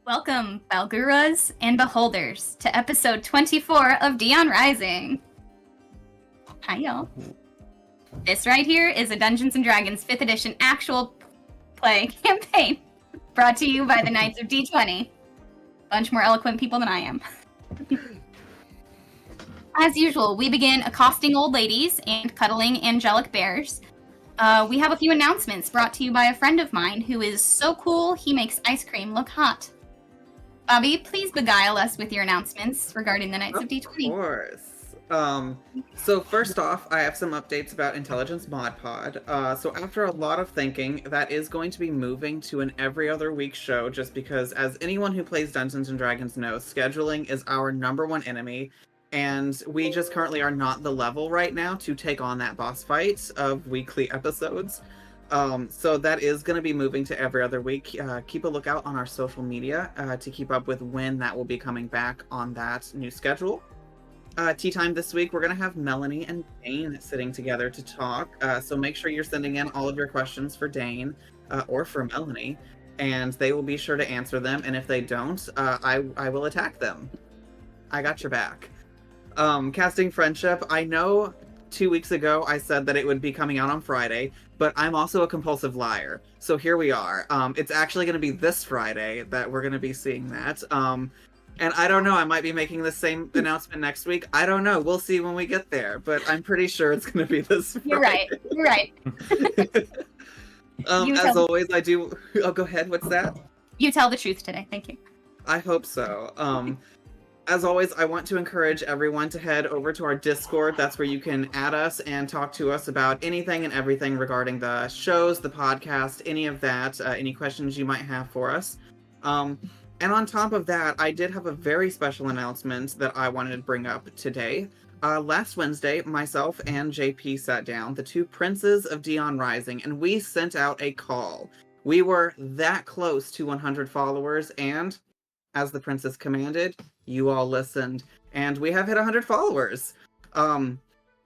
Welcome, Balguras and Beholders, to episode 24 of Dion Rising. Hi, y'all. This right here is a Dungeons & Dragons 5th edition actual play campaign brought to you by the Knights of D20. Bunch more eloquent people than I am. As usual, we begin accosting old ladies and cuddling angelic bears. We have a few announcements brought to you by a friend of mine who is so cool he makes ice cream look hot. Bobby, please beguile us with your announcements regarding the Knights of D20. Of course. So first off, I have some updates about Intelligence Mod Pod. So after a lot of thinking, that is going to be moving to an every other week show just because, as anyone who plays Dungeons & Dragons knows, scheduling is our #1 enemy, and we just currently are not the level right now to take on that boss fight of weekly episodes. So that is going to be moving to every other week. Keep a lookout on our social media to keep up with when that will be coming back on that new schedule. Tea time this week, we're going to have Melanie and Dane sitting together to talk. So make sure you're sending in all of your questions for Dane or for Melanie, and they will be sure to answer them. And if they don't, I will attack them. I got your back. Casting Friendship, I know 2 weeks ago I said that it would be coming out on Friday, but I'm also a compulsive liar. So here we are. It's actually going to be this Friday that we're going to be seeing that. And I don't know, I might be making the same announcement next week. I don't know. We'll see when we get there, but I'm pretty sure it's going to be this Friday. You're right. As always, I do... Oh, go ahead. What's that? You tell the truth today. Thank you. I hope so. As always, I want to encourage everyone to head over to our Discord. That's where you can add us and talk to us about anything and everything regarding the shows, the podcast, any of that, any questions you might have for us. And on top of that, I did have a very special announcement that I wanted to bring up today. Last Wednesday, myself and JP sat down, the two princes of Dion Rising, and we sent out a call. We were that close to 100 followers, and as the princess commanded, you all listened, and we have hit 100 followers.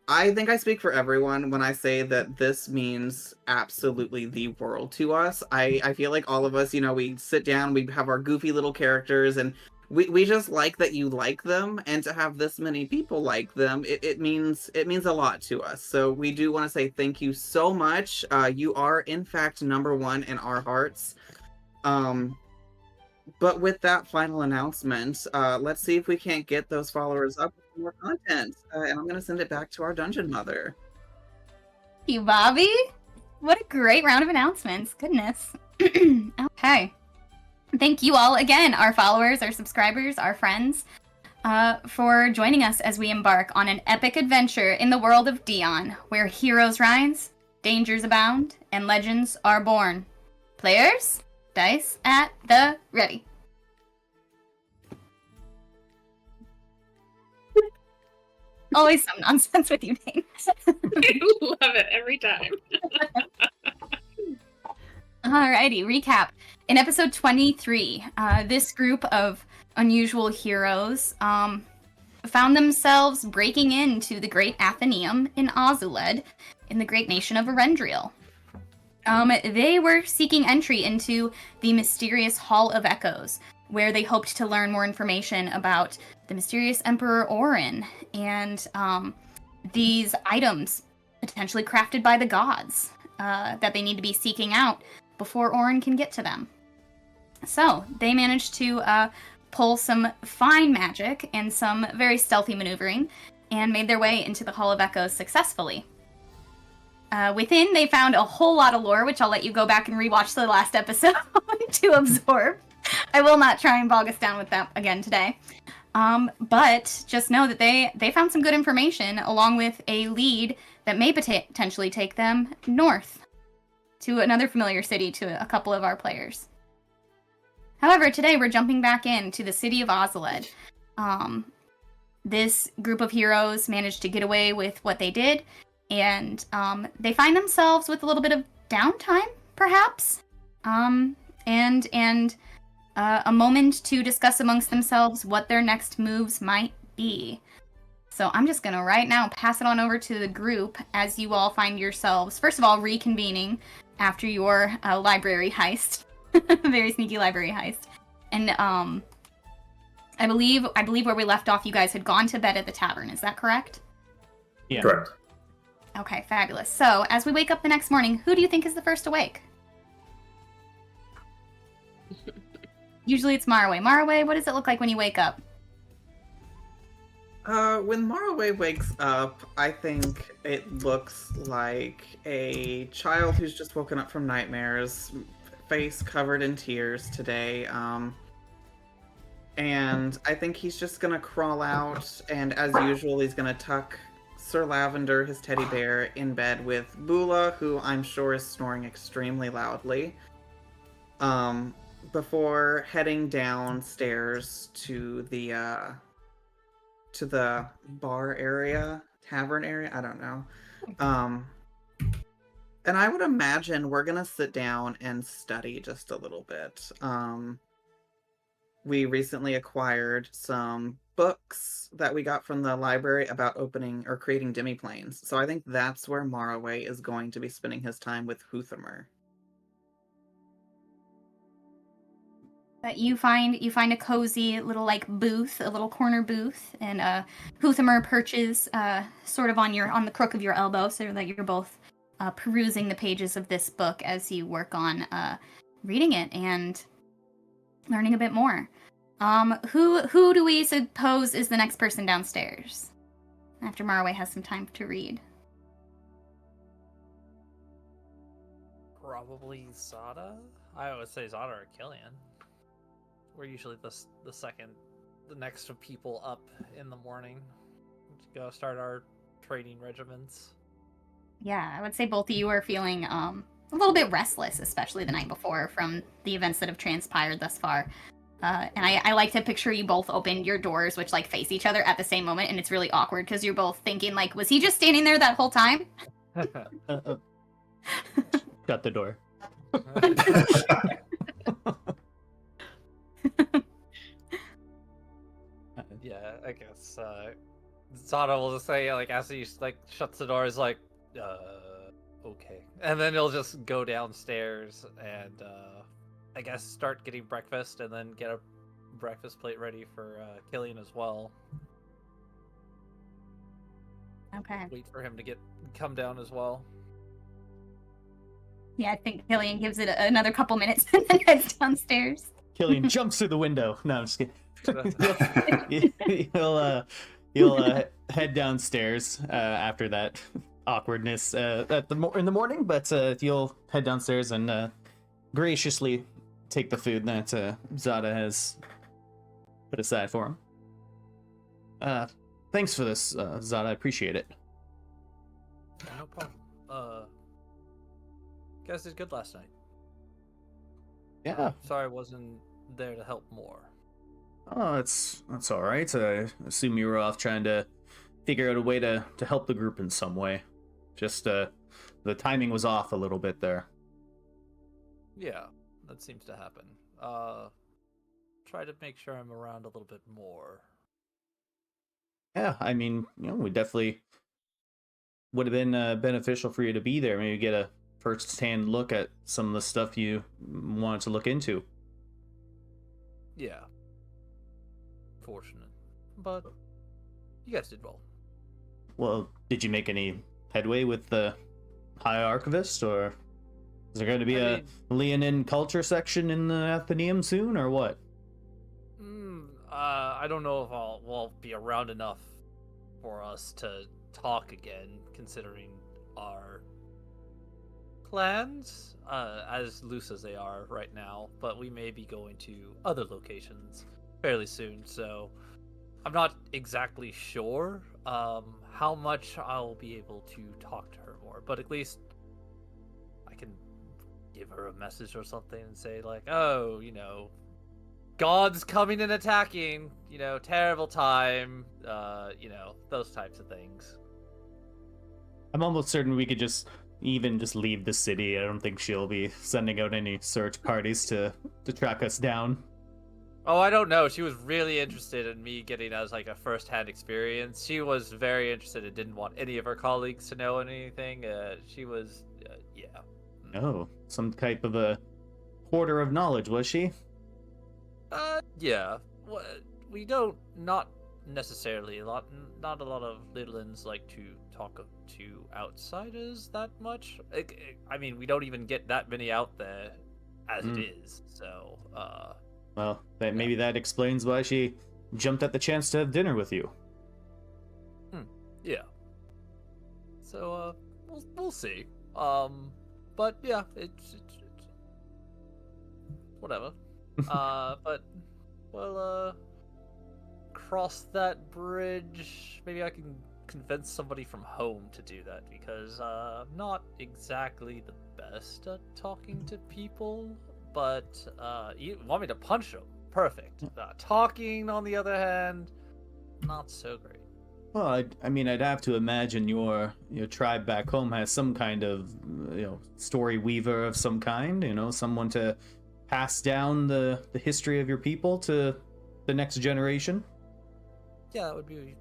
I think I speak for everyone when I say that this means absolutely the world to us. I feel like all of us, we sit down, we have our goofy little characters, and we just like that you like them, and to have this many people like them, it means a lot to us. So we do want to say thank you so much. You are, in fact, #1 in our hearts. But with that final announcement, let's see if we can't get those followers up with more content. And I'm going to send it back to our Dungeon Mother. Thank you, Bobby. What a great round of announcements. Goodness. Okay. Thank you all again, our followers, our subscribers, our friends, for joining us as we embark on an epic adventure in the world of Dion, where heroes rise, dangers abound, and legends are born. Players, dice at the ready. Always some nonsense with you, Dane. I love it every time. Alrighty, recap. In episode 23, this group of unusual heroes found themselves breaking into the Great Athenaeum in Ozuled, in the great nation of Arendriel. They were seeking entry into the mysterious Hall of Echoes, where they hoped to learn more information about the mysterious Emperor Orin and these items potentially crafted by the gods that they need to be seeking out before Orin can get to them. So they managed to pull some fine magic and some very stealthy maneuvering and made their way into the Hall of Echoes successfully. Within, they found a whole lot of lore, which I'll let you go back and rewatch the last episode to absorb. I will not try and bog us down with that again today. But just know that they found some good information, along with a lead that may potentially take them north to another familiar city to a couple of our players. However, today we're jumping back into the city of Ozuled. This group of heroes managed to get away with what they did, and they find themselves with a little bit of downtime, perhaps, and a moment to discuss amongst themselves what their next moves might be. So I'm just going to right now pass it on over to the group as you all find yourselves, first of all, reconvening after your library heist, very sneaky library heist, And I believe where we left off, you guys had gone to bed at the tavern. Is that correct? Yeah. Correct. Okay, fabulous. So, as we wake up the next morning, who do you think is the first awake? Usually it's Marway. Marway, what does it look like when you wake up? When Marway wakes up, I think it looks like a child who's just woken up from nightmares, face covered in tears today. And I think he's just gonna crawl out, and as usual, he's gonna tuck Sir Lavender, his teddy bear, in bed with Bula, who I'm sure is snoring extremely loudly. Before heading downstairs to the bar area, tavern area, I don't know. And I would imagine we're gonna sit down and study just a little bit. We recently acquired some books that we got from the library about opening or creating demiplanes. So I think that's where Maraway is going to be spending his time with Huthamer. That you find a cozy little like booth, a little corner booth, and Huthamer perches sort of on the crook of your elbow, so that you're both perusing the pages of this book as you work on reading it and learning a bit more. Who do we suppose is the next person downstairs after Marway has some time to read? Probably Zada. I would say Zada or Killian. We're usually the next of people up in the morning to go start our training regiments. Yeah, I would say both of you are feeling a little bit restless, especially the night before from the events that have transpired thus far. And I like to picture you both open your doors, which like face each other at the same moment, and it's really awkward because you're both thinking like, was he just standing there that whole time? Shut the door. Yeah, I guess Zada will just say, like, as he like shuts the door, is like, okay, and then he'll just go downstairs and I guess start getting breakfast, and then get a breakfast plate ready for Killian as well. Okay. Wait for him to come down as well. Yeah, I think Killian gives it another couple minutes and then heads downstairs. Killian jumps through the window. No, I'm just kidding. You'll head downstairs after that awkwardness in the morning, but you'll head downstairs and graciously take the food that Zada has put aside for him. Thanks for this, Zada. I appreciate it. No problem. You guys did good last night. Yeah. Sorry I wasn't there to help more. Oh, that's all right. I assume you were off trying to figure out a way to help the group in some way. Just the timing was off a little bit there. Yeah, that seems to happen. Try to make sure I'm around a little bit more. Yeah, I mean, we definitely would have been beneficial for you to be there. Maybe get a first-hand look at some of the stuff you wanted to look into. Yeah. Fortunate. But you guys did well. Well, did you make any headway with the High Archivist, or is there going to be a Leonin culture section in the Athenaeum soon, or what? I don't know if we'll be around enough for us to talk again, considering our plans, as loose as they are right now, but we may be going to other locations fairly soon, so I'm not exactly sure how much I'll be able to talk to her more, but at least I can give her a message or something and say, like, oh, God's coming and attacking, terrible time, those types of things. I'm almost certain we could just leave the city. I don't think she'll be sending out any search parties to track us down. Oh, I don't know. She was really interested in me getting as like a first-hand experience. She was very interested and didn't want any of her colleagues to know anything. She was, yeah. Oh, some type of a hoarder of knowledge, was she? Yeah, we don't not necessarily not a lot of Littlins like to talk to outsiders that much. I mean, we don't even get that many out there as it is. So, well, maybe that explains why she jumped at the chance to have dinner with you. Yeah. So, we'll see. But yeah, it's whatever. But we'll cross that bridge. Maybe I can convince somebody from home to do that because I'm not exactly the best at talking to people. But you want me to punch them? Perfect. Talking, on the other hand, not so great. Well, I mean, I'd have to imagine your tribe back home has some kind of, story weaver of some kind, someone to pass down the history of your people to the next generation. Yeah, that would be.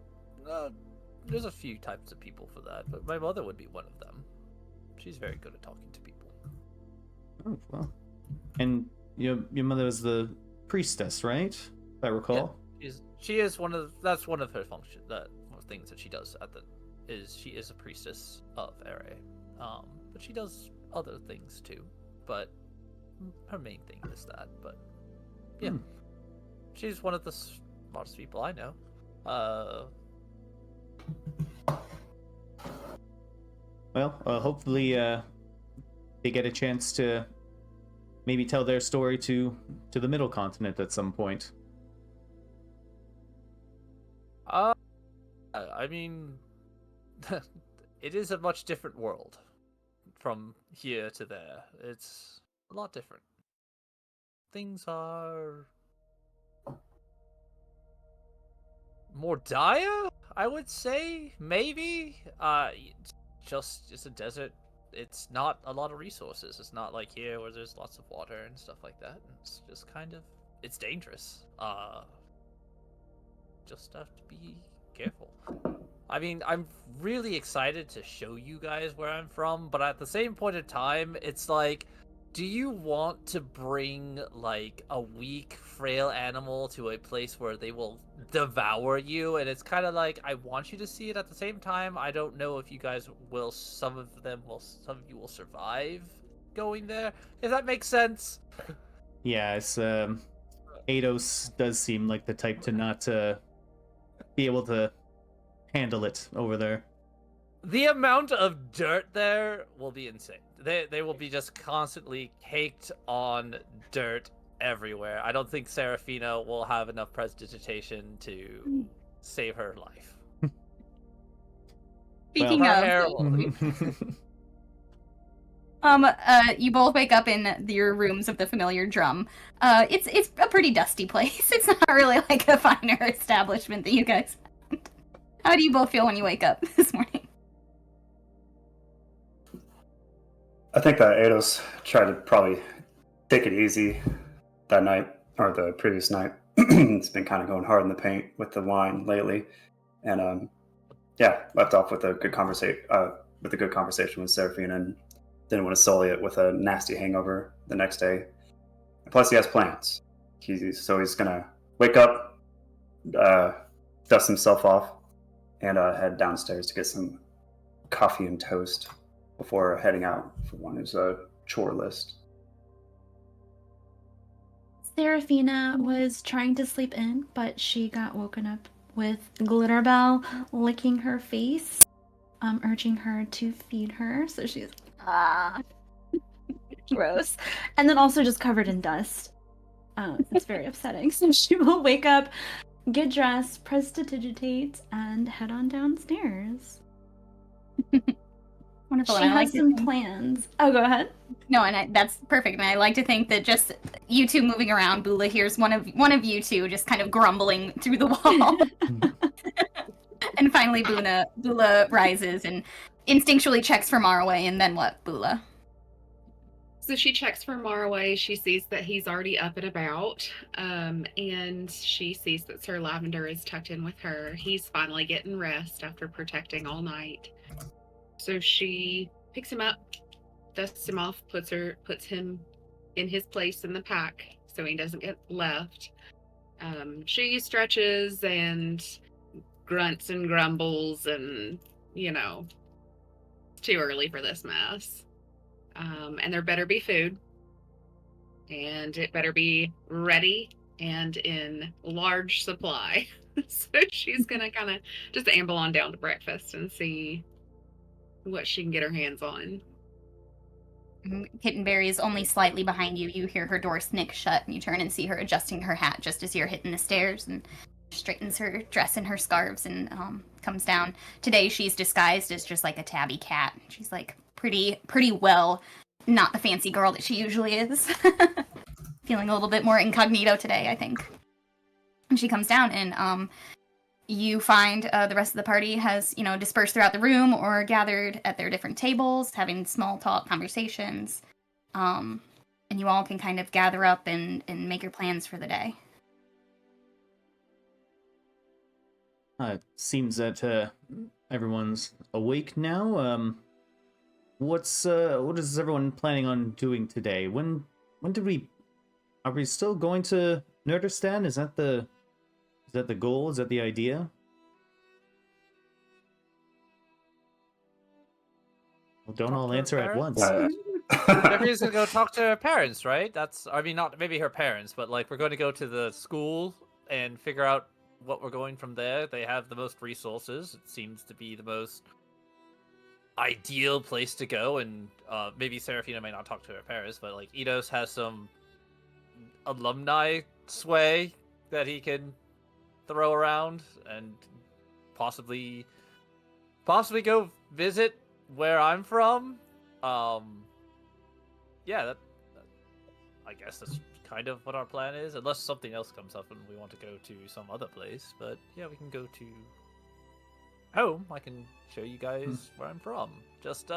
There's a few types of people for that, but my mother would be one of them. She's very good at talking to people. Oh, well. And your mother was the priestess, right? If I recall. Yeah, she is that's one of her functions. Things that she does she is a priestess of Ere. But she does other things too. But her main thing is that. But yeah, she's one of the smartest people I know. Well, hopefully they get a chance to maybe tell their story to the Middle Continent at some point. I mean, it is a much different world from here to there. It's a lot different. Things are more dire, I would say, maybe. It's a desert. It's not a lot of resources. It's not like here where there's lots of water and stuff like that. It's just it's dangerous. Just have to be careful. I mean, I'm really excited to show you guys where I'm from, but at the same point in time, it's like, do you want to bring like a weak, frail animal to a place where they will devour you? And it's kind of like, I want you to see it. At the same time, I don't know if you guys will. Some of you will survive going there. If that makes sense. Yeah, it's Eidos does seem like the type to not be able to handle it over there. The amount of dirt there will be insane. They will be just constantly caked on dirt everywhere. I don't think Serafina will have enough prestidigitation to save her life. Speaking you both wake up in your rooms of the familiar drum. It's a pretty dusty place. It's not really like a finer establishment that you guys found. How do you both feel when you wake up this morning? I think that Eidos tried to probably take it easy that night, or the previous night. It's been kind of going hard in the paint with the wine lately. And left off with a good conversation with Seraphina, and didn't want to sully it with a nasty hangover the next day. And plus, he has plans. He's gonna wake up, dust himself off, and head downstairs to get some coffee and toast before heading out for one who's a chore list. Seraphina was trying to sleep in, but she got woken up with Glitterbell licking her face, urging her to feed her. So she's gross, and then also just covered in dust. It's very upsetting. So she will wake up, get dressed, prestidigitate, and head on downstairs. Wonderful. She has some plans. Oh, go ahead. No, and that's perfect. And I like to think that just you two moving around, Bula hears one of you two just kind of grumbling through the wall. And finally, Bula rises and instinctually checks for Marway. And then what, Bula? So she checks for Marway. She sees that he's already up and about. And she sees that Sir Lavender is tucked in with her. He's finally getting rest after protecting all night. So she picks him up, dusts him off, puts him in his place in the pack so he doesn't get left. She stretches and grunts and grumbles, and it's too early for this mess. And there better be food, and it better be ready and in large supply. So she's gonna kind of just amble on down to breakfast and see what she can get her hands on. Kittenberry is only slightly behind you. You hear her door snick shut, and you turn and see her adjusting her hat just as you're hitting the stairs, and straightens her dress and her scarves and comes down. Today she's disguised as just like a tabby cat. She's like pretty well, not the fancy girl that she usually is. Feeling a little bit more incognito today, I think. And she comes down, and you find the rest of the party has, dispersed throughout the room or gathered at their different tables, having small talk conversations. And you all can kind of gather up and make your plans for the day. It seems that everyone's awake now. What is everyone planning on doing today? When are we still going to Nerdistan? Is that the goal? Is that the idea? Well, don't all answer at once. Jeffrey's gonna go talk to her parents, right? Not maybe her parents, but like we're going to go to the school and figure out what we're going from there. They have the most resources. It seems to be the most ideal place to go, and maybe Serafina may not talk to her parents, but like Eidos has some alumni sway that he can throw around, and possibly go visit where I'm from. Yeah, I guess that's kind of what our plan is, unless something else comes up and we want to go to some other place. But yeah, we can go to home. I can show you guys where I'm from. Just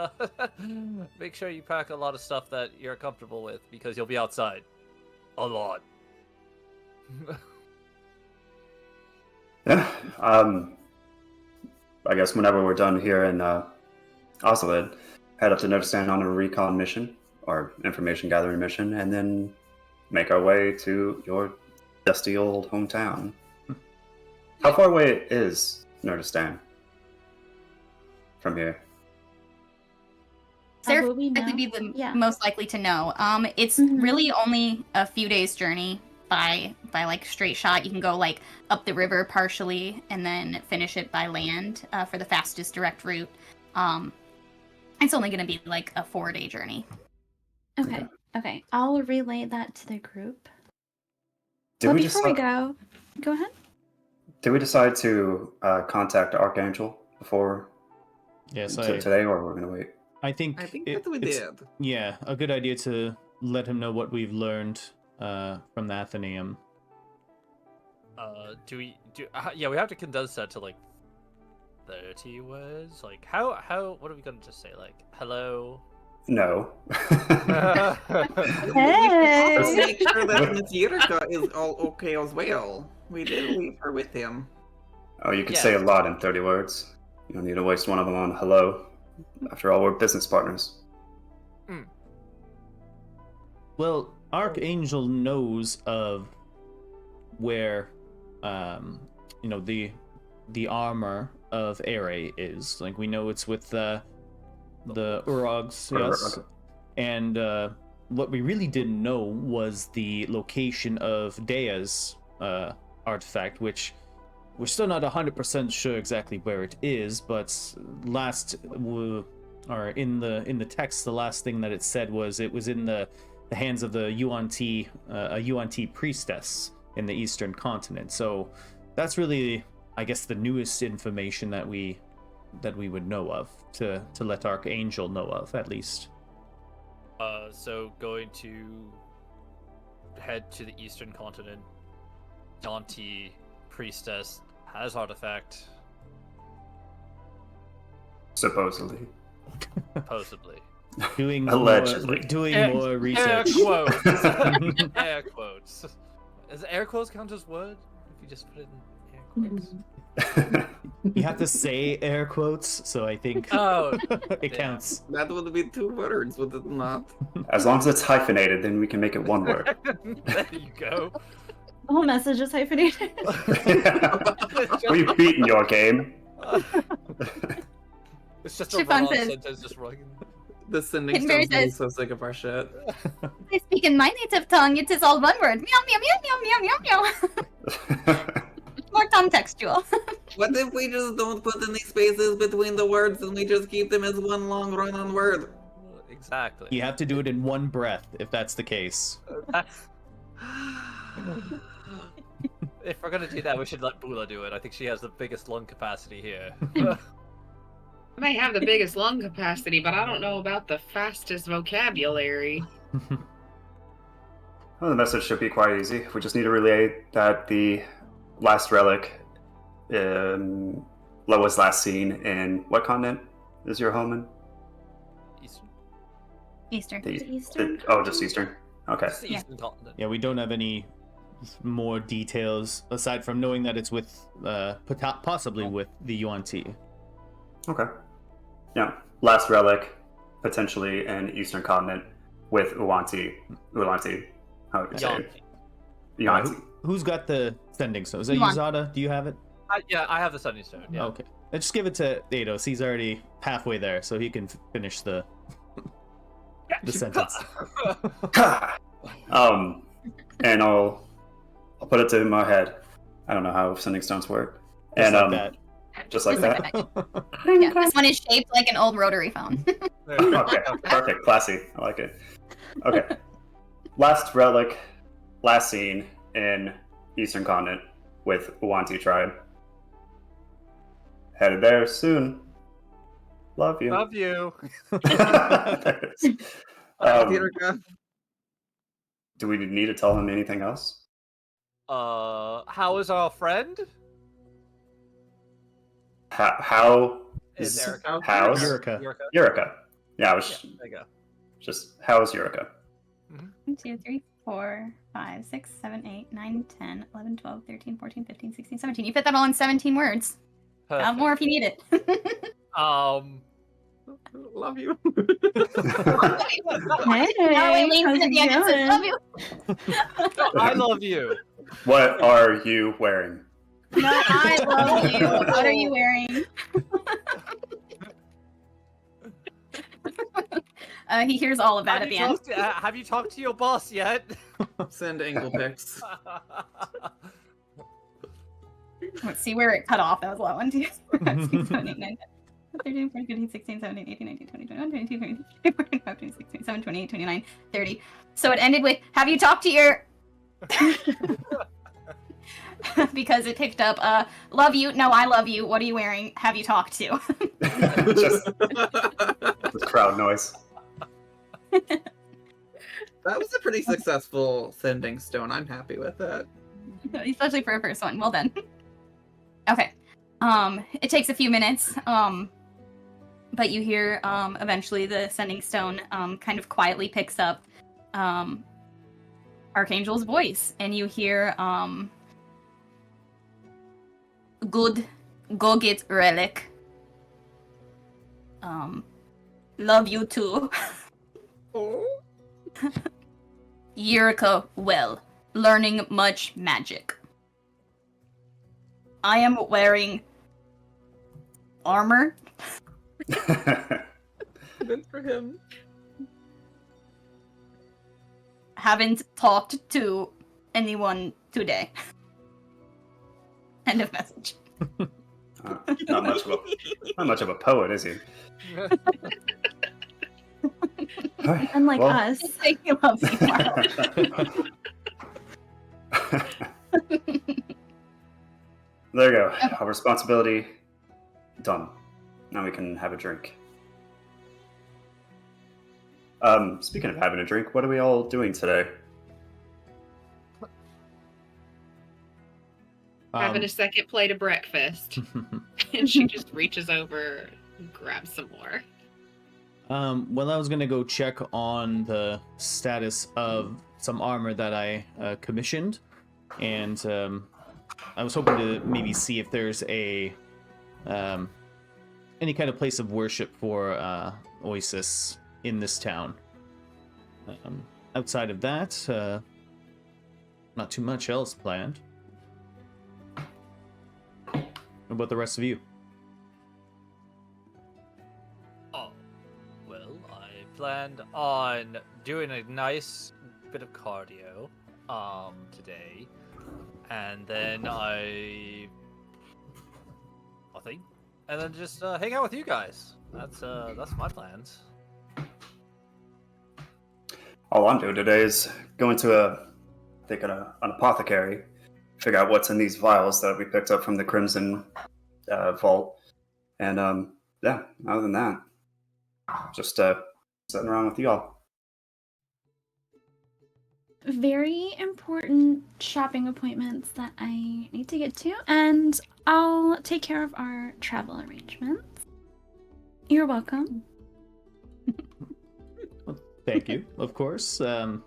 make sure you pack a lot of stuff that you're comfortable with, because you'll be outside a lot. Yeah. I guess whenever we're done here in Ozuled, head up to Nerdistan on a recon mission or information gathering mission, and then make our way to your dusty old hometown. How far away is Nerdistan from here? Sarah will we would know? be the Yeah. most likely to know. It's Mhm. really only a few days' journey by like straight shot. You can go like up the river partially and then finish it by land for the fastest direct route. It's only going to be like a 4-day journey. Okay. I'll relay that to the group. Did But we before we go ahead. Did we decide to contact Archangel before Yes, today, or we're gonna wait? I think that we it's, did. yeah, a good idea to let him know what we've learned from the Athenaeum. Yeah, we have to condense that to like 30 words. Like how what are we gonna just say? Like hello. No. Hey! Let's make sure that Miss Yurika is all okay as well. We did leave her with him. Oh, you could Yeah. say a lot in 30 words. You don't need to waste one of them on hello. After all, we're business partners. Well, Archangel knows of where, the armor of Ere is. Like, we know it's with the Urogs, yes. Urog. And what we really didn't know was the location of Dea's artifact, which we're still not 100% sure exactly where it is, but in the text, the last thing that it said was it was in the hands of the a UNT priestess in the Eastern Continent. So that's really, I guess, the newest information that we would know of to let Archangel know of, at least. So going to head to the Eastern Continent. Dante priestess has artifact, Supposedly. possibly. Doing Allegedly. more Air research. quotes. Air quotes. Does air quotes count as word? If you just put it in air quotes. You have to say air quotes, so I think Oh, it yeah. counts. That would be 2 words, would it not? As long as it's hyphenated, then we can make it one word. There you go. The whole message is hyphenated. We've beaten your game. It's just a Chiffon run-on says- sentence just running. The sending Hittenberry stone's getting says- so sick of our shit. I speak in my native tongue. It is all one word. Meow meow meow meow meow meow meow. More contextual. What if we just don't put any spaces between the words and we just keep them as one long run-on word? Exactly. You have to do it in one breath if that's the case. If we're gonna do that, we should let Bula do it. I think she has the biggest lung capacity here. I may have the biggest lung capacity, but I don't know about the fastest vocabulary. Well, the message should be quite easy. We just need to relay that the last relic was last seen in what continent is your home in? Eastern. Easter. Eastern. Just Eastern. Okay. It's the Eastern continent. Yeah, we don't have any more details aside from knowing that it's with, possibly with the Yuan Ti. Okay. Yeah. Last relic, potentially in Eastern continent with Ulanti. How would you say it? Ulanti. Who's got the sending stone? Is that Yuan. Yuzada? Do you have it? Yeah, I have the Sunny Stone. Yeah. Okay. Let's just give it to Eidos. He's already halfway there, so he can finish the sentence. And I'll put it to my head. I don't know how sending stones work. Just And like just like Just that. like Yeah, this one is shaped like an old rotary phone. Okay, perfect, classy. I like it. Okay. Last relic, last seen in Eastern continent with Uwanti tribe. Headed there soon. Love you. Love you. There it is. Theater Graph. Do we need to tell him anything else? How is our friend? How Is is Erica? how's Yurika. Yurika? Yeah, I was Yeah, there you go. just how's Yurika? 1, 2, 3, 4, 5, 6, 7, 8, 9, 10, 11, 12, 13, 14, 15, 16, 17. You fit that all in 17 words. Perfect. More if you need it. Love you. Hey, Now he leans how's in at it the end and says, going? love you. No, I love you. What are you wearing? No, I love you. What are you wearing? He hears all of that at the end. Have you talked to your boss yet? Send angle pics. Let's see where it cut off. That was a lot. 1, 2, 3, 4, 5, 6, 7, 8, 9, 10, 13, 14, 15, 16, 17, 18, 19, 20, 21, 22, 23, 24, 25, 26, 27, 28, 29, 30. So it ended with, have you talked to your... Because it picked up, love you. No, I love you. What are you wearing? Have you talked to? Just crowd noise. That was a pretty successful sending stone. I'm happy with that. Especially for a first one. Well done. Okay. It takes a few minutes. But you hear, eventually the sending stone, kind of quietly picks up, Archangel's voice, and you hear, good, go get relic. Love you too. Yurika well, learning much magic. I am wearing armor. Good for him. Haven't talked to anyone today. End of message. Not much of a poet, is he? Alright, Unlike well. us. Just say he loves you, Marla. There you go. Our responsibility done. Now we can have a drink. Speaking of having a drink, what are we all doing today? Having a second plate of breakfast. And she just reaches over and grabs some more. Well, I was gonna go check on the status of some armor that I commissioned, and I was hoping to maybe see if there's a any kind of place of worship for Oasis in this town. Outside of that, not too much else planned. What about the rest of you? Oh, well, I planned on doing a nice bit of cardio today, and then nothing, and then just hang out with you guys. That's my plans. All I'm doing today is going to an apothecary, figure out what's in these vials that we picked up from the Crimson Vault, and yeah. Other than that, just sitting around with y'all. Very important shopping appointments that I need to get to, and I'll take care of our travel arrangements. You're welcome. Well, thank you, of course. When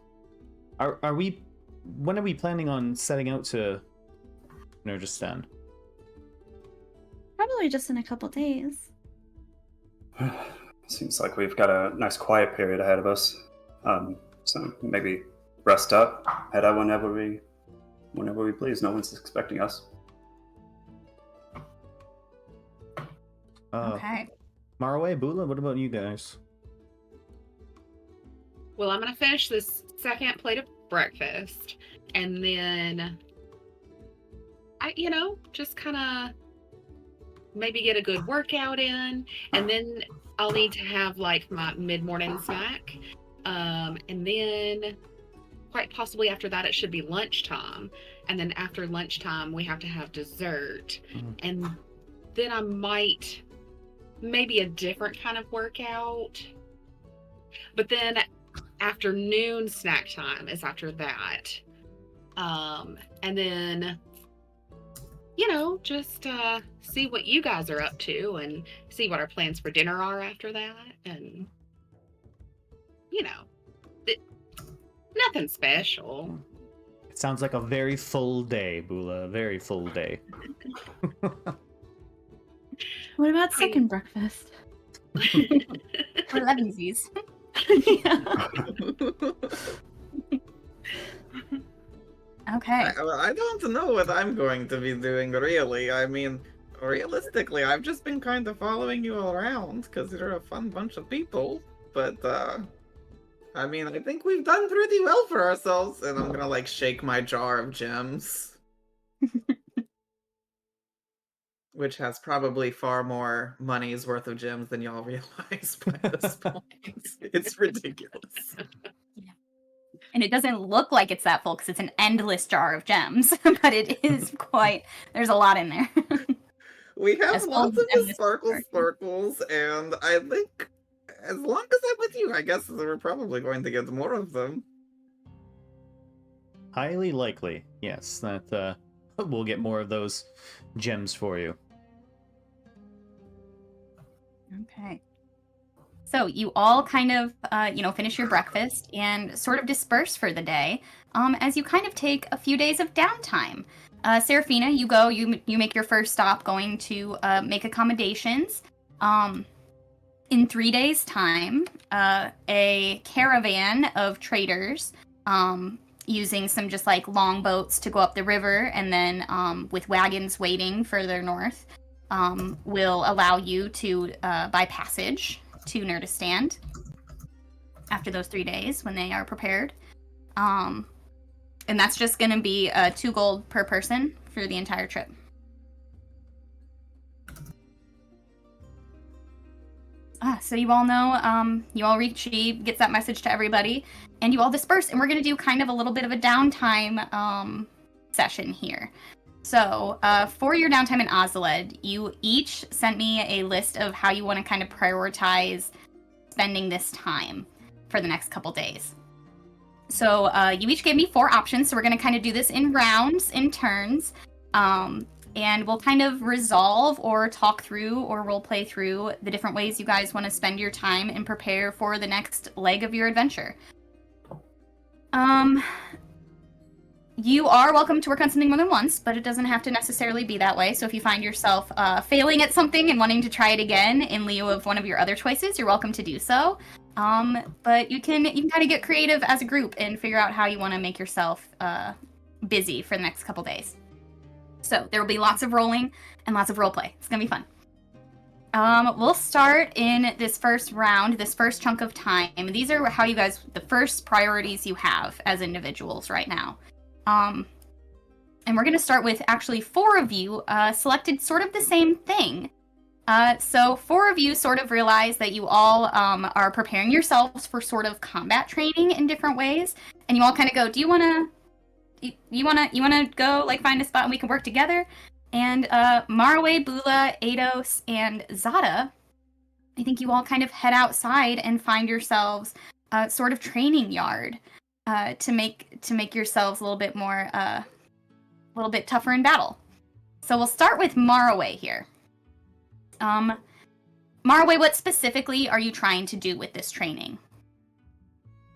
are we planning on setting out to Nerdistan? Probably just in a couple days. Seems like we've got a nice quiet period ahead of us. So maybe rest up, head out whenever we please. No one's expecting us. Okay. Marway, Bula, what about you guys? Well, I'm gonna finish this second plate of breakfast, and then I, just kind of maybe get a good workout in, and then I'll need to have like my mid-morning snack, and then quite possibly after that it should be lunchtime, and then after lunchtime we have to have dessert, and then I might maybe a different kind of workout, but then afternoon snack time is after that, and then just see what you guys are up to and see what our plans for dinner are after that, and nothing special. It sounds like a very full day, Bula. A very full day. What about second breakfast? For elevensies. Yeah. Okay. I don't know what I'm going to be doing, really. I mean, realistically, I've just been kind of following you all around because you're a fun bunch of people. But, I mean, I think we've done pretty well for ourselves. And I'm gonna, shake my jar of gems. Which has probably far more money's worth of gems than y'all realize by this point. It's ridiculous. Yeah. And it doesn't look like it's that full because it's an endless jar of gems, but it is there's a lot in there. We have As lots well of as the sparkles, and I think as long as I'm with you, I guess we're probably going to get more of them. Highly likely, yes, that we'll get more of those gems for you. Okay. So you all kind of, finish your breakfast and sort of disperse for the day as you kind of take a few days of downtime. Serafina, you go, you make your first stop going to make accommodations. In 3 days' time, a caravan of traders using some just long boats to go up the river and then with wagons waiting further north will allow you to buy passage to Nerdistan after those 3 days when they are prepared. And that's just going to be 2 gold per person for the entire trip. So you all know, she gets that message to everybody, and you all disperse, and we're going to do kind of a little bit of a downtime session here. So, for your downtime in Ozuled, you each sent me a list of how you want to kind of prioritize spending this time for the next couple days. So, you each gave me 4 options, so we're going to kind of do this in rounds, in turns, and we'll kind of resolve or talk through or role play through the different ways you guys want to spend your time and prepare for the next leg of your adventure. You are welcome to work on something more than once, but it doesn't have to necessarily be that way. So if you find yourself failing at something and wanting to try it again in lieu of one of your other choices, you're welcome to do so. But you can kind of get creative as a group and figure out how you want to make yourself busy for the next couple days. So there will be lots of rolling and lots of role play. It's gonna be fun. We'll start in this first round, this first chunk of time. These are how you guys, the first priorities you have as individuals right now. And we're gonna start with actually 4 of you selected sort of the same thing. So 4 of you sort of realize that you all are preparing yourselves for sort of combat training in different ways, and you all kind of go, do you wanna go like find a spot and we can work together? And Marwe, Bula, Ados, and Zada, I think you all kind of head outside and find yourselves sort of training yard to make yourselves a little bit more a little bit tougher in battle. So we'll start with Marwe here. Marwe, what specifically are you trying to do with this training?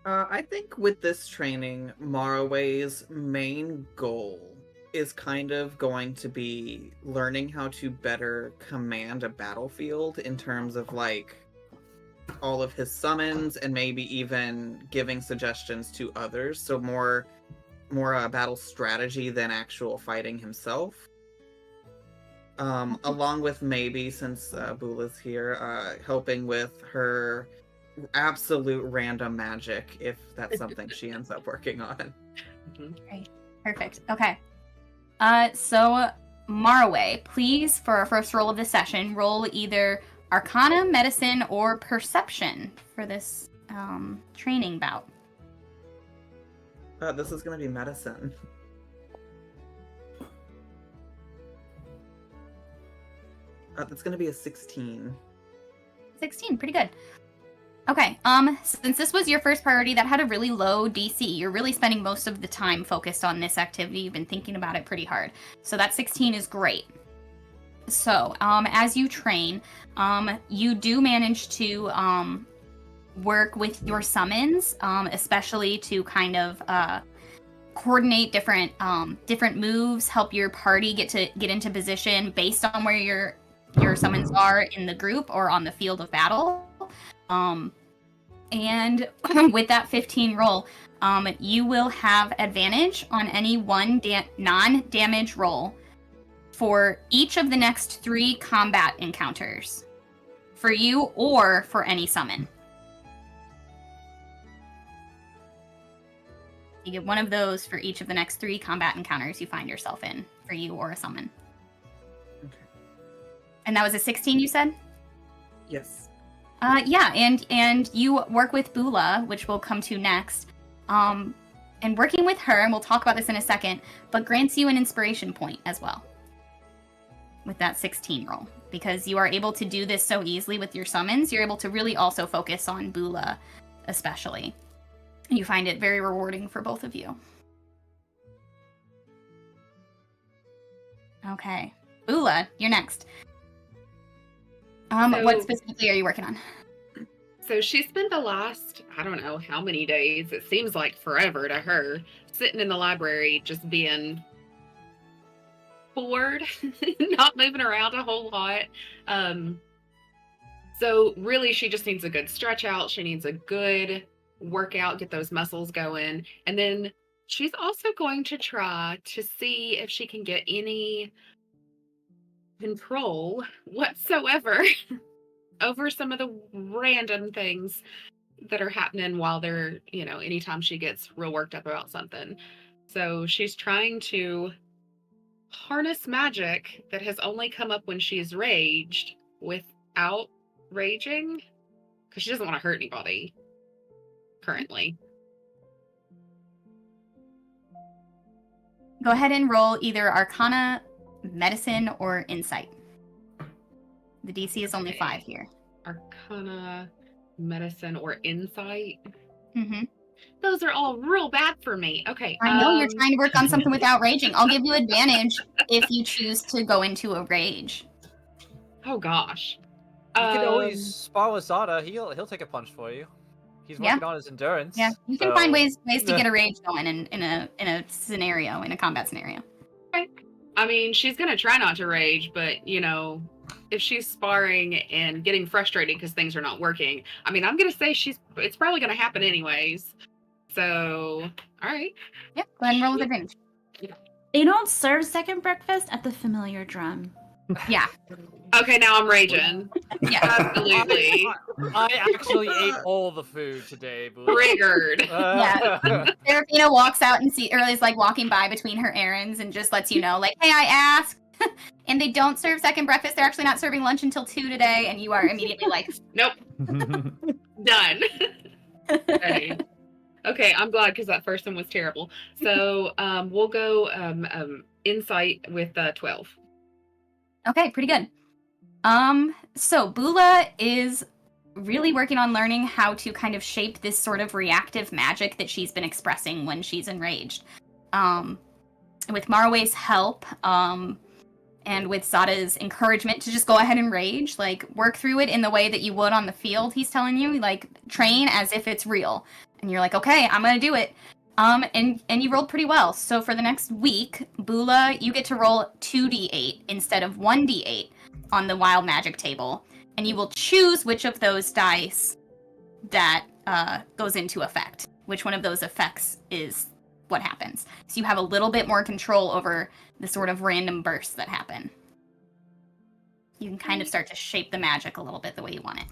I think with this training, Marwe's main goal is kind of going to be learning how to better command a battlefield in terms of like all of his summons and maybe even giving suggestions to others. So more battle strategy than actual fighting himself. Along with maybe, since Bula's here, helping with her absolute random magic if that's something she ends up working on. Great. Perfect. Okay. So Marwe, please, for our first roll of the session, roll either Arcana, Medicine, or Perception for this training bout. This is going to be Medicine. That's going to be a 16. 16, pretty good. Okay, since this was your first priority, that had a really low DC. You're really spending most of the time focused on this activity. You've been thinking about it pretty hard. So that 16 is great. So, as you train, you do manage to work with your summons, especially to kind of coordinate different moves, help your party get into position based on where your summons are in the group or on the field of battle. And with that 15 roll, you will have advantage on any one non-damage roll for each of the next 3 combat encounters, for you or for any summon. You get one of those for each of the next 3 combat encounters you find yourself in, for you or a summon. Okay. And that was a 16, you said? Yes. Yeah, and you work with Bula, which we'll come to next. And working with her, and we'll talk about this in a second, but grants you an inspiration point as well with that 16 roll. Because you are able to do this so easily with your summons, you're able to really also focus on Bula especially. You find it very rewarding for both of you. Okay. Bula, you're next. What specifically are you working on? So she spent the last, I don't know how many days, it seems like forever to her, sitting in the library just being bored, not moving around a whole lot. So really she just needs a good stretch out. She needs a good workout, get those muscles going. And then she's also going to try to see if she can get any control whatsoever over some of the random things that are happening while they're, anytime she gets real worked up about something. So she's trying to harness magic that has only come up when she's raged without raging, because she doesn't want to hurt anybody currently. Go ahead and roll either Arcana, Medicine, or Insight. The DC is only 5 here. Arcana, Medicine, or Insight. Mm-hmm. Those are all real bad for me. Okay. I know you're trying to work on something without raging. I'll give you advantage if you choose to go into a rage. Oh gosh. You can always spar with Zada. He'll take a punch for you. He's working on his endurance. Yeah, you can find ways to get a rage going in a scenario, in a combat scenario. Okay. I mean, she's gonna try not to rage, but if she's sparring and getting frustrated because things are not working, I mean, I'm gonna say it's probably gonna happen anyways. So, all right. Yep. Go ahead and roll with advantage. They don't serve second breakfast at the familiar drum. Yeah. Okay, now I'm raging. Yeah. Absolutely. I actually ate all the food today. Triggered. Yeah. Serafina walks out and is like walking by between her errands and just lets you know, like, hey, I asked. And they don't serve second breakfast. They're actually not serving lunch until 2 today. And you are immediately like, Nope. Done. Okay. Okay, I'm glad because that first one was terrible. So we'll go insight with 12. okay, pretty good. So Bula is really working on learning how to kind of shape this sort of reactive magic that she's been expressing when she's enraged. With Marway's help, and with Zada's encouragement to just go ahead and rage, like work through it in the way that you would on the field, he's telling you, like train as if it's real. And you're like, okay, I'm gonna do it. And you rolled pretty well. So for the next week, Bula, you get to roll 2d8 instead of 1d8 on the wild magic table. And you will choose which of those dice that goes into effect. Which one of those effects is what happens. So you have a little bit more control over the sort of random bursts that happen. You can kind of start to shape the magic a little bit the way you want it.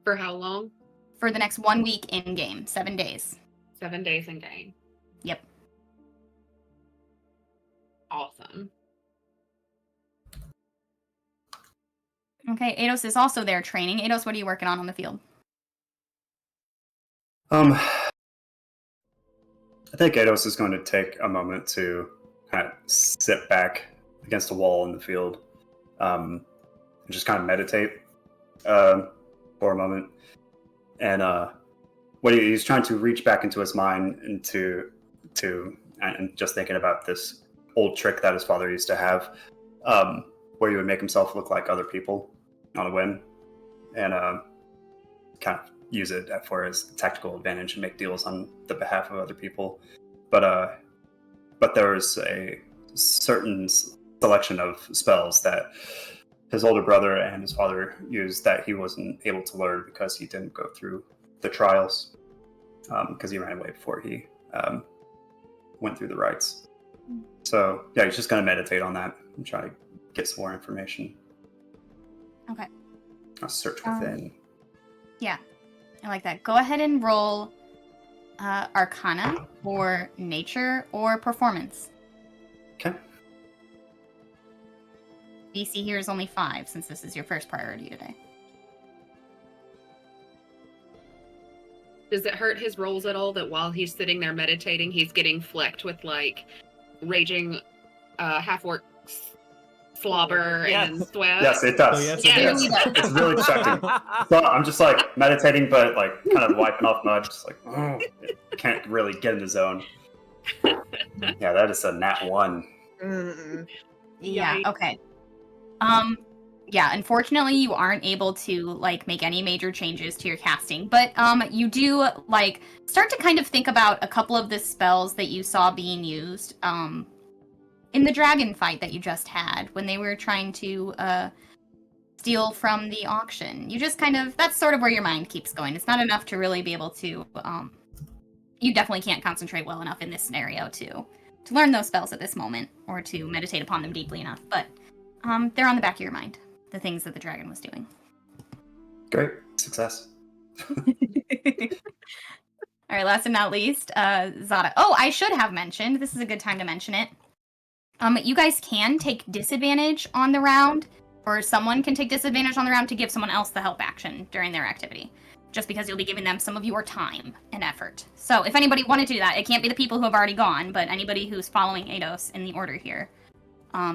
For how long? For the next 1 week in game, 7 days. 7 days in game. Yep. Awesome. Okay, Eidos is also there training. Eidos, what are you working on the field? I think Eidos is going to take a moment to kind of sit back against a wall in the field, and just kind of meditate for a moment. And what he's trying to reach back into his mind and just thinking about this old trick that his father used to have, where he would make himself look like other people on a whim, and kind of use it for his tactical advantage and make deals on the behalf of other people. But there was a certain selection of spells that his older brother and his father used that he wasn't able to learn because he didn't go through the trials, because he ran away before he went through the rites. So yeah, he's just going to meditate on that and try to get some more information. Okay. I'll search within. Yeah, I like that. Go ahead and roll Arcana or Nature or Performance. Okay. DC here is only 5 since this is your first priority today. Does it hurt his rolls at all that while he's sitting there meditating, he's getting flecked with like raging half-orc slobber and sweat? Yes, it does. Oh, yes, it Yes. It's really distracting. So I'm just like meditating, but like kind of wiping off mud, just like can't really get in the zone. Yeah, that is a nat 1. Yeah, Yikes. okay. Yeah, unfortunately you aren't able to like make any major changes to your casting, but you do like start to kind of think about a couple of the spells that you saw being used in the dragon fight that you just had when they were trying to steal from the auction. You just kind of, that's sort of where your mind keeps going. It's not enough to really be able to you definitely can't concentrate well enough in this scenario to learn those spells at this moment or to meditate upon them deeply enough, but they're on the back of your mind, the things that the dragon was doing. Great. Success. All right, last but not least, Zada. Oh, I should have mentioned, this is a good time to mention it. You guys can take disadvantage on the round, or someone can take disadvantage on the round to give someone else the help action during their activity, just because you'll be giving them some of your time and effort. So if anybody wanted to do that, it can't be the people who have already gone, but anybody who's following Eidos in the order here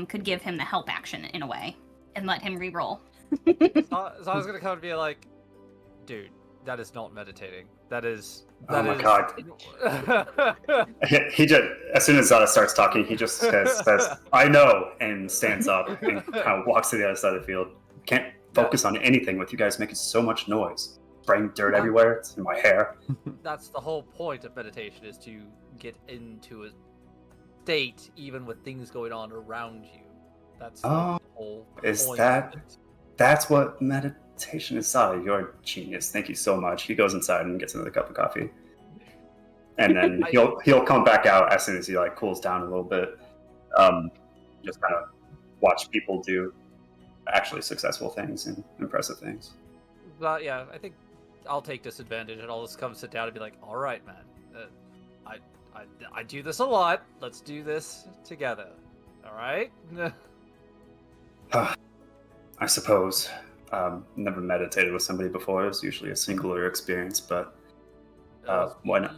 could give him the help action in a way and let him re-roll. So I was gonna come and be like, dude, that is not meditating. That is. Oh my god. He just, as soon as Zada starts talking, he just says, I know, and stands up and kind of walks to the other side of the field. Can't focus on anything with you guys making so much noise. Spraying dirt everywhere. It's in my hair. That's the whole point of meditation, is to get into a state even with things going on around you. That's the whole is point that- of it. That's what meditation is. Zada, you're a genius. Thank you so much. He goes inside and gets another cup of coffee. And then he'll come back out as soon as he like cools down a little bit. Just kind of watch people do actually successful things and impressive things. But yeah, I think I'll take disadvantage and I'll just come sit down and be like, all right, man. I do this a lot. Let's do this together. All right? I suppose. Never meditated with somebody before. It was usually a singular experience, but why not?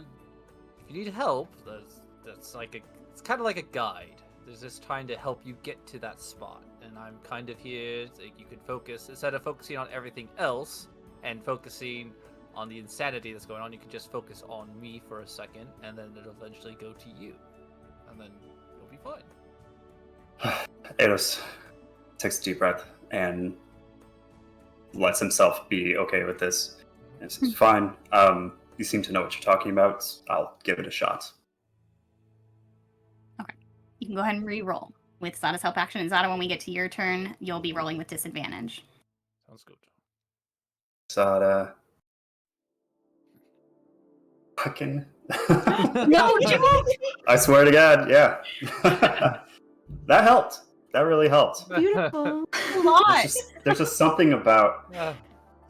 If you need help, that's like it's kind of like a guide. There's just trying to help you get to that spot, and I'm kind of here so you can focus instead of focusing on everything else and focusing on the insanity that's going on. You can just focus on me for a second, and then it'll eventually go to you, and then you'll be fine. Eidos takes a deep breath and lets himself be okay with this. It's fine. You seem to know what you're talking about. I'll give it a shot. Okay. You can go ahead and re-roll with Zada's help action. And Zada, when we get to your turn, you'll be rolling with disadvantage. Sounds good. Zada. Fucking. No, you won't! I swear to God, yeah. That helped. That really helped. Beautiful. A lot! There's just something about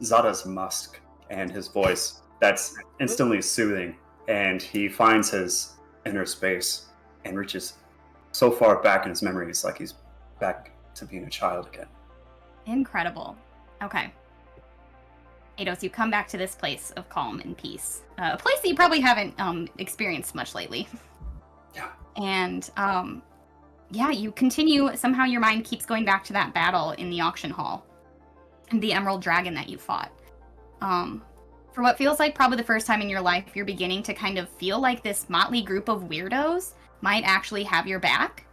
Zada's musk and his voice that's instantly soothing, and he finds his inner space and reaches so far back in his memories, like he's back to being a child again. Incredible. Okay. Eidos, you come back to this place of calm and peace. A place that you probably haven't experienced much lately. Yeah. And, yeah, you continue. Somehow your mind keeps going back to that battle in the auction hall. And the Emerald Dragon that you fought. For what feels like probably the first time in your life, you're beginning to kind of feel like this motley group of weirdos might actually have your back.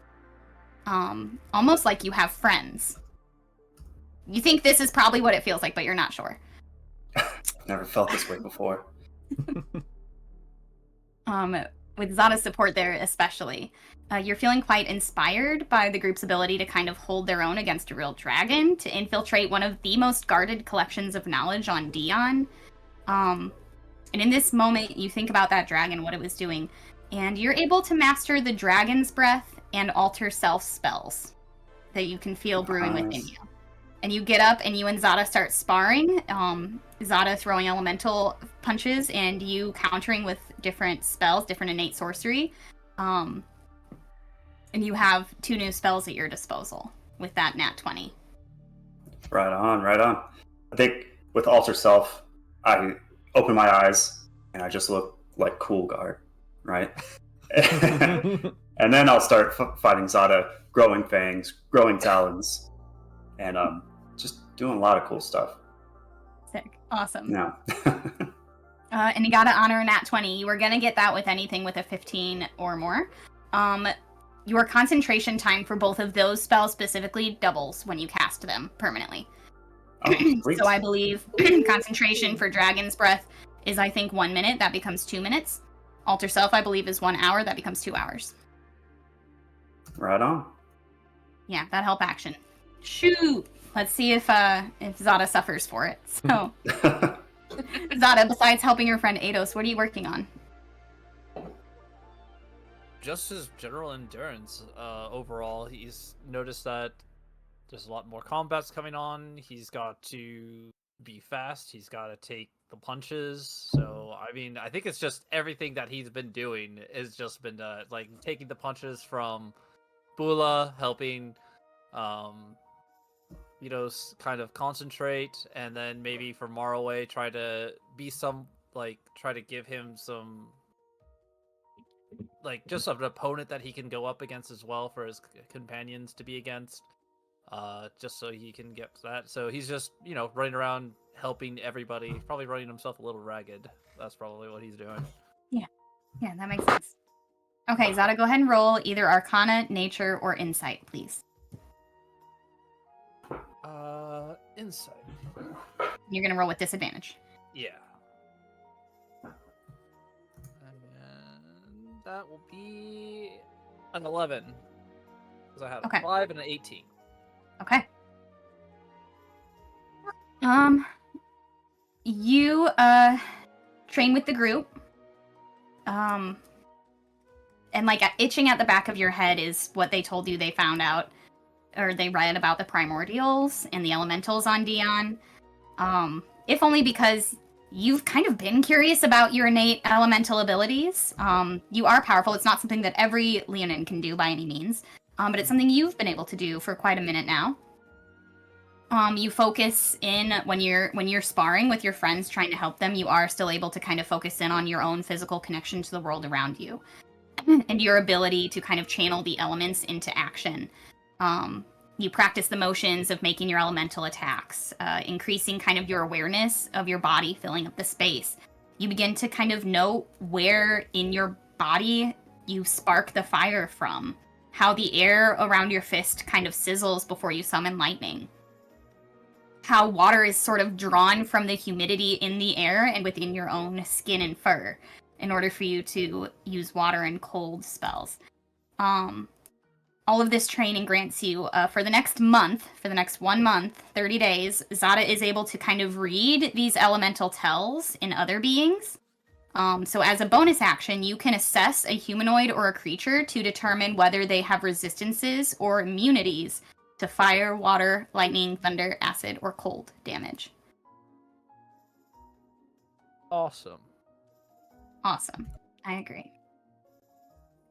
Almost like you have friends. You think this is probably what it feels like, but you're not sure. Never felt this way before. With Zada's support there especially, you're feeling quite inspired by the group's ability to kind of hold their own against a real dragon, to infiltrate one of the most guarded collections of knowledge on Dion. And in this moment, you think about that dragon, what it was doing, and you're able to master the dragon's breath and alter self spells that you can feel brewing within you. And you get up and you and Zada start sparring. Zada throwing elemental punches and you countering with different spells, different innate sorcery. And you have 2 new spells at your disposal with that nat 20. Right on, right on. I think with Alter Self, I open my eyes and I just look like Cool Guard, right? And then I'll start fighting Zada, growing fangs, growing talons, and just doing a lot of cool stuff. Sick. Awesome. Yeah. And you gotta honor a nat 20. You were gonna get that with anything with a 15 or more. Your concentration time for both of those spells specifically doubles when you cast them permanently. Oh, great. So I believe concentration for Dragon's Breath is, I think, 1 minute. That becomes 2 minutes. Alter Self, I believe, is 1 hour. That becomes 2 hours. Right on. Yeah, that help action. Shoot! Let's see if Zada suffers for it. So, Zada, besides helping your friend Eidos, what are you working on? Just his general endurance. Overall, he's noticed that there's a lot more combats coming on. He's got to be fast. He's got to take the punches. So, I mean, I think it's just everything that he's been doing has just been like taking the punches from Bula, helping, kind of concentrate, and then maybe for Marway, try to give him some, like, just an opponent that he can go up against as well for his companions to be against, just so he can get that. So he's just, running around helping everybody, probably running himself a little ragged. That's probably what he's doing. Yeah, that makes sense. Okay, Zada, go ahead and roll either Arcana, Nature, or Insight, please. Insight. You're gonna roll with disadvantage. Yeah. And that will be an 11. Because I had a 5 and an 18. Okay. You train with the group. and like itching at the back of your head is what they told you they found out, or they read about the primordials and the elementals on Dion. If only because you've kind of been curious about your innate elemental abilities. You are powerful. It's not something that every Leonin can do by any means, but it's something you've been able to do for quite a minute now. You focus in when you're sparring with your friends, trying to help them. You are still able to kind of focus in on your own physical connection to the world around you, and your ability to kind of channel the elements into action. You practice the motions of making your elemental attacks, increasing kind of your awareness of your body, filling up the space. You begin to kind of know where in your body you spark the fire from, how the air around your fist kind of sizzles before you summon lightning, how water is sort of drawn from the humidity in the air and within your own skin and fur in order for you to use water and cold spells. All of this training grants you, for the next 1 month, 30 days, Zada is able to kind of read these elemental tells in other beings. So as a bonus action, you can assess a humanoid or a creature to determine whether they have resistances or immunities to fire, water, lightning, thunder, acid, or cold damage. Awesome. Awesome. I agree.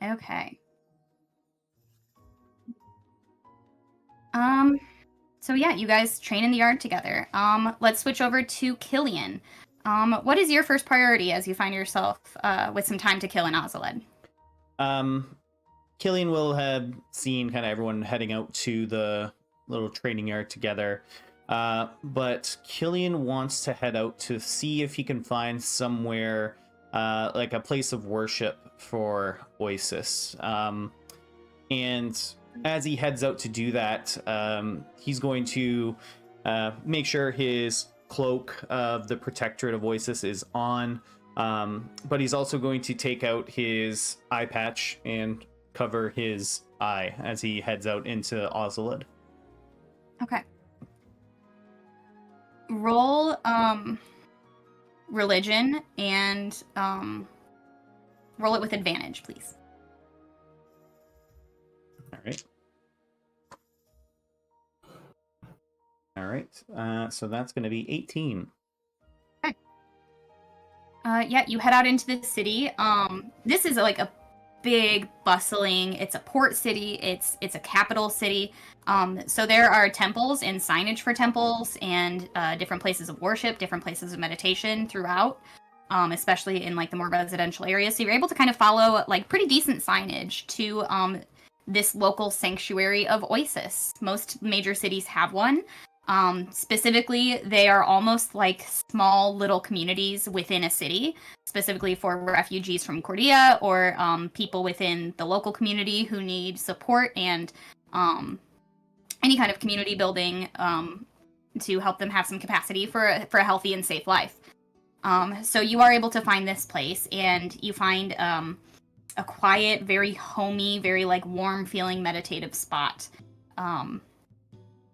Okay. So yeah, you guys train in the yard together. Let's switch over to Killian. What is your first priority as you find yourself with some time to kill in Ozuled? Killian will have seen kind of everyone heading out to the little training yard together. But Killian wants to head out to see if he can find somewhere like a place of worship for Oasis. And as he heads out to do that, he's going to make sure his cloak of the Protectorate of Oasis is on, but he's also going to take out his eye patch and cover his eye as he heads out into Ozuled. Okay. Roll religion and roll it with advantage, please. All right. So that's going to be 18. Okay. Yeah, you head out into the city. This is like a big, bustling. It's a port city. It's a capital city. So there are temples and signage for temples and different places of worship, different places of meditation throughout. Especially in like the more residential areas. So you're able to kind of follow like pretty decent signage to this local sanctuary of Oasis. Most major cities have one. Specifically, they are almost like small little communities within a city, specifically for refugees from Cordia or people within the local community who need support and any kind of community building to help them have some capacity for a healthy and safe life. So you are able to find this place, and you find a quiet, very homey, very like warm feeling meditative spot.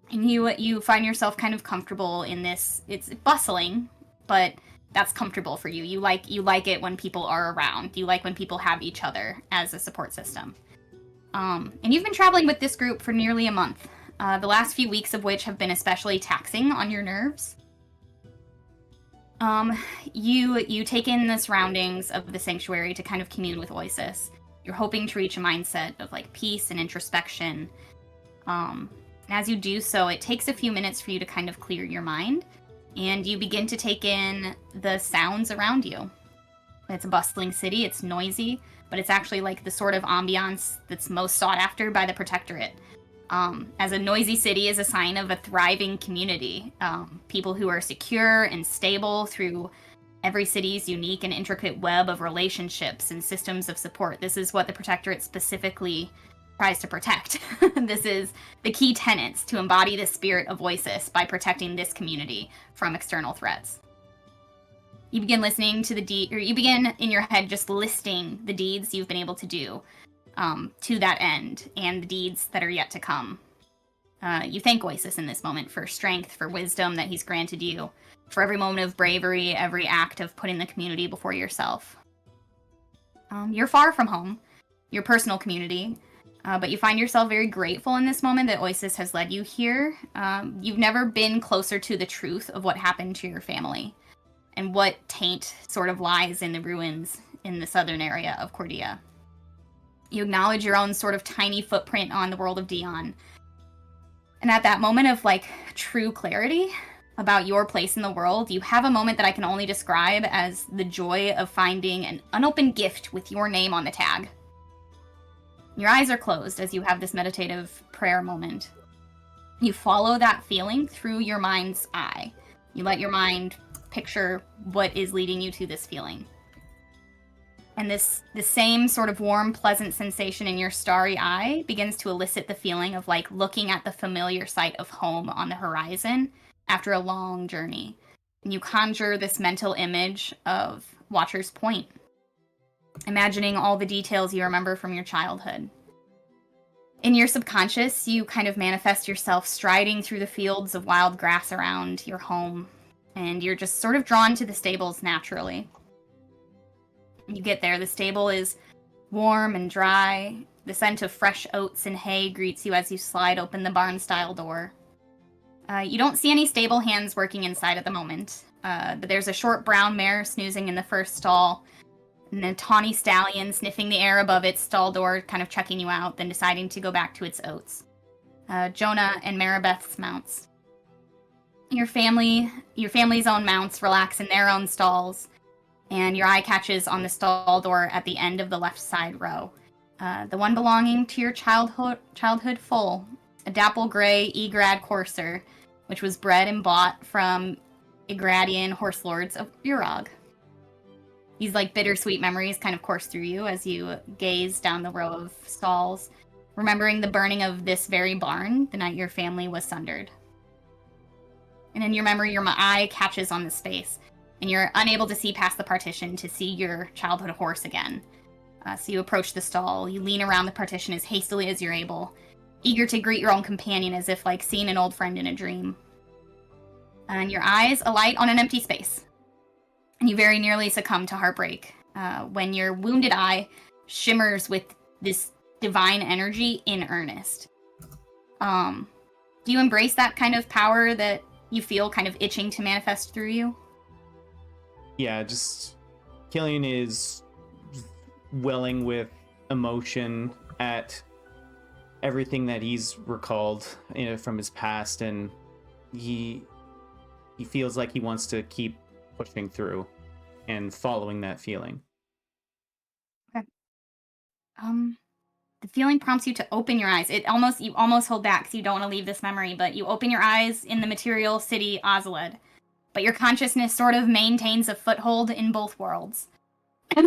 And you find yourself kind of comfortable in this. It's bustling, but that's comfortable for you. You like it when people are around. You like when people have each other as a support system. And you've been traveling with this group for nearly a month. The last few weeks of which have been especially taxing on your nerves. You take in the surroundings of the sanctuary to kind of commune with Oasis. You're hoping to reach a mindset of like peace and introspection. And as you do so, it takes a few minutes for you to kind of clear your mind, and you begin to take in the sounds around you. It's a bustling city, it's noisy, but it's actually like the sort of ambiance that's most sought after by the Protectorate. As a noisy city is a sign of a thriving community. People who are secure and stable through every city's unique and intricate web of relationships and systems of support. This is what the Protectorate specifically tries to protect. This is the key tenets to embody the spirit of Oasis by protecting this community from external threats. You begin listening to you begin in your head just listing the deeds you've been able to do to that end, and the deeds that are yet to come. You thank Oasis in this moment for strength, for wisdom that he's granted you, for every moment of bravery, every act of putting the community before yourself. You're far from home, your personal community. But you find yourself very grateful in this moment that Oasis has led you here. You've never been closer to the truth of what happened to your family and what taint sort of lies in the ruins in the southern area of Cordia. You acknowledge your own sort of tiny footprint on the world of Dion. And at that moment of like true clarity about your place in the world, you have a moment that I can only describe as the joy of finding an unopened gift with your name on the tag. Your eyes are closed as you have this meditative prayer moment. You follow that feeling through your mind's eye. You let your mind picture what is leading you to this feeling. And the same sort of warm, pleasant sensation in your starry eye begins to elicit the feeling of like looking at the familiar sight of home on the horizon after a long journey. And you conjure this mental image of Watcher's Point, imagining all the details you remember from your childhood. In your subconscious, you kind of manifest yourself striding through the fields of wild grass around your home, and you're just sort of drawn to the stables naturally. You get there, the stable is warm and dry. The scent of fresh oats and hay greets you as you slide open the barn-style door. You don't see any stable hands working inside at the moment, but there's a short brown mare snoozing in the first stall, and a tawny stallion sniffing the air above its stall door, kind of checking you out, then deciding to go back to its oats. Jonah and Maribeth's mounts. Your family's own mounts relax in their own stalls, and your eye catches on the stall door at the end of the left side row. The one belonging to your childhood foal, a dapple gray Egrad courser, which was bred and bought from Egradian horse lords of Urog. These like bittersweet memories kind of course through you as you gaze down the row of stalls, remembering the burning of this very barn the night your family was sundered. And in your memory, your eye catches on the space, and you're unable to see past the partition to see your childhood horse again. So you approach the stall, you lean around the partition as hastily as you're able, eager to greet your own companion as if like seeing an old friend in a dream. And your eyes alight on an empty space, and you very nearly succumb to heartbreak when your wounded eye shimmers with this divine energy in earnest. Do you embrace that kind of power that you feel kind of itching to manifest through you? Yeah, Killian is welling with emotion at everything that he's recalled from his past, and he feels like he wants to keep pushing through and following that feeling. Okay. The feeling prompts you to open your eyes. You almost hold back because you don't want to leave this memory, but you open your eyes in the material city Ozuled. But your consciousness sort of maintains a foothold in both worlds.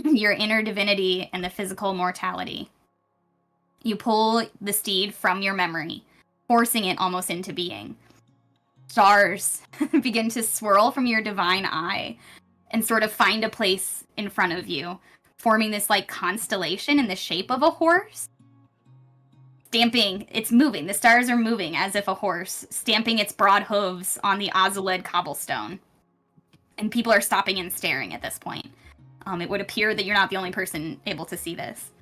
Your inner divinity and the physical mortality. You pull the steed from your memory, forcing it almost into being. Stars begin to swirl from your divine eye and sort of find a place in front of you, forming this like constellation in the shape of a horse. Stamping, it's moving. The stars are moving as if a horse, stamping its broad hooves on the Ozuled cobblestone. And people are stopping and staring at this point. It would appear that you're not the only person able to see this.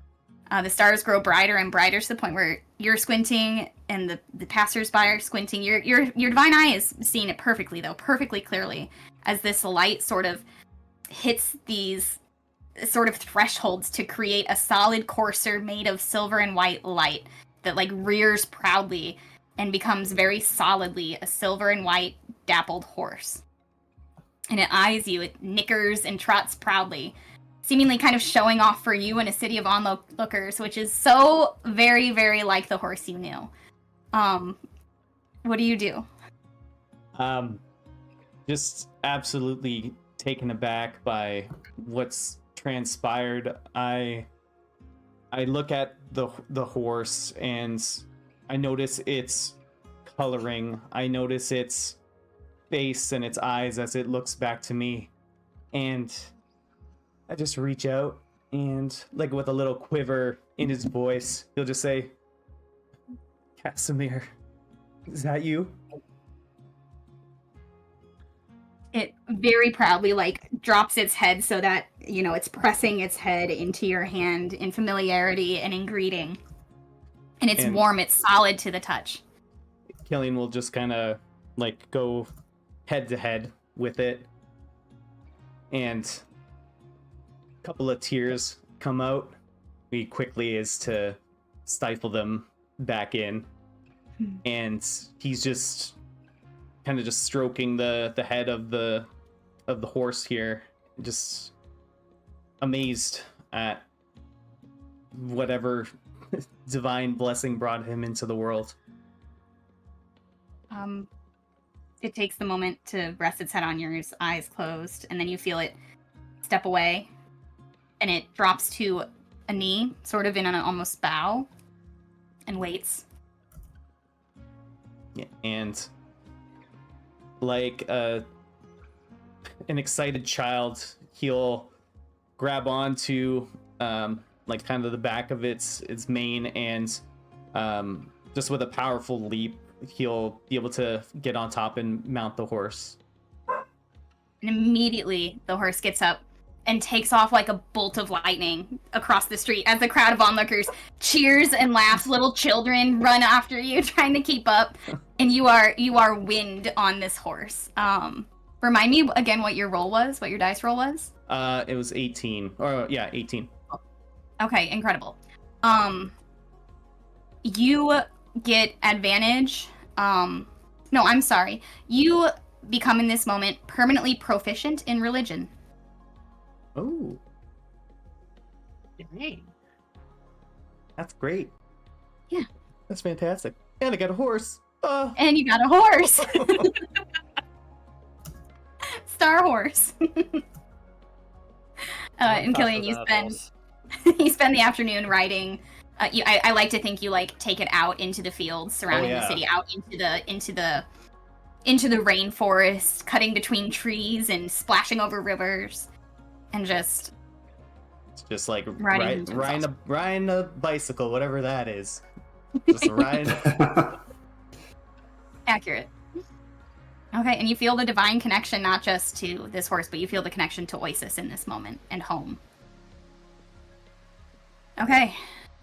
The stars grow brighter and brighter to the point where you're squinting and the passersby are squinting. Your divine eye is seeing it perfectly, though, perfectly clearly, as this light sort of hits these sort of thresholds to create a solid courser made of silver and white light that like rears proudly and becomes very solidly a silver and white dappled horse. And it eyes you, it nickers and trots proudly, seemingly kind of showing off for you in a city of onlookers, which is so very, very like the horse you knew. What do you do? Just absolutely taken aback by what's transpired. I look at the horse and I notice its coloring. I notice its face and its eyes as it looks back to me, and I just reach out and, like, with a little quiver in his voice, he'll just say, "Casimir, is that you?" It very proudly like drops its head so that it's pressing its head into your hand in familiarity and in greeting. And it's warm, it's solid to the touch. Killian will just kind of like go head to head with it, and a couple of tears come out. He quickly is to stifle them back in, and he's just kind of just stroking the head of the horse here, just amazed at whatever divine blessing brought him into the world. It takes the moment to rest its head on yours, eyes closed, and then you feel it step away, and it drops to a knee, sort of in an almost bow, and waits. Yeah, and like an excited child, he'll grab onto like kind of the back of its mane, and just with a powerful leap, he'll be able to get on top and mount the horse. And immediately the horse gets up and takes off like a bolt of lightning across the street as the crowd of onlookers cheers and laughs. Little children run after you trying to keep up, and you are wind on this horse. Remind me again what your roll was, what your dice roll was? It was 18. Or yeah, 18. Okay, incredible. You get advantage. No, I'm sorry. You become in this moment permanently proficient in religion. Oh, Dang. that's great. Yeah. That's fantastic. And I got a horse. And you got a horse. Star horse. And Killian, you spend the afternoon riding. I like to think you like take it out into the fields surrounding the city, out into the rainforest, cutting between trees and splashing over rivers, and just like riding riding a bicycle, whatever that is. Just riding. Accurate. Okay, and you feel the divine connection not just to this horse, but you feel the connection to Oasis in this moment and home. Okay,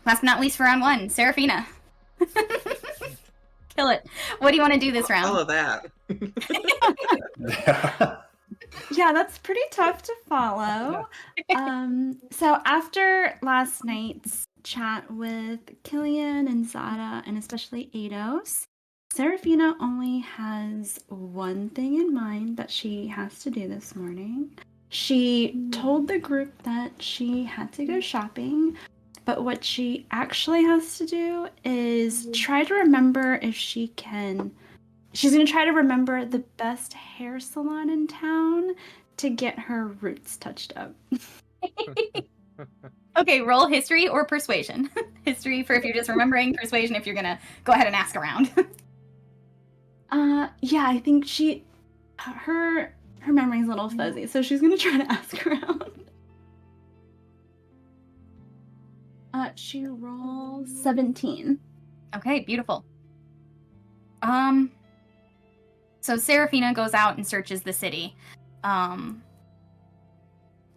last but not least for round one, Seraphina. Kill it. What do you want to do this round? All of that. Yeah, that's pretty tough to follow. So after last night's chat with Killian and Zada, and especially Eidos, Seraphina only has one thing in mind that she has to do this morning. She told the group that she had to go shopping, but what she actually has to do is try to remember if she can. She's going to try to remember the best hair salon in town to get her roots touched up. Okay, roll history or persuasion. History for if you're just remembering, persuasion if you're going to go ahead and ask around. Yeah, I think her memory's a little fuzzy, so she's going to try to ask around. She rolls 17. Okay, beautiful. So Seraphina goes out and searches the city.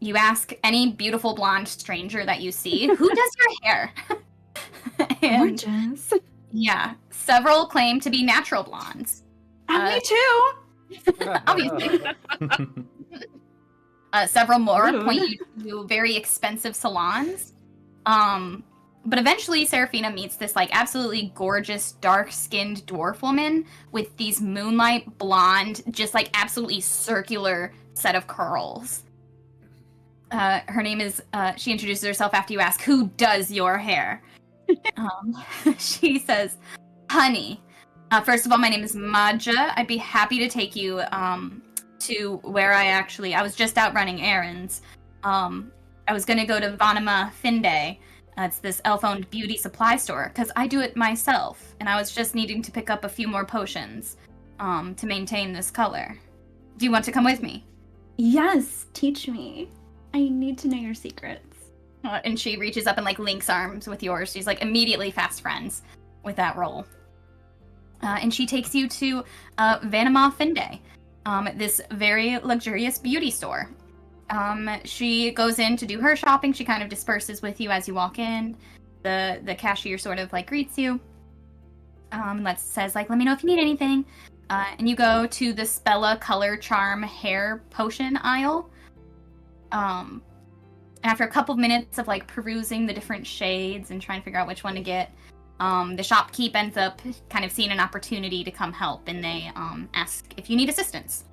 You ask any beautiful blonde stranger that you see, who does your hair? And, Gorgeous. yeah, several claim to be natural blondes. Me too. Obviously. Several more Rude. point you to very expensive salons. But eventually Seraphina meets this like absolutely gorgeous dark-skinned dwarf woman with these moonlight blonde, just like absolutely circular set of curls. Her name is, she introduces herself after you ask, who does your hair? She says, honey. First of all, my name is Maja. I'd be happy to take you to where I was just out running errands. I was going to go to Vanima Finde. It's this elf-owned beauty supply store, because I do it myself, and I was just needing to pick up a few more potions to maintain this color. Do you want to come with me? Yes, teach me. I need to know your secrets. And she reaches up and like links arms with yours. She's like immediately fast friends with that role. And she takes you to Vanima Finde, this very luxurious beauty store. She goes in to do her shopping. She kind of disperses with you as you walk in. The cashier sort of like greets you. Says like, let me know if you need anything. And you go to the Spella Color Charm hair potion aisle. After a couple of minutes of like perusing the different shades and trying to figure out which one to get, the shopkeep ends up kind of seeing an opportunity to come help, and they ask if you need assistance.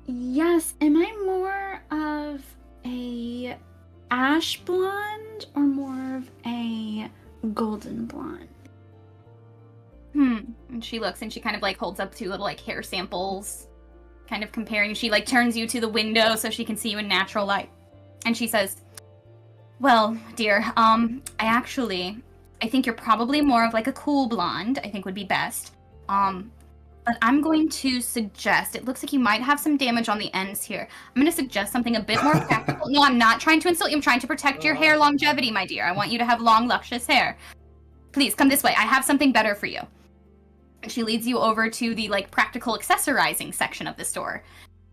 Yes, am I more of a ash blonde or more of a golden blonde? And she looks and she kind of like holds up two little like hair samples, kind of comparing. She like turns you to the window so she can see you in natural light. And she says, well, dear, I think you're probably more of like a cool blonde, I think would be best. But I'm going to suggest, it looks like you might have some damage on the ends here. I'm going to suggest something a bit more practical. No, I'm not trying to insult you. I'm trying to protect your hair longevity, my dear. I want you to have long, luscious hair. Please, come this way. I have something better for you. And she leads you over to the, like, practical accessorizing section of the store.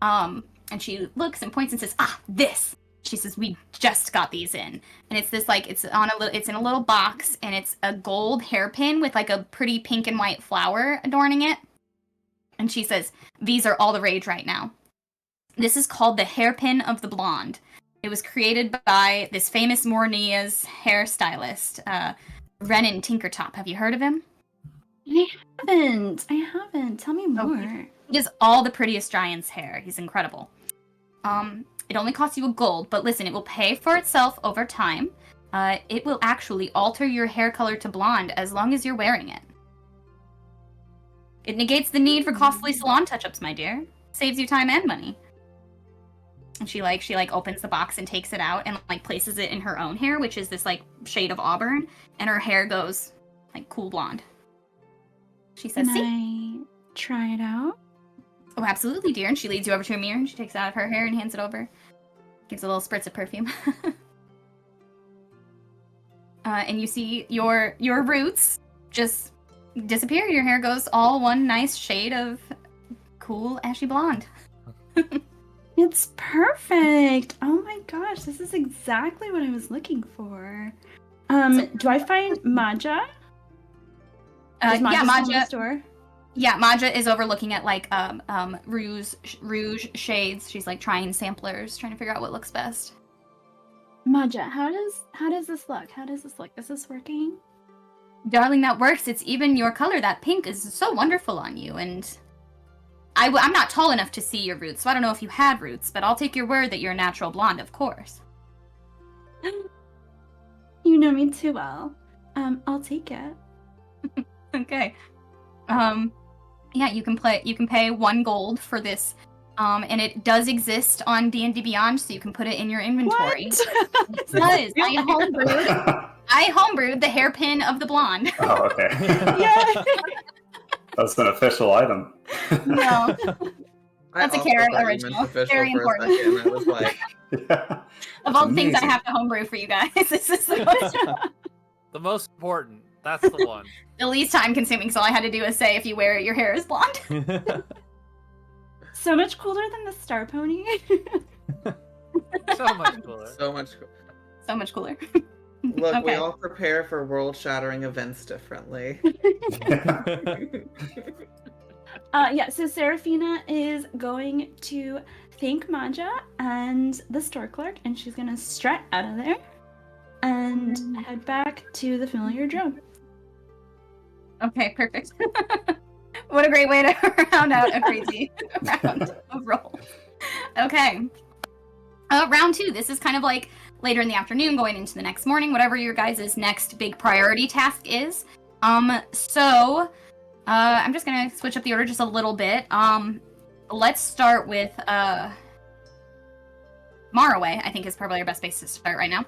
And she looks and points and says, this. She says, we just got these in. And it's this, like, it's in a little box, and it's a gold hairpin with, like, a pretty pink and white flower adorning it. And she says, these are all the rage right now. This is called the hairpin of the blonde. It was created by this famous Mornia's hairstylist, Renan Tinkertop. Have you heard of him? I haven't. Tell me more. He does all the prettiest giant's hair. He's incredible. It only costs you a gold, but listen, it will pay for itself over time. It will actually alter your hair color to blonde as long as you're wearing it. It negates the need for costly salon touch-ups, my dear. Saves you time and money. And she opens the box and takes it out and like places it in her own hair, which is this like shade of auburn, and her hair goes like cool blonde. She says, Can I try it out? Oh, absolutely, dear. And she leads you over to a mirror and she takes it out of her hair and hands it over. Gives a little spritz of perfume. And you see your roots just disappear. Your hair goes all one nice shade of cool ashy blonde. It's perfect. Oh my gosh, this is exactly what I was looking for. Do I find Maja? Yeah, Maja. In the store? Yeah, Maja is over looking at like rouge shades. She's like trying samplers, trying to figure out what looks best. Maja, how does this look? Is this working? Darling, that works. It's even your color. That pink is so wonderful on you, and I'm not tall enough to see your roots, so I don't know if you had roots, but I'll take your word that you're a natural blonde, of course. You know me too well. I'll take it. Okay. Yeah, you can pay 1 gold for this. And it does exist on D&D Beyond, so you can put it in your inventory. What? It does. I homebrewed the hairpin of the blonde. Oh, okay. Yeah. That's an official item. No. That's a Kara original. Very important. I was like, Yeah. Of all the things I have to homebrew for you guys, this is The most important. That's the one. the least time consuming, so all I had to do is say if you wear it, your hair is blonde. So much cooler than the Star Pony. So much cooler. so much. So much cooler. Look, we Okay. all prepare for world-shattering events differently. Yeah, so Serafina is going to thank Maja and the store clerk, and she's gonna strut out of there and head back to the familiar drone. Okay, perfect. What a great way to round out a crazy round of rolls. Okay. Round 2. This is kind of like later in the afternoon, going into the next morning, whatever your guys' next big priority task is. So I'm just gonna switch up the order just a little bit. Let's start with Maraway, I think is probably our best place to start right now.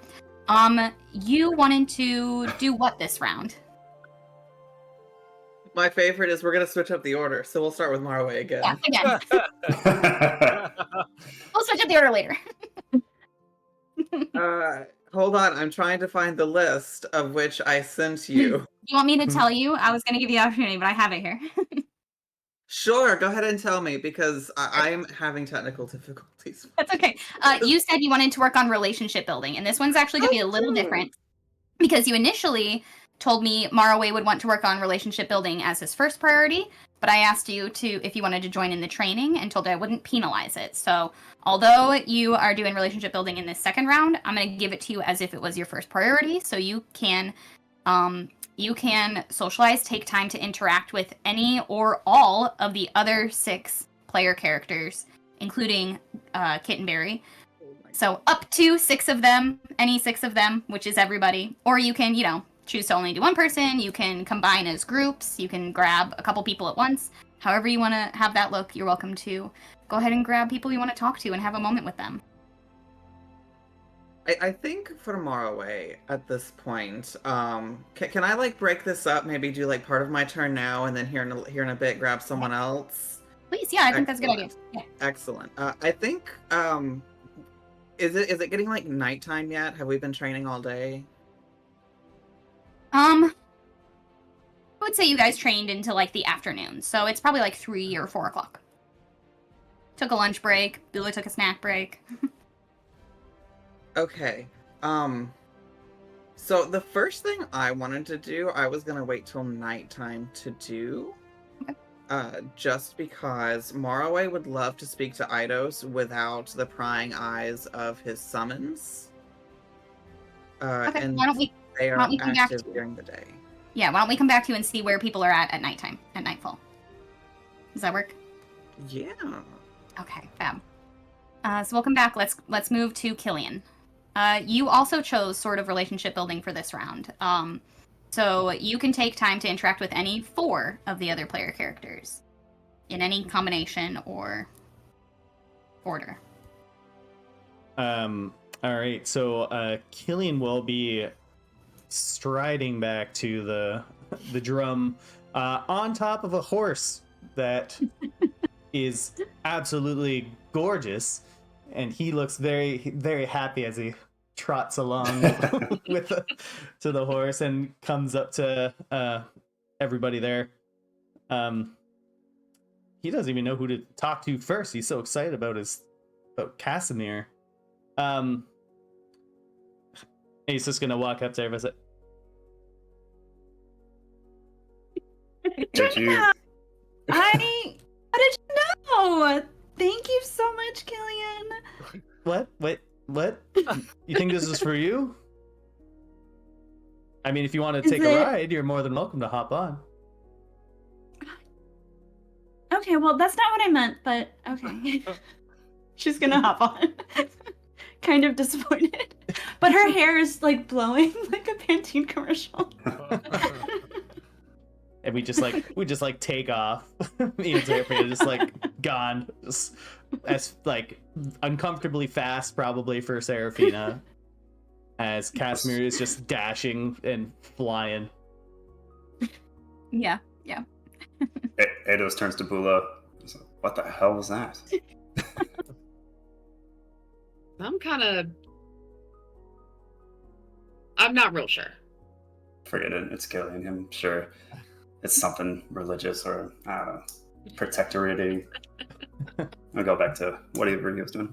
You wanted to do what this round? My favorite is we're gonna switch up the order, so we'll start with Marway again. Yeah, again. We'll switch up the order later. Hold on, I'm trying to find the list of which I sent you. You want me to tell you? I was going to give you the opportunity, but I have it here. Sure, go ahead and tell me because I'm having technical difficulties. That's okay. You said you wanted to work on relationship building, and this one's actually going to be a little different because you initially told me Maraway would want to work on relationship building as his first priority, but I asked you if you wanted to join in the training and told you I wouldn't penalize it. So although you are doing relationship building in this second round, I'm going to give it to you as if it was your first priority, so you can socialize, take time to interact with any or all of the other 6 player characters, including Kittenberry. So up to 6 of them, any 6 of them, which is everybody. Or you can, choose to only do one person. You can combine as groups. You can grab a couple people at once. However you want to have that look, you're welcome to go ahead and grab people you want to talk to and have a moment with them. I think for Maraway at this point, can I break this up? Maybe do part of my turn now, and then here in a bit grab someone else. Please, yeah, I think that's a good idea. Yeah. Excellent. I think is it getting nighttime yet? Have we been training all day? I would say you guys trained into the afternoon, so it's probably 3 or 4 o'clock. Took a lunch break. Billy took a snack break. Okay. So the first thing I wanted to do, I was gonna wait till nighttime to do. Okay. Just because Maraway would love to speak to Eidos without the prying eyes of his summons. Okay, and why don't we they are come back active to during the day. Yeah, why don't we come back to you and see where people are at nighttime, at nightfall. Does that work? Yeah. Okay, fab. So we'll come back. Let's move to Killian. You also chose sort of relationship building for this round. So you can take time to interact with any 4 of the other player characters in any combination or order. All right, so Killian will be striding back to the drum on top of a horse that is absolutely gorgeous, and he looks very, very happy as he trots along to the horse and comes up to everybody there. He doesn't even know who to talk to first. He's so excited about Casimir. He's just gonna walk up to everybody. Did you? How did you know? Thank you so much, Killian. What? Wait, what? You think this is for you? I mean, if you want to take a ride, you're more than welcome to hop on. Okay, well, that's not what I meant, but okay. She's gonna hop on. Kind of disappointed. But her hair is blowing like a Pantene commercial. And we just take off. Me and Seraphina just gone. Just as uncomfortably fast probably for Seraphina. As Casimir is just dashing and flying. Yeah. Eidos turns to Bula. What the hell was that? I'm not real sure. Forget it. It's killing him. Sure. It's something religious or, I don't know, protectorate. I'll go back to whatever he was doing.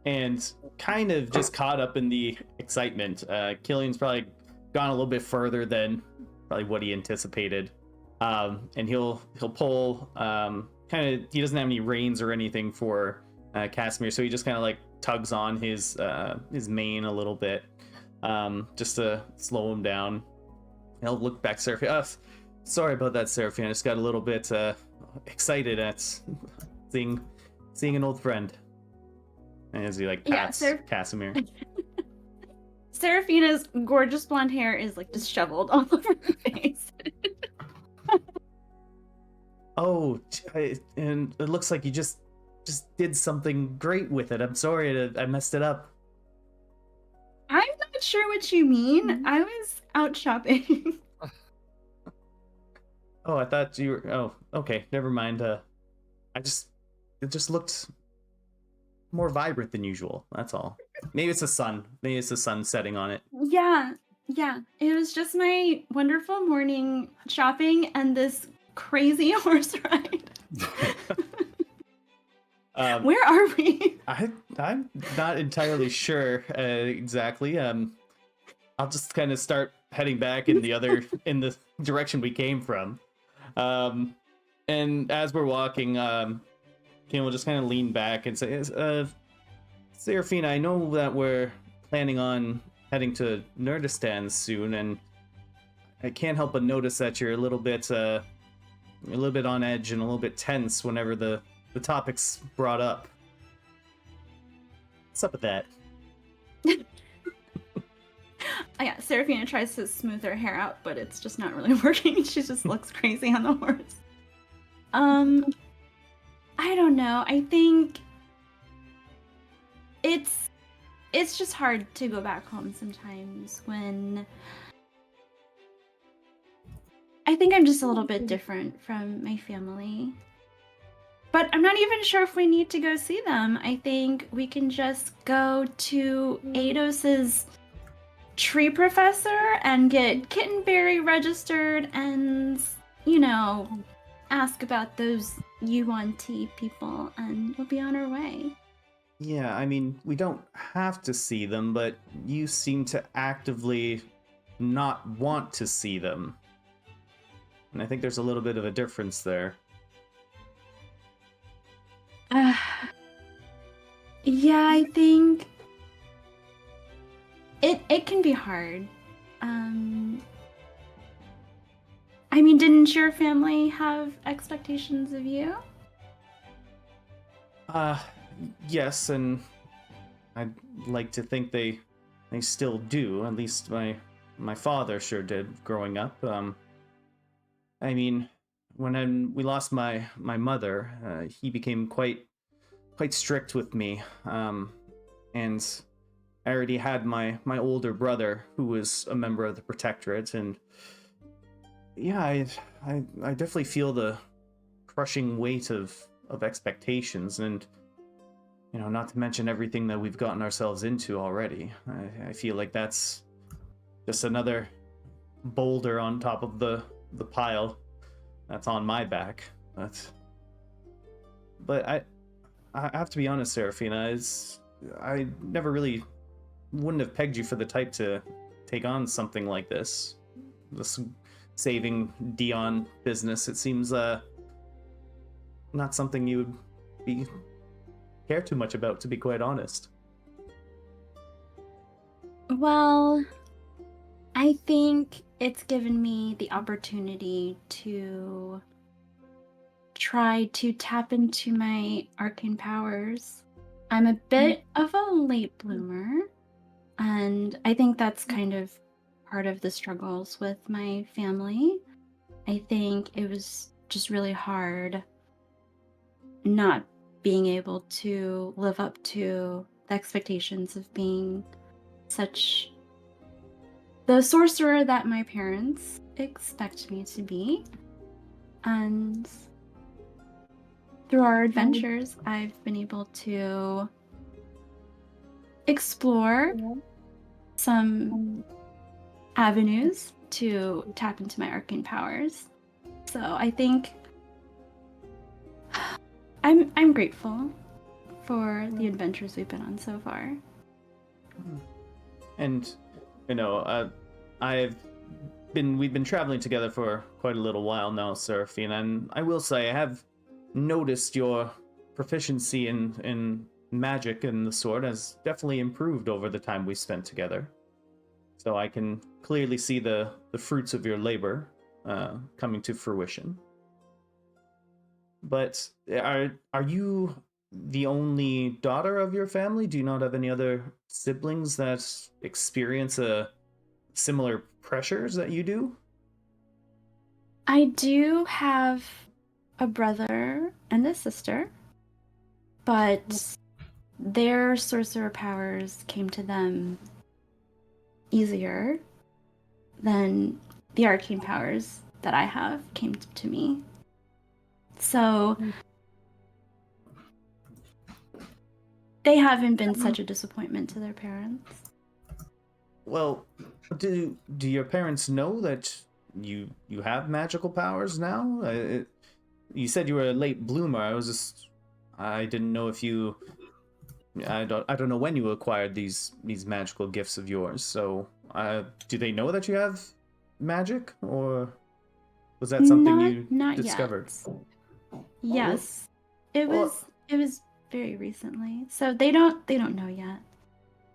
And kind of just caught up in the excitement. Killian's probably gone a little bit further than probably what he anticipated. And he'll pull he doesn't have any reins or anything for Casimir, so he just kind of tugs on his mane a little bit, just to slow him down. He'll look back to Seraphina. Sorry about that, Seraphina. I just got a little bit excited at seeing an old friend. And as he pats Casimir. Seraphina's gorgeous blonde hair is disheveled all over her face. Oh, and it looks like you just did something great with it. I'm sorry I messed it up. I'm not sure what you mean. I was out shopping. Oh, I thought you were... Oh, okay. Never mind. It just looked more vibrant than usual. That's all. Maybe it's the sun. Maybe it's the sun setting on it. Yeah. It was just my wonderful morning shopping, and this crazy horse ride. Where are we? I'm not entirely sure exactly. I'll just kind of start heading back in the direction we came from. And as we're walking, Kim will just kind of lean back and say, Seraphina, I know that we're planning on heading to Nerdistan soon, and I can't help but notice that you're a little bit on edge and a little bit tense whenever the topic's brought up. What's up with that? Yeah, Seraphina tries to smooth her hair out, but it's just not really working. She just looks crazy on the horse. I don't know. I think it's just hard to go back home sometimes when I think I'm just a little bit different from my family. But I'm not even sure if we need to go see them. I think we can just go to Ados's tree professor and get Kittenberry registered and, ask about those UNT people, and we'll be on our way. Yeah, I mean, we don't have to see them, but you seem to actively not want to see them. And I think there's a little bit of a difference there. Yeah, I think it can be hard. I mean, didn't your family have expectations of you? Yes, and I'd like to think they still do. At least my father sure did growing up. I mean, when we lost my mother, he became quite strict with me. And I already had my older brother who was a member of the Protectorate, and yeah, I definitely feel the crushing weight of expectations, and not to mention everything that we've gotten ourselves into already. I feel like that's just another boulder on top of the pile that's on my back. But I have to be honest, Seraphina, I never really wouldn't have pegged you for the type to take on something like this. This saving Dion business, it seems not something you would care too much about, to be quite honest. Well, I think it's given me the opportunity to try to tap into my arcane powers. I'm a bit of a late bloomer, and I think that's kind of part of the struggles with my family. I think it was just really hard not being able to live up to the expectations of being such the sorcerer that my parents expect me to be. And through our adventures, I've been able to explore some avenues to tap into my arcane powers. So I think I'm grateful for the adventures we've been on so far. And we've been traveling together for quite a little while now, Seraphine, and I will say I have noticed your proficiency in magic and the sword has definitely improved over the time we spent together. So I can clearly see the fruits of your labor coming to fruition. But are you the only daughter of your family? Do you not have any other siblings that experience similar pressures that you do? I do have a brother and a sister, but their sorcerer powers came to them easier than the arcane powers that I have came to me. So they haven't been such a disappointment to their parents. Well, do your parents know that you have magical powers now? You said you were a late bloomer. I didn't know if you. I don't know when you acquired these magical gifts of yours. So, do they know that you have magic, or was that something you not discovered? Yet. Yes, it Well- was very recently. So they don't know yet.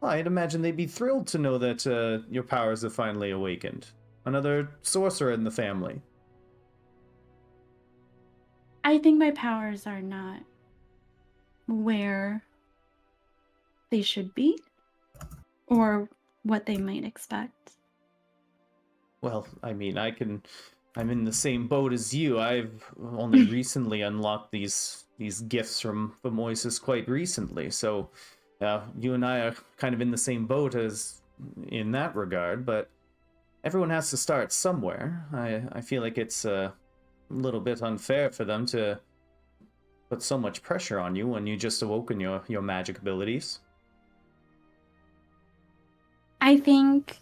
Well, I'd imagine they'd be thrilled to know that your powers have finally awakened. Another sorcerer in the family. I think my powers are not where they should be or what they might expect. Well, I mean, I'm in the same boat as you. I've only recently unlocked these gifts from Oasis quite recently, so you and I are kind of in the same boat as in that regard, but everyone has to start somewhere. I feel like it's a little bit unfair for them to put so much pressure on you when you just awoken your magic abilities. I think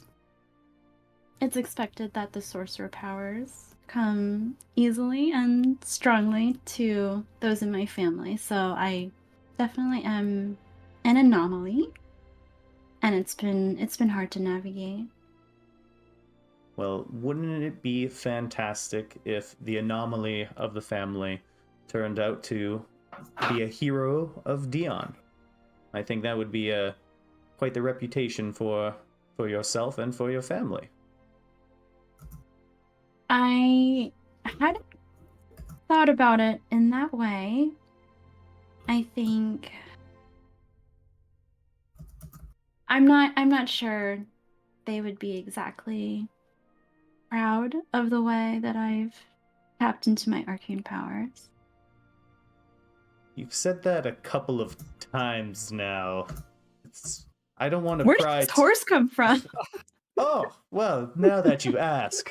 it's expected that the sorcerer powers come easily and strongly to those in my family, so I definitely am an anomaly, and it's been hard to navigate. Well, wouldn't it be fantastic if the anomaly of the family turned out to be a hero of Dion? I think that would be quite the reputation for yourself and for your family. I hadn't thought about it in that way. I think I'm not sure they would be exactly proud of the way that I've tapped into my arcane powers. You've said that a couple of times now. I don't want to Where did pry. this horse come from? Oh, well, now that you ask.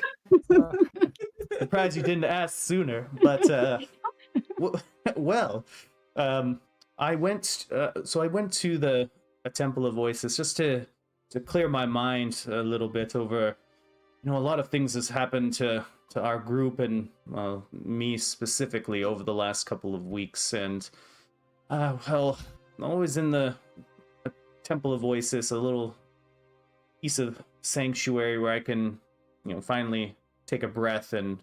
Surprised you didn't ask sooner, but well, I went to a temple of voices just to clear my mind a little bit over, a lot of things has happened to our group and, well, me specifically over the last couple of weeks, and well, always in the temple of Oasis, a little piece of sanctuary where I can, finally take a breath and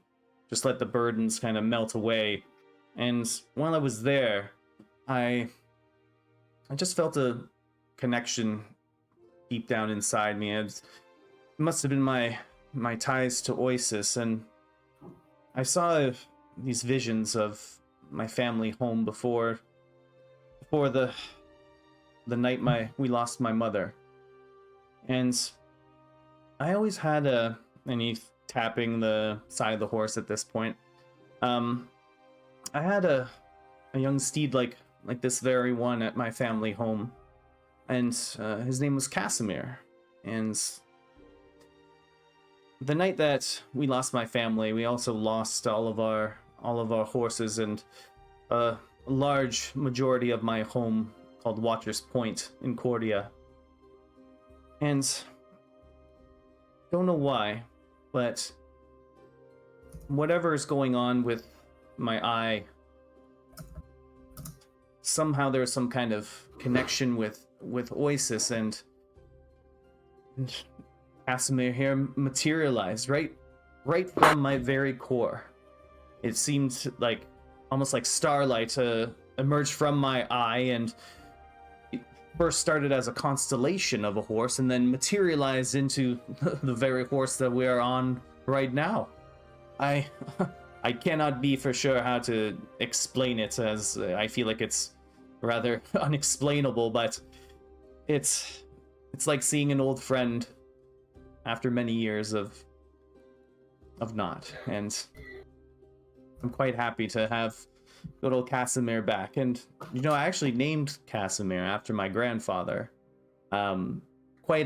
just let the burdens kind of melt away. And while I was there, I just felt a connection deep down inside me. It must have been my ties to Oasis, and I saw these visions of my family home before the night we lost my mother. And I always had and he's tapping the side of the horse at this point. I had a young steed like this very one at my family home, and his name was Casimir. And the night that we lost my family, we also lost all of our horses and a large majority of my home called Watcher's Point in Cordia. And don't know why, but whatever is going on with my eye, somehow there's some kind of connection with Oasis, and Casimir here materialized right from my very core. It seemed like almost like starlight emerged from my eye, and it first started as a constellation of a horse and then materialized into the very horse that we are on right now. I cannot be for sure how to explain it, as I feel like it's rather unexplainable, but it's like seeing an old friend after many years of not, and I'm quite happy to have good old Casimir back. And I actually named Casimir after my grandfather. Quite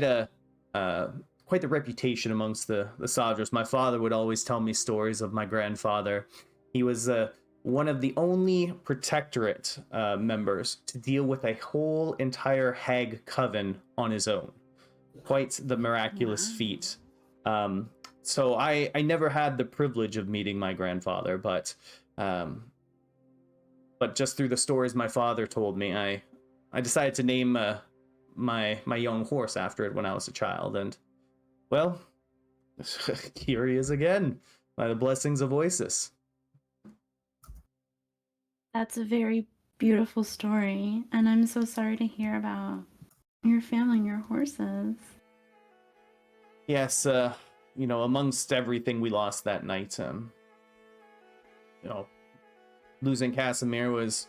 the reputation amongst the soldiers. My father would always tell me stories of my grandfather. He was one of the only protectorate members to deal with a whole entire hag coven on his own. Quite the miraculous feat. so I never had the privilege of meeting my grandfather, but just through the stories my father told me, I decided to name my young horse after it when I was a child, and well, here he is again by the blessings of Oasis. That's a very beautiful story, and I'm so sorry to hear about your family and your horses. Yes, amongst everything we lost that night, losing Casimir was,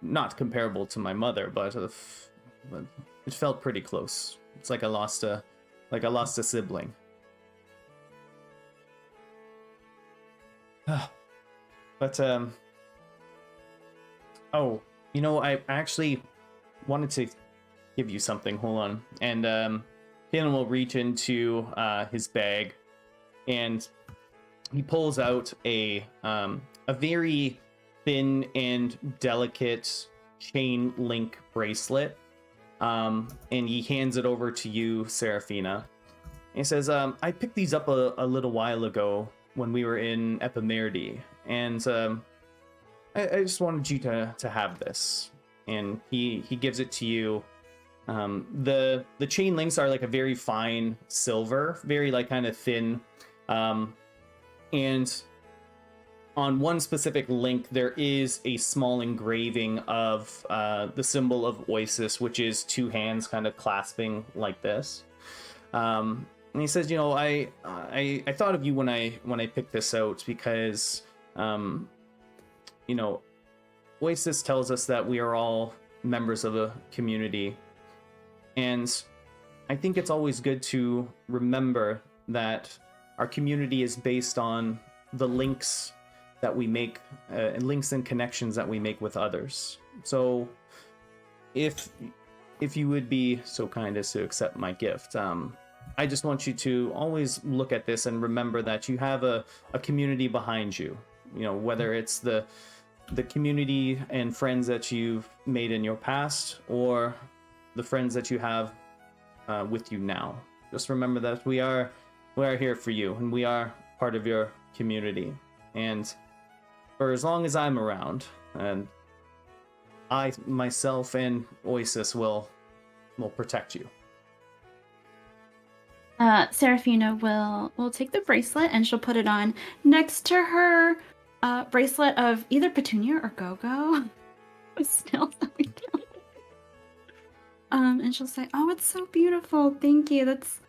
not comparable to my mother, but it felt pretty close. It's like I lost a sibling. But I actually wanted to give you something. Hold on. And Kaelin will reach into his bag, and he pulls out a very thin and delicate chain link bracelet, and he hands it over to you, Seraphina. He says, I picked these up a little while ago when we were in Epimerdi, and I just wanted you to have this. And he gives it to you. The chain links are like a very fine silver, very like kind of thin, and on one specific link there is a small engraving of the symbol of Oasis, which is two hands kind of clasping like this. And he says, I thought of you when I picked this out because Oasis tells us that we are all members of a community, and I think it's always good to remember that our community is based on the links that we make, and links and connections that we make with others. So if you would be so kind as to accept my gift, I just want you to always look at this and remember that you have a community behind you, whether it's the community and friends that you've made in your past, or the friends that you have with you now. Just remember that we are here for you, and we are part of your community. And for as long as I'm around, and I myself and Oasis will protect you. Seraphina will take the bracelet and she'll put it on next to her bracelet of either Petunia or Gogo. Still, and she'll say, "Oh, it's so beautiful. Thank you. That's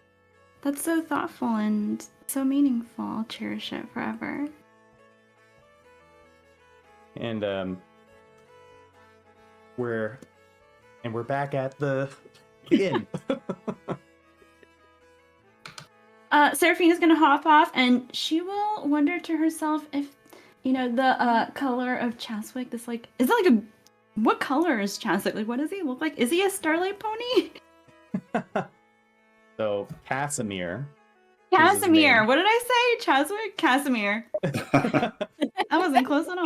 so thoughtful and so meaningful. I'll cherish it forever." And we're back at the inn. Seraphina's gonna hop off, and she will wonder to herself if, the color of Chaswick. Is it like what color is Chaswick? Like, what does he look like? Is he a Starlight Pony? So Casimir. Casimir. What did I say? Chaswick? Casimir. That wasn't close at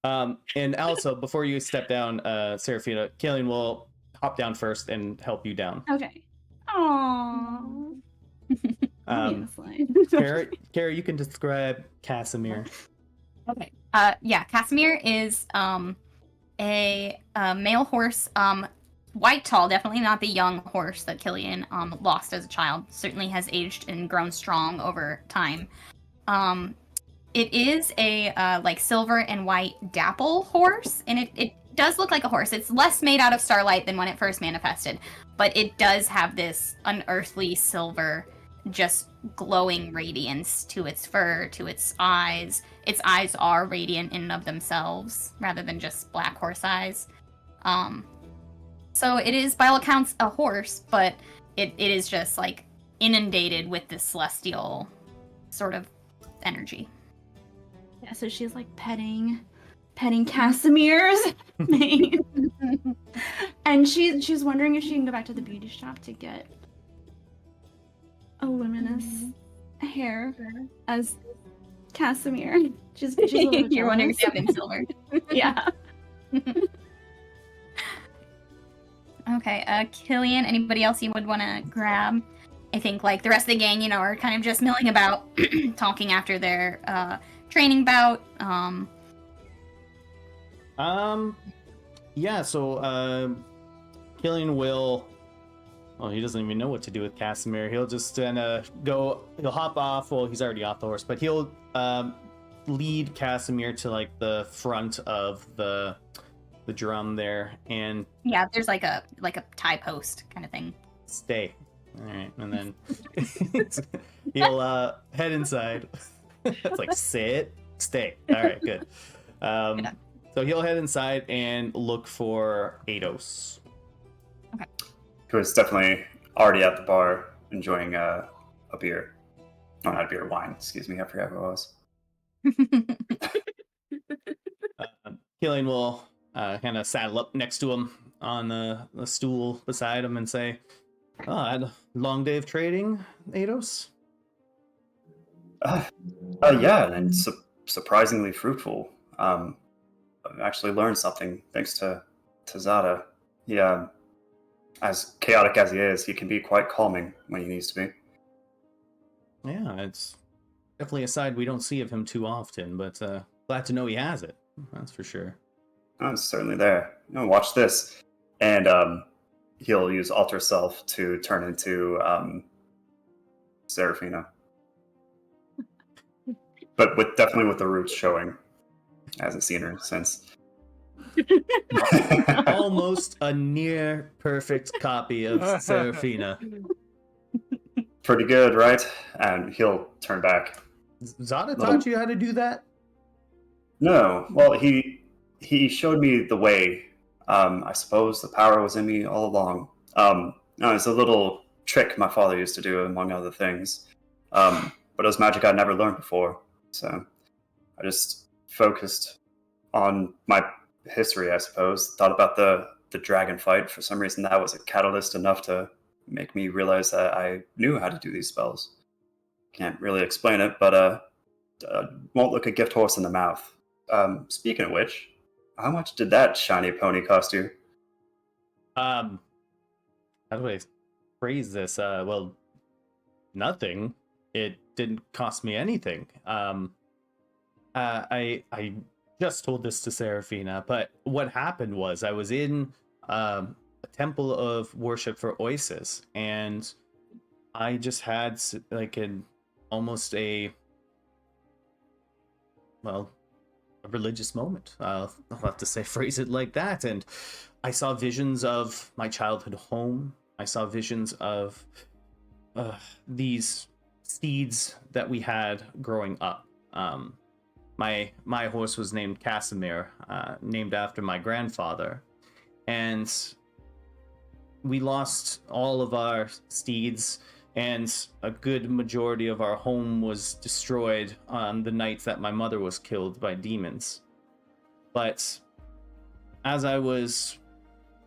all. And also, before you step down, Seraphina, Kaelin will hop down first and help you down. Okay. Aww. Kara, you can describe Casimir. Okay. Yeah, Casimir is a male horse, white tall, definitely not the young horse that Killian lost as a child. Certainly has aged and grown strong over time. It is a like silver and white dapple horse, and it does look like a horse. It's less made out of starlight than when it first manifested, but it does have this unearthly silver, just glowing radiance to its fur, to its eyes. Its eyes are radiant in and of themselves, rather than just black horse eyes. So it is, by all accounts, a horse, but it is just like inundated with this celestial sort of energy. Yeah, so she's like petting Casimir's mane. And she's wondering if she can go back to the beauty shop to get a luminous hair as Casimir. She's a little You're wondering if they have in silver. Yeah. Okay, Killian, anybody else you would want to grab? I think like the rest of the gang, are kind of just milling about, talking after their training bout. Yeah, so Killian will. Well, he doesn't even know what to do with Casimir. He'll just he'll hop off. Well, he's already off the horse, but he'll lead Casimir to like the front of the drum there, and Yeah, there's like a tie post kind of thing. stay. All right, and then he'll head inside. It's like sit, stay. All right, good. So he'll head inside and look for Eidos. Who is definitely already at the bar enjoying a beer. No, not a beer, wine. Excuse me, I forgot who it was. Killian will kind of saddle up next to him on the stool beside him and say, "Oh, I had a long day of trading, Eidos." Yeah, and surprisingly fruitful. I've actually learned something thanks to Zada. He, as chaotic as he is, he can be quite calming when he needs to be. Yeah, it's definitely a side we don't see of him too often, but glad to know he has it. That's for sure. Oh, it's certainly there. No, watch this. And he'll use Alter Self to turn into Seraphina. But definitely with the roots showing. Hasn't seen her since. Almost a near perfect copy of Seraphina. Pretty good, right? And he'll turn back. Zada taught you how to do that? No, well, he showed me the way. I suppose the power was in me all along. No, it's a little trick my father used to do, among other things. But it was magic I'd never learned before. So I just focused on my history, I suppose. Thought about the dragon fight. For some reason, that was a catalyst enough to make me realize that I knew how to do these spells. Can't really explain it, but won't look a gift horse in the mouth. Speaking of which, how much did that shiny pony cost you? How do I phrase this? Well, nothing. It didn't cost me anything. I just told this to Seraphina, but what happened was I was in a temple of worship for Oasis, and I just had like almost a religious moment. I'll have to phrase it like that. And I saw visions of my childhood home. I saw visions of these steeds that we had growing up. My horse was named Casimir, named after my grandfather, and we lost all of our steeds, and a good majority of our home was destroyed on the night that my mother was killed by demons. But as I was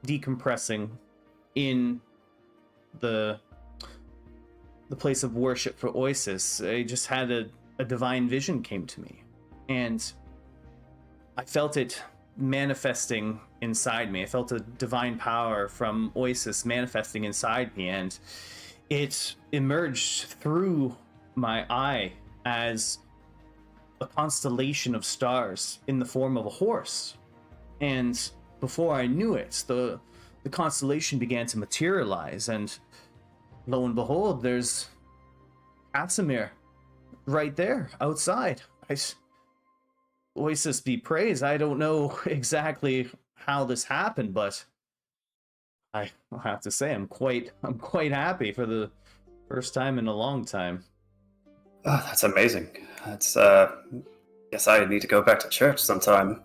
decompressing in the place of worship for Oasis, I just had a divine vision came to me, and I felt it manifesting inside me. I felt a divine power from Oasis manifesting inside me, and it emerged through my eye as a constellation of stars in the form of a horse. And before I knew it, the constellation began to materialize, and lo and behold, there's Casimir right there outside. Oasis be praised. I don't know exactly how this happened, but I have to say I'm quite happy for the first time in a long time. Oh, that's amazing. That's guess I need to go back to church sometime.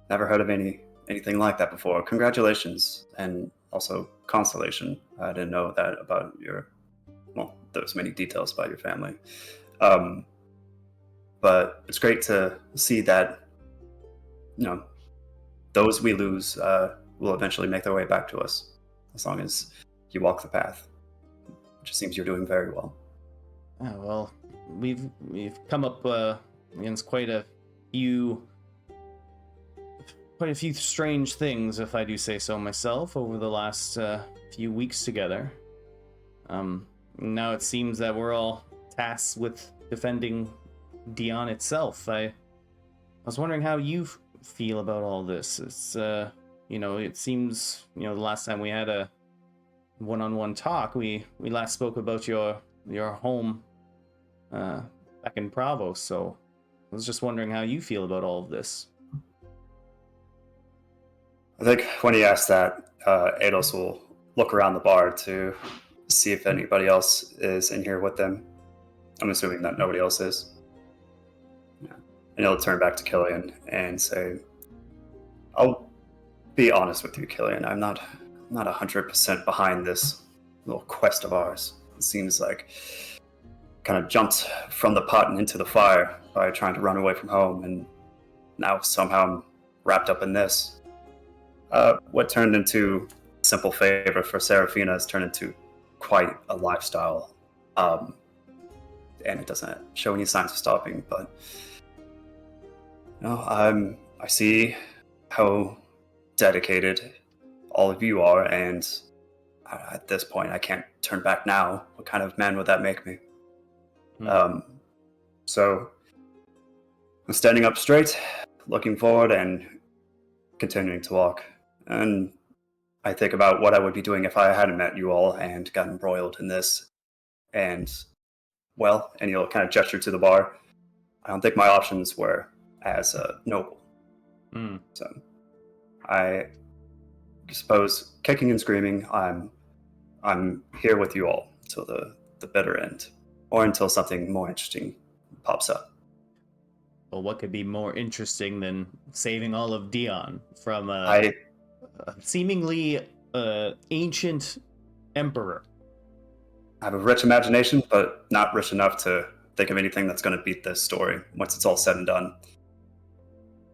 Never heard of anything like that before. Congratulations, and also consolation. I didn't know that about those many details about your family. But it's great to see that, those we lose will eventually make their way back to us, as long as you walk the path, which it seems you're doing very well. Oh, well, we've come up against quite a few strange things, if I do say so myself, over the last few weeks together. now it seems that we're all tasked with defending Dion itself. I was wondering how you feel about all this. It's, it seems, the last time we had a one-on-one talk, we last spoke about your home back in Bravo, so I was just wondering how you feel about all of this. I think when he asked that, Ados will look around the bar to see if anybody else is in here with them. I'm assuming that nobody else is. Yeah. And he'll turn back to Killian and say, I'll be honest with you, Killian. I'm not 100% behind this little quest of ours. It seems like kind of jumped from the pot and into the fire by trying to run away from home, and now somehow I'm wrapped up in this. What turned into a simple favor for Seraphina has turned into quite a lifestyle, and it doesn't show any signs of stopping. But I see how dedicated all of you are, and at this point, I can't turn back now. What kind of man would that make me? So I'm standing up straight, looking forward, and continuing to walk. And I think about what I would be doing if I hadn't met you all and gotten embroiled in this. And, well, and you'll kind of gesture to the bar. I don't think my options were as noble. So I suppose, kicking and screaming, I'm here with you all till the bitter end, or until something more interesting pops up. Well, what could be more interesting than saving all of Dion from a seemingly ancient emperor? I have a rich imagination, but not rich enough to think of anything that's going to beat this story once it's all said and done.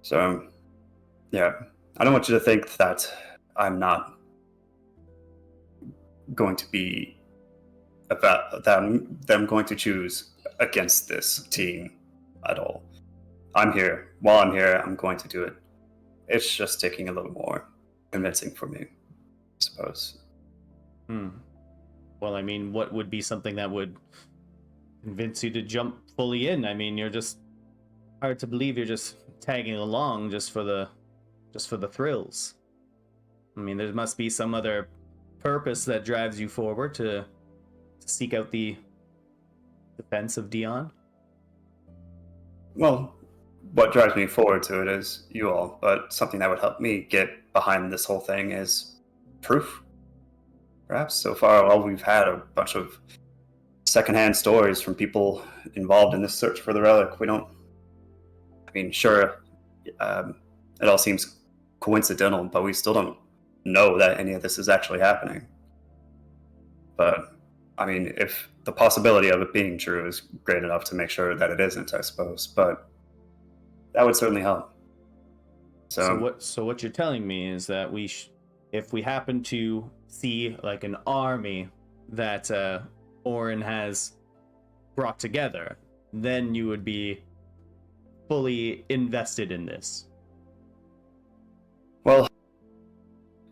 So, yeah, I don't want you to think that I'm not going to be about them going to choose against this team at all. I'm here. While I'm here, I'm going to do it. It's just taking a little more convincing for me, I suppose. Well, I mean, what would be something that would convince you to jump fully in? I mean, you're just hard to believe you're just tagging along just for the thrills. I mean, there must be some other purpose that drives you forward to seek out the defense of Dion. Well, what drives me forward to it is you all, but something that would help me get behind this whole thing is proof. Perhaps so far, all we've had a bunch of secondhand stories from people involved in this search for the relic. Sure, it all seems coincidental, but we still don't know that any of this is actually happening. But, I mean, if the possibility of it being true is great enough to make sure that it isn't, I suppose. But that would certainly help. So what you're telling me is that if we happen to see like an army that Orin has brought together, then you would be fully invested in this. Well,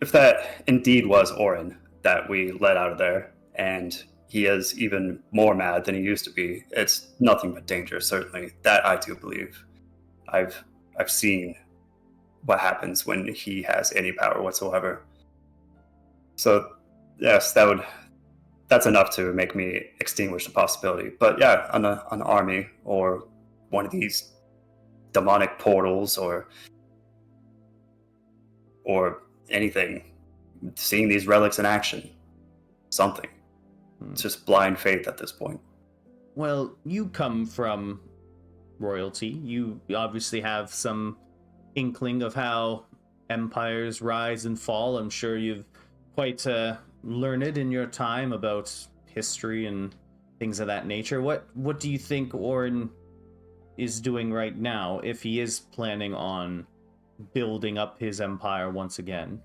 if that indeed was Orin that we let out of there, and he is even more mad than he used to be, it's nothing but danger, certainly. That I do believe. I've seen what happens when he has any power whatsoever. So, yes, that's enough to make me extinguish the possibility. But yeah, an army or one of these demonic portals or anything, seeing these relics in action, something. It's just blind faith at this point. Well, you come from royalty. You obviously have some inkling of how empires rise and fall. I'm sure you've quite learned in your time about history and things of that nature. What do you think Orin is doing right now, if he is planning on building up his empire once again?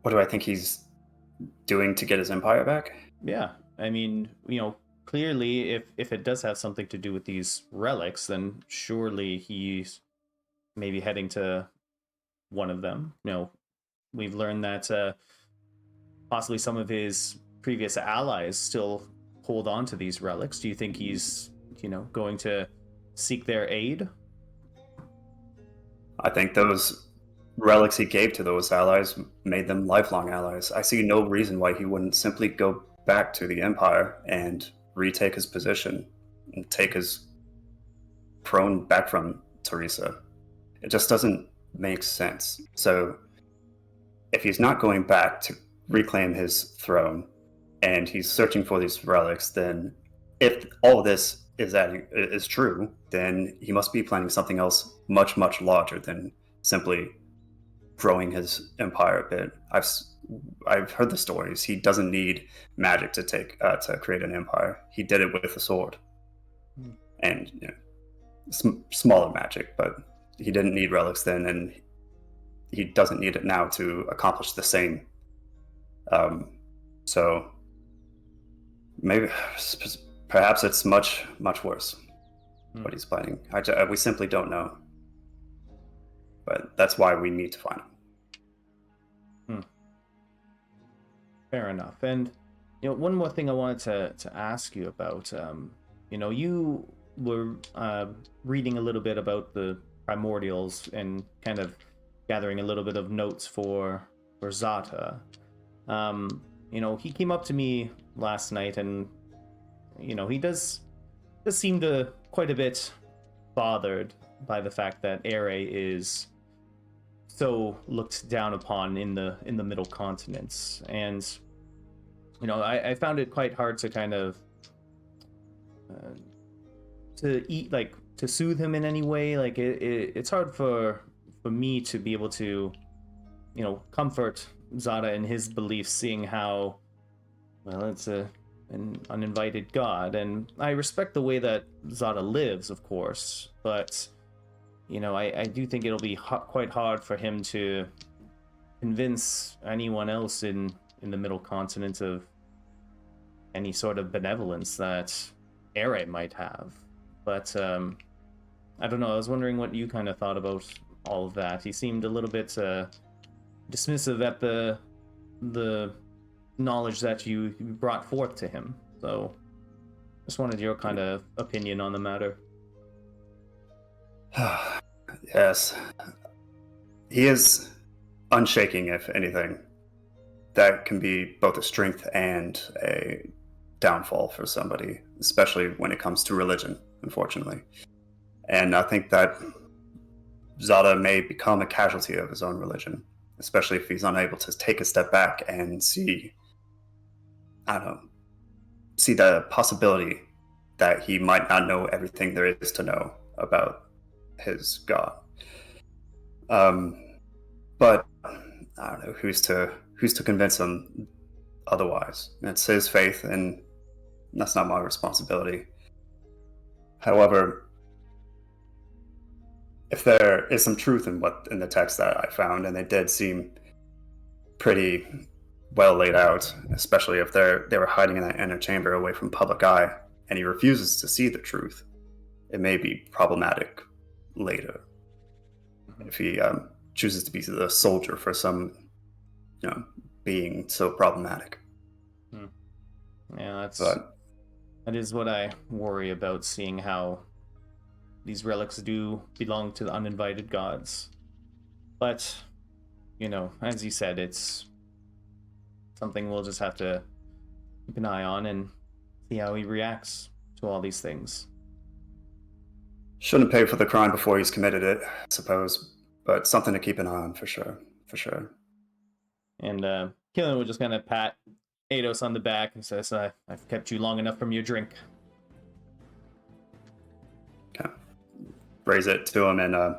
What do I think he's doing to get his empire back? Yeah, I mean, clearly, if it does have something to do with these relics, then surely he's maybe heading to one of them. We've learned that possibly some of his previous allies still hold on to these relics. Do you think he's, going to seek their aid? I think those relics he gave to those allies made them lifelong allies. I see no reason why he wouldn't simply go back to the Empire and retake his position and take his throne back from Teresa. It just doesn't make sense. So if he's not going back to reclaim his throne and he's searching for these relics, then if all of this is true, then he must be planning something else much, much larger than simply growing his empire a bit. I've heard the stories. He doesn't need magic to create an empire. He did it with a sword, and smaller magic, but he didn't need relics then, and he doesn't need it now to accomplish the same. So maybe, perhaps it's much, much worse what he's planning. We simply don't know. But that's why we need to find him. Fair enough. And one more thing I wanted to ask you about. You were reading a little bit about the primordials and kind of gathering a little bit of notes for Zata. He came up to me last night, and he does seem to quite a bit bothered by the fact that Ere is so looked down upon in the middle continents. And I found it quite hard to kind of to soothe him in any way. Like it's hard for me to be able to comfort Zada in his beliefs, seeing how it's an uninvited god. And I respect the way that Zada lives, of course, but I do think it'll be quite hard for him to convince anyone else in the middle continent of any sort of benevolence that Ere might have. But I don't know, I was wondering what you kind of thought about all of that. He seemed a little bit dismissive at the knowledge that you brought forth to him. So just wanted your kind of opinion on the matter. Yes. He is unshaking, if anything. That can be both a strength and a downfall for somebody, especially when it comes to religion, unfortunately. And I think that Zada may become a casualty of his own religion, especially if he's unable to take a step back and see the possibility that he might not know everything there is to know about his god. But I don't know who's to convince him otherwise. It's his faith, and that's not my responsibility. However, if there is some truth in the text that I found, and they did seem pretty well laid out, especially if they were hiding in that inner chamber away from public eye, and he refuses to see the truth, it may be problematic later if he chooses to be the soldier for some being so problematic. Yeah, that is what I worry about, seeing how these relics do belong to the uninvited gods. But as you said, it's something we'll just have to keep an eye on and see how he reacts to all these things. Shouldn't pay for the crime before he's committed it, I suppose, but something to keep an eye on for sure. And Killian would just kind of pat Eidos on the back and says, I've kept you long enough from your drink. Okay. Raise it to him and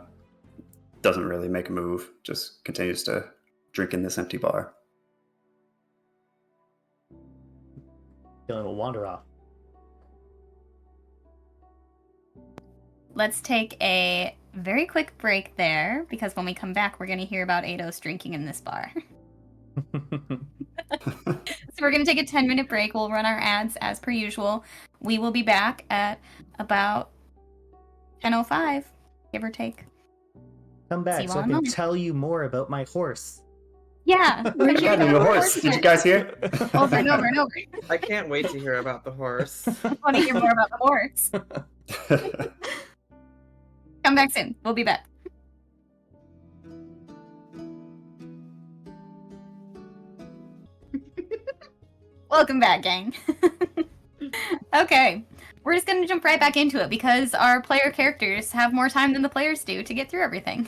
doesn't really make a move, just continues to drink in this empty bar. Killian will wander off. Let's take a very quick break there, because when we come back, we're going to hear about Eidos drinking in this bar. So we're going to take a 10-minute break. We'll run our ads as per usual. We will be back at about 10:05, give or take. Come back so I can tell you more about my horse. Yeah. Where'd you Yeah, get the the horse. Did you guys hear? Over and over and over. I can't wait to hear about the horse. I want to hear more about the horse. Come back soon. We'll be back. Welcome back, gang. Okay, we're just gonna jump right back into it because our player characters have more time than the players do to get through everything.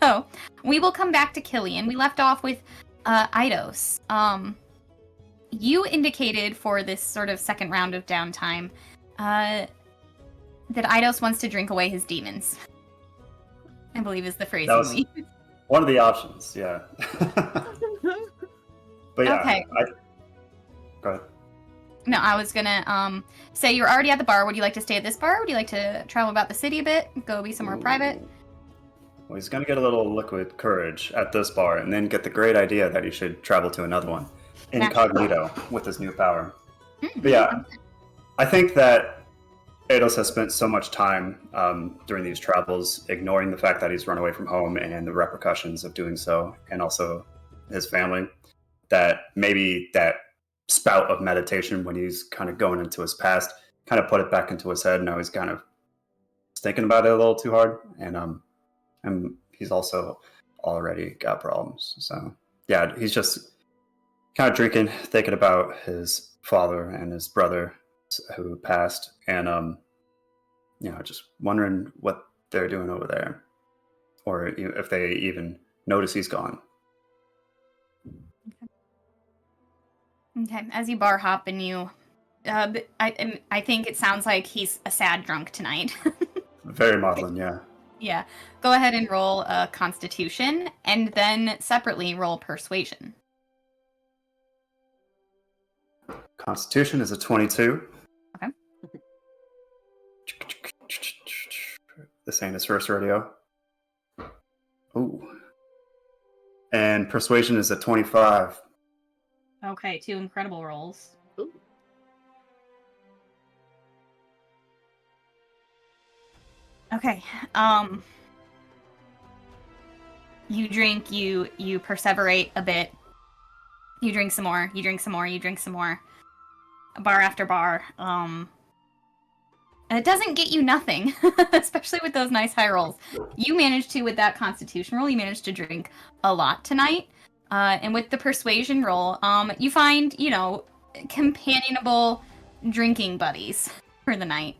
So, we will come back to Killian. We left off with Eidos. You indicated for this sort of second round of downtime that Eidos wants to drink away his demons. I believe is the phrase That was we used. one of the options, yeah. But yeah, Okay. Go ahead. No, I was gonna say you're already at the bar. Would you like to stay at this bar? Would you like to travel about the city a bit? Go be somewhere private? Well, he's gonna get a little liquid courage at this bar, and then get the great idea that he should travel to another one, incognito, with his new power. But yeah, I think that Eidos has spent so much time during these travels ignoring the fact that he's run away from home and the repercussions of doing so, and also his family, that maybe that spout of meditation when he's kind of going into his past kind of put it back into his head. Now he's kind of thinking about it a little too hard, and he's also already got problems. So yeah, he's just kind of drinking, thinking about his father and his brother who passed, and just wondering what they're doing over there, or if they even notice he's gone. Okay, as you bar hop and you, I think it sounds like he's a sad drunk tonight. Very maudlin, yeah. Yeah, go ahead and roll a Constitution, and then separately roll Persuasion. Constitution is a 22. Okay. This ain't his first rodeo. Ooh. And Persuasion is a 25. Okay, 2 incredible rolls. Ooh. Okay, you drink, you perseverate a bit. You drink some more, you drink some more, you drink some more. Bar after bar. And it doesn't get you nothing, especially with those nice high rolls. You managed to, with that Constitution roll, you managed to drink a lot tonight. And with the Persuasion roll, you find, companionable drinking buddies for the night.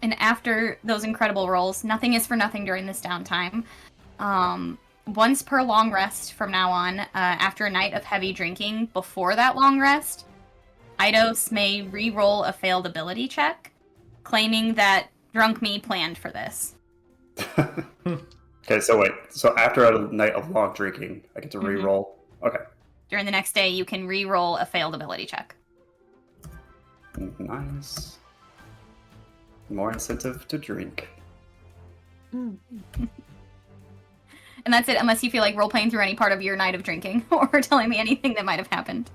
And after those incredible rolls, nothing is for nothing during this downtime. Once per long rest from now on, after a night of heavy drinking, before that long rest, Eidos may re-roll a failed ability check, claiming that drunk me planned for this. Okay, so wait. So after a night of long drinking, I get to re-roll? Okay. During the next day, you can re-roll a failed ability check. Nice. More incentive to drink. And that's it, unless you feel like role-playing through any part of your night of drinking, or telling me anything that might have happened.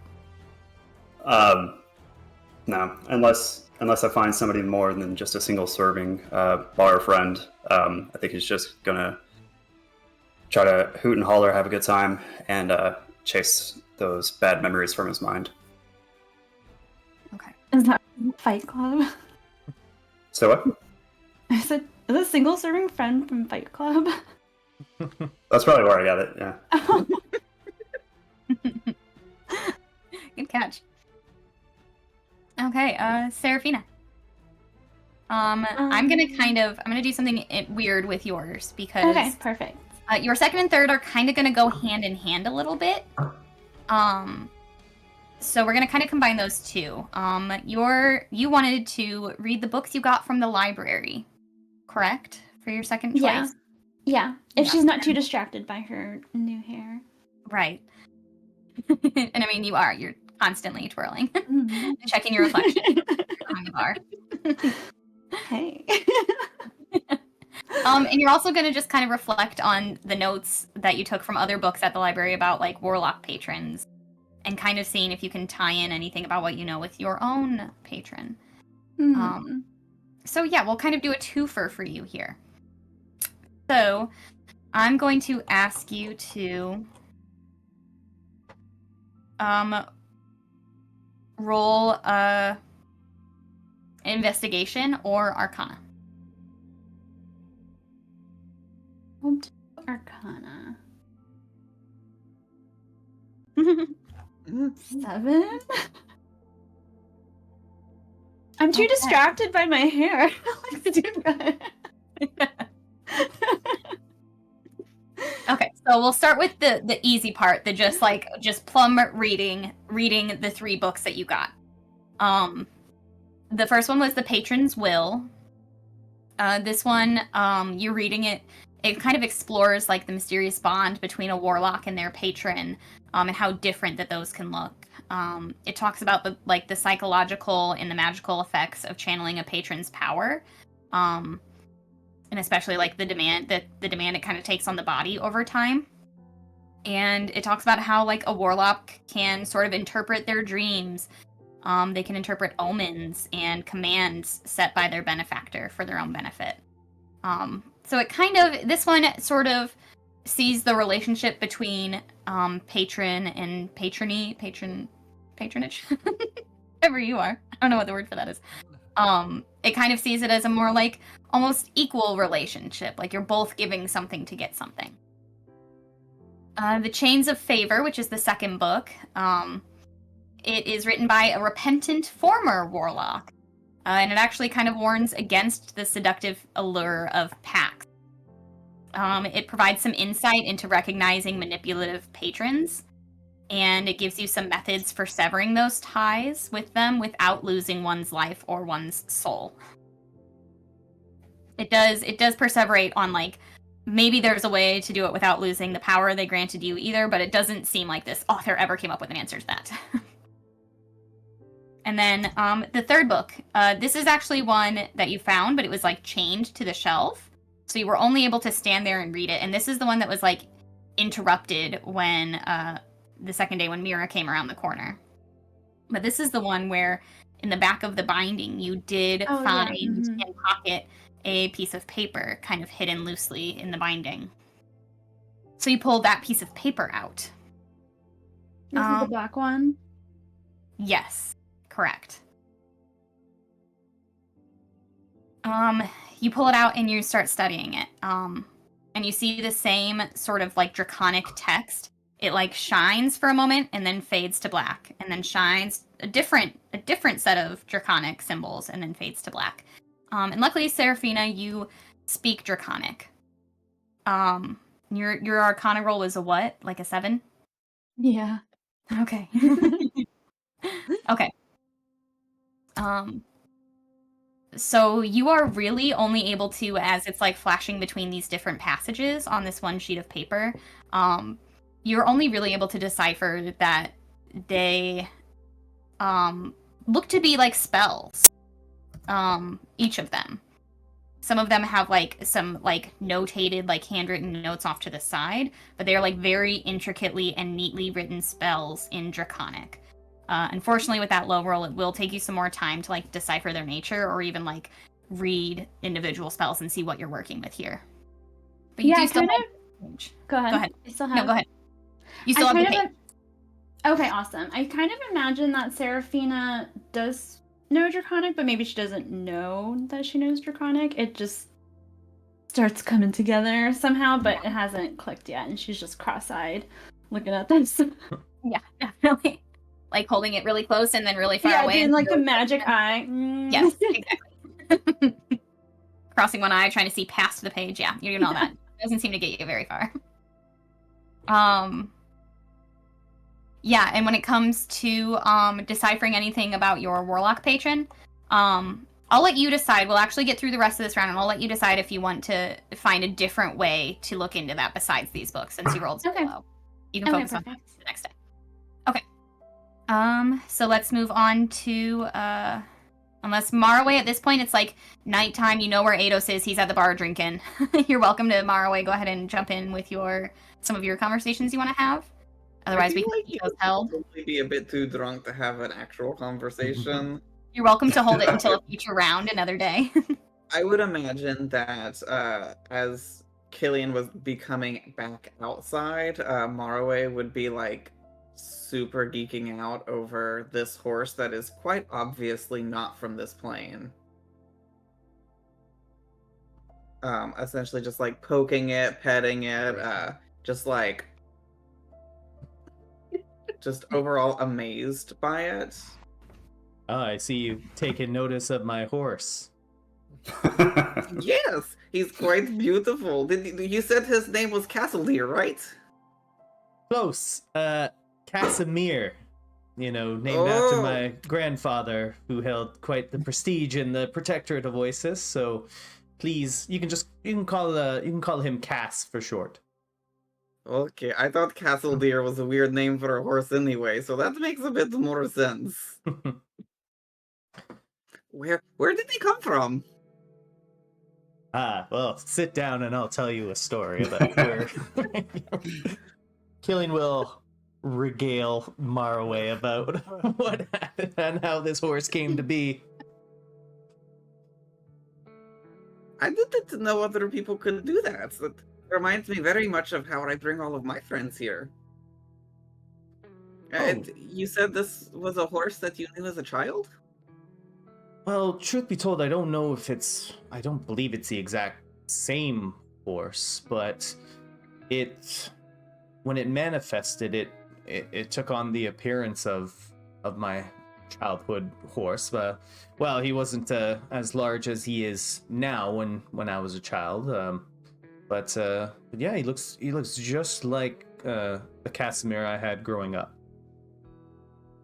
No, unless I find somebody more than just a single serving bar friend. I think he's just gonna try to hoot and holler, have a good time, and chase those bad memories from his mind. Okay. Is that Fight Club? So what? I said, is a single serving friend from Fight Club? That's probably where I got it, yeah. Good catch. Okay, Serafina. I'm gonna do something weird with yours because Okay, perfect. Your second and third are kind of gonna go hand in hand a little bit. So we're gonna kind of combine those two. You wanted to read the books you got from the library, correct? For your second choice? Yeah. Yeah, if Yeah. she's not too distracted by her new hair. Right. And I mean, you're constantly twirling Mhm. and checking your reflection on the bar. Hey. And you're also going to just kind of reflect on the notes that you took from other books at the library about like warlock patrons and kind of seeing if you can tie in anything about what you know with your own patron. Mhm. So yeah, we'll kind of do a twofer for you here. So I'm going to ask you to roll a investigation or arcana. Arcana. Mm-hmm. 7? I'm too Okay. distracted by my hair. Let's do that. Okay, so we'll start with the easy part, the just plumb reading the 3 books that you got. The first one was The Patron's Will. This one, you're reading it. It kind of explores like the mysterious bond between a warlock and their patron, and how different that those can look. It talks about the psychological and the magical effects of channeling a patron's power, and especially like the demand it kind of takes on the body over time. And it talks about how like a warlock can sort of interpret their dreams. They can interpret omens and commands set by their benefactor for their own benefit. So it kind of, this one sort of sees the relationship between patron and patronage. Whatever you are. I don't know what the word for that is. It kind of sees it as a more like almost equal relationship. Like you're both giving something to get something. The Chains of Favor, which is the second book. It is written by a repentant former warlock. And it actually kind of warns against the seductive allure of pacts. It provides some insight into recognizing manipulative patrons, and it gives you some methods for severing those ties with them without losing one's life or one's soul. It does perseverate on like, maybe there's a way to do it without losing the power they granted you either, but it doesn't seem like this author ever came up with an answer to that. And then the third book, this is actually one that you found, but it was like chained to the shelf. So you were only able to stand there and read it. And this is the one that was like interrupted when the second day when Mira came around the corner. But this is the one where in the back of the binding, you did find and pocket a piece of paper kind of hidden loosely in the binding. So you pulled that piece of paper out. This is the black one? Yes. Correct. You pull it out and you start studying it. And you see the same sort of like draconic text. It like shines for a moment and then fades to black, and then shines a different set of draconic symbols and then fades to black. And luckily, Seraphina, you speak draconic. Your Arcana roll was a what? Like a 7? Yeah. Okay. Okay. So you are really only able to, as it's like flashing between these different passages on this one sheet of paper, you're only really able to decipher that they look to be like spells, each of them. Some of them have like some like notated, like handwritten notes off to the side, but they're like very intricately and neatly written spells in Draconic. Unfortunately, with that low roll, it will take you some more time to like decipher their nature or even like read individual spells and see what you're working with here. But you do still have... Go ahead. Go ahead. I still have... No, go ahead. You still have the page. Okay, awesome. I kind of imagine that Seraphina does know Draconic, but maybe she doesn't know that she knows Draconic. It just starts coming together somehow, but it hasn't clicked yet, and she's just cross-eyed looking at this. Yeah, definitely. Like holding it really close and then really far away. Yeah, doing like the magic eye. Yes, exactly. Crossing one eye, trying to see past the page. Yeah, you're doing all that. Doesn't seem to get you very far. Yeah, and when it comes to deciphering anything about your warlock patron, I'll let you decide. We'll actually get through the rest of this round, and I'll let you decide if you want to find a different way to look into that besides these books, since you rolled so low. You can focus on that the next day. Okay. So let's move on to unless Maraway at this point it's like nighttime, you know where Eidos is, he's at the bar drinking. You're welcome to Maraway. Go ahead and jump in with some of your conversations you want to have. Otherwise we can keep those held. Probably be a bit too drunk to have an actual conversation. You're welcome to hold it until a future round another day. I would imagine that as Killian was becoming back outside, Marwe would be like super geeking out over this horse that is quite obviously not from this plane. Essentially just like poking it, petting it, just like just overall amazed by it. Oh, I see you taking notice of my horse. Yes, he's quite beautiful. You said his name was Castledeer, right? Close. Casimir. Named after my grandfather, who held quite the prestige in the Protectorate of Oasis. So, please, you can call him Cass for short. Okay, I thought Castledeer was a weird name for a horse anyway, so that makes a bit more sense. Where did they come from? Well, sit down and I'll tell you a story about where Killian will regale Marway about what happened and how this horse came to be. I didn't know other people could do that. That reminds me very much of how I bring all of my friends here. And you said this was a horse that you knew as a child? Well, truth be told, I don't believe it's the exact same horse, but when it manifested, it took on the appearance of my childhood horse. Well, he wasn't as large as he is now when I was a child. But yeah, he looks just like the Casimir I had growing up.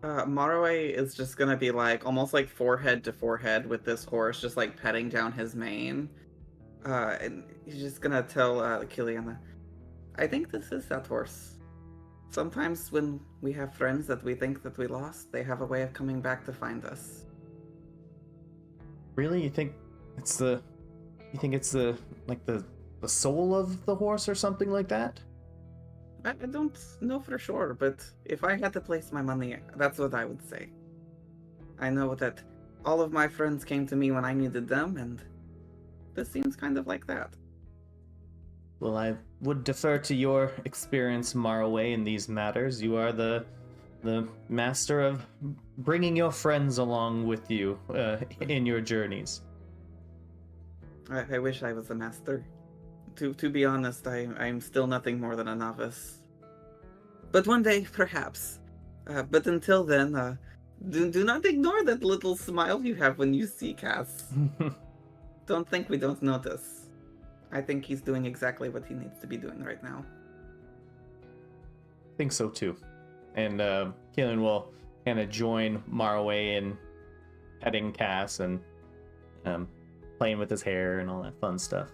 Marwe is just gonna be like almost like forehead to forehead with this horse, just like petting down his mane. And he's just gonna tell Killian, I think this is that horse. Sometimes when we have friends that we think that we lost, they have a way of coming back to find us. Really? You think it's the soul of the horse or something like that? I don't know for sure, but if I had to place my money, that's what I would say. I know that all of my friends came to me when I needed them, and this seems kind of like that. Well, I would defer to your experience, Marway, in these matters. You are the master of bringing your friends along with you in your journeys. I wish I was a master. To be honest, I'm still nothing more than a novice. But one day, perhaps. But until then, do not ignore that little smile you have when you see Cass. Don't think we don't notice. I think he's doing exactly what he needs to be doing right now. I think so too. And Killian will kind of join Marway in petting Cass and playing with his hair and all that fun stuff.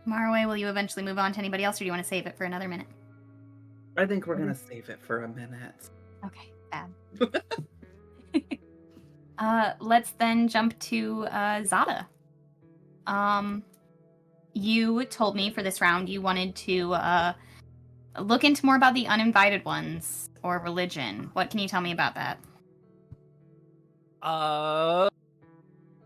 Marway, will you eventually move on to anybody else, or do you want to save it for another minute? I think we're gonna save it for a minute. Okay, bad. Let's then jump to Zada. You told me for this round you wanted to look into more about the uninvited ones or religion. What can you tell me about that?